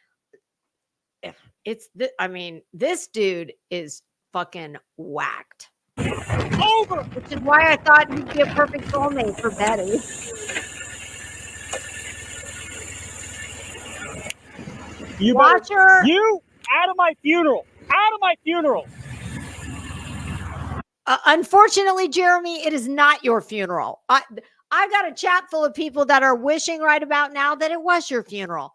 This dude is fucking whacked. Over. Which is why I thought he'd be a perfect soulmate for Betty. You watch her. You out of my funeral. Out of my funeral. Unfortunately, Jeremy, it is not your funeral. I've got a chat full of people that are wishing right about now that it was your funeral.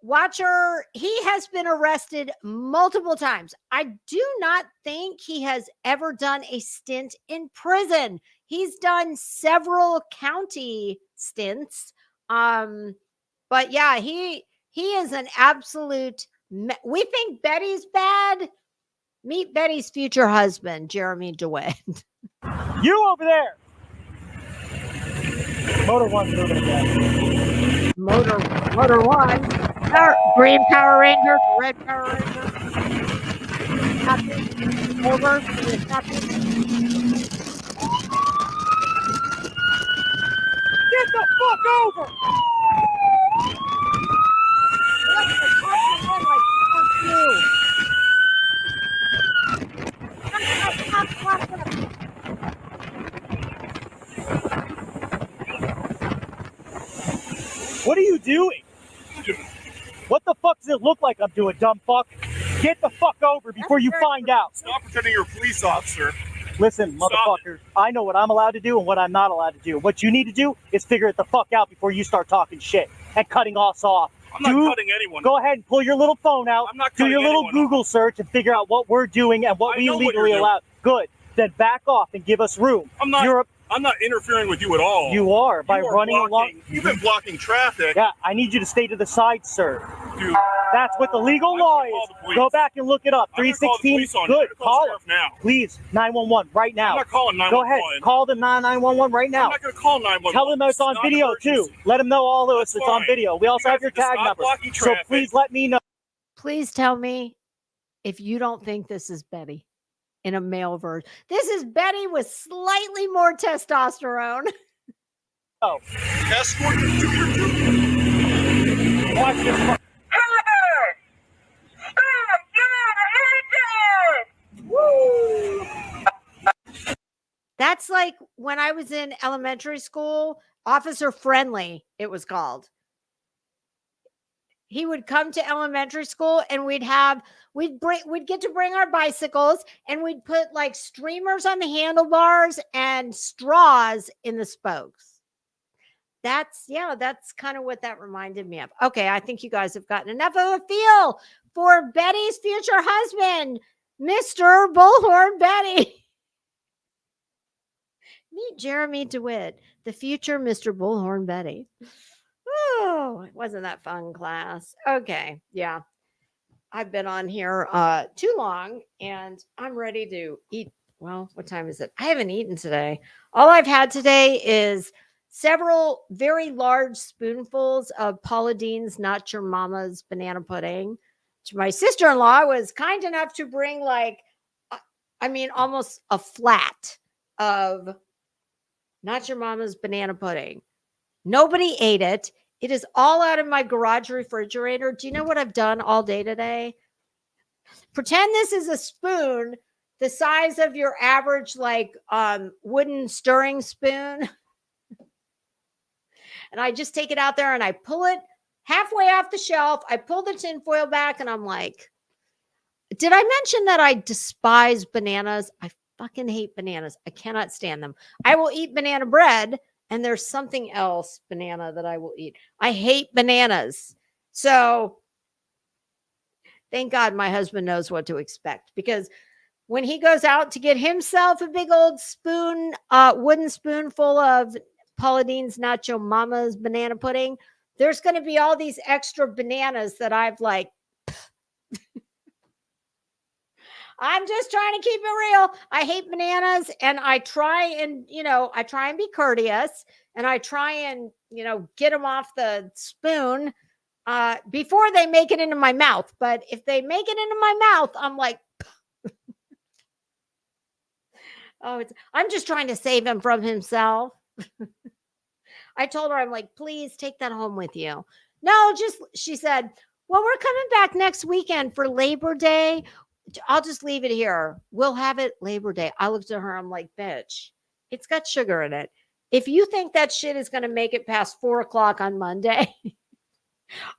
Watcher, he has been arrested multiple times. I do not think he has ever done a stint in prison. He's done several county stints. But yeah, he is an absolute. We think Betty's bad. Meet Betty's future husband, Jeremy DeWitt. You over there. Motor One's moving again. Motor One. Green Power Ranger, red Power Ranger. Nothing. Over. Nothing. Get the fuck over. What are you doing? What the fuck does it look like I'm doing, dumb fuck? Get the fuck over before you find out. Stop pretending you're a police officer. Listen, motherfucker, I know what I'm allowed to do and what I'm not allowed to do. What you need to do is figure it the fuck out before you start talking shit and cutting us off. I'm not cutting anyone. Go ahead and pull your little phone out, I'm not do your little anyone Google search and figure out what we're doing and what we legally allow. Good. Then back off and give us room. I'm not interfering with you at all. You are by running along. You've been blocking traffic. Yeah, I need you to stay to the side, sir. Dude, that's what the legal law is. Go back and look it up. 316. Good. Call it now. Please, 911 right now. I'm not calling 911. Go ahead. Call the 911 right now. I'm not going to call 911. Tell them it's on video too. Let them know all of us. It's on video. We also have your tag number. So please let me know. Please tell me if you don't think this is Betty in a male version. This is Betty with slightly more testosterone. Oh. Escort to your Watch this. Woo! That's like when I was in elementary school, Officer Friendly, it was called. He would come to elementary school and we'd get to bring our bicycles and we'd put like streamers on the handlebars and straws in the spokes. That's kind of what that reminded me of. Okay, I think you guys have gotten enough of a feel for Betty's future husband, Mr. Bullhorn Betty. Meet Jeremy DeWitt, the future Mr. Bullhorn Betty. Oh, wasn't that fun, class? Okay, yeah. I've been on here too long and I'm ready to eat. Well, what time is it? I haven't eaten today. All I've had today is several very large spoonfuls of Paula Deen's Not Your Mama's banana pudding, which my sister-in-law was kind enough to bring almost a flat of Not Your Mama's banana pudding. Nobody ate it. It is all out of my garage refrigerator. Do you know what I've done all day today? Pretend this is a spoon the size of your average like wooden stirring spoon. And I just take it out there and I pull it halfway off the shelf. I pull the tinfoil back and I'm like, did I mention that I despise bananas? I fucking hate bananas. I cannot stand them. I will eat banana bread, and there's something else banana that I will eat. I hate bananas. So thank God my husband knows what to expect, because when he goes out to get himself a big old spoon, wooden spoon full of Paula Deen's Nacho Mama's banana pudding, there's going to be all these extra bananas that I've like, I'm just trying to keep it real. I hate bananas, and I try and, I try and be courteous, and I try and, get them off the spoon before they make it into my mouth. But if they make it into my mouth, I'm like, oh, I'm just trying to save him from himself. I told her, I'm like, please take that home with you. No, she said, well, we're coming back next weekend for Labor Day. I'll just leave it here. We'll have it Labor Day. I looked at her. I'm like, bitch, it's got sugar in it. If you think that shit is going to make it past 4:00 on Monday,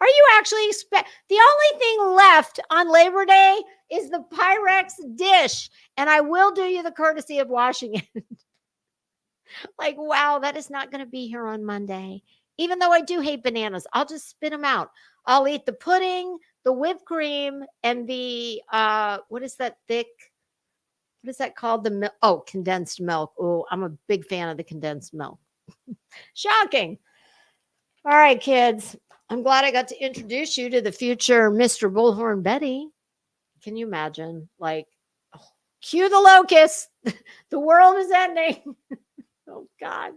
are you actually the only thing left on Labor Day is the Pyrex dish. And I will do you the courtesy of washing it. Like, wow, that is not going to be here on Monday. Even though I do hate bananas, I'll just spit them out. I'll eat the pudding, the whipped cream, and the what is that called? The milk? Oh, condensed milk. Oh, I'm a big fan of the condensed milk. Shocking. All right, kids. I'm glad I got to introduce you to the future Mr. Bullhorn Betty. Can you imagine? Like, cue the locusts. The world is ending. Oh God.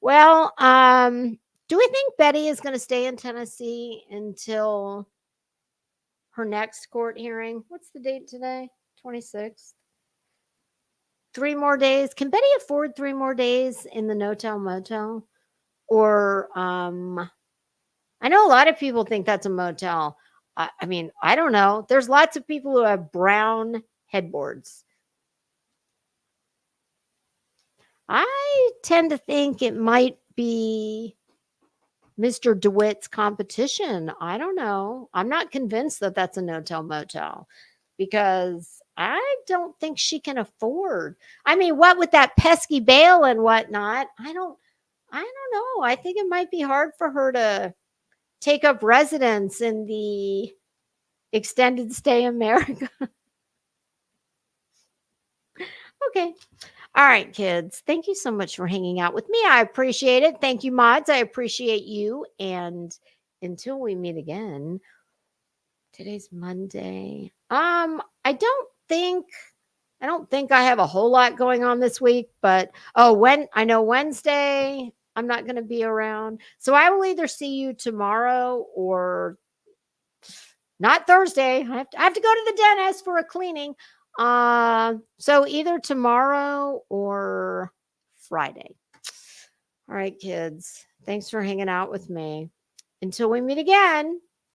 Well, do we think Betty is going to stay in Tennessee until her next court hearing? What's the date today? 26th. 3 more days. Can Betty afford 3 more days in the no-tell motel? Or I know a lot of people think that's a motel. I mean, I don't know. There's lots of people who have brown headboards. I tend to think it might be Mr. DeWitt's competition. I don't know. I'm not convinced that that's a no-tell motel, because I don't think she can afford. I mean, what with that pesky bail and whatnot, I don't know. I think it might be hard for her to take up residence in the extended stay America. Okay. All right, kids. Thank you so much for hanging out with me. I appreciate it. Thank you, mods. I appreciate you. And until we meet again, today's Monday. I don't think I have a whole lot going on this week, but I know Wednesday I'm not going to be around. So I will either see you tomorrow or not Thursday. I have to go to the dentist for a cleaning. So either tomorrow or Friday. All right, kids. Thanks for hanging out with me. Until we meet again.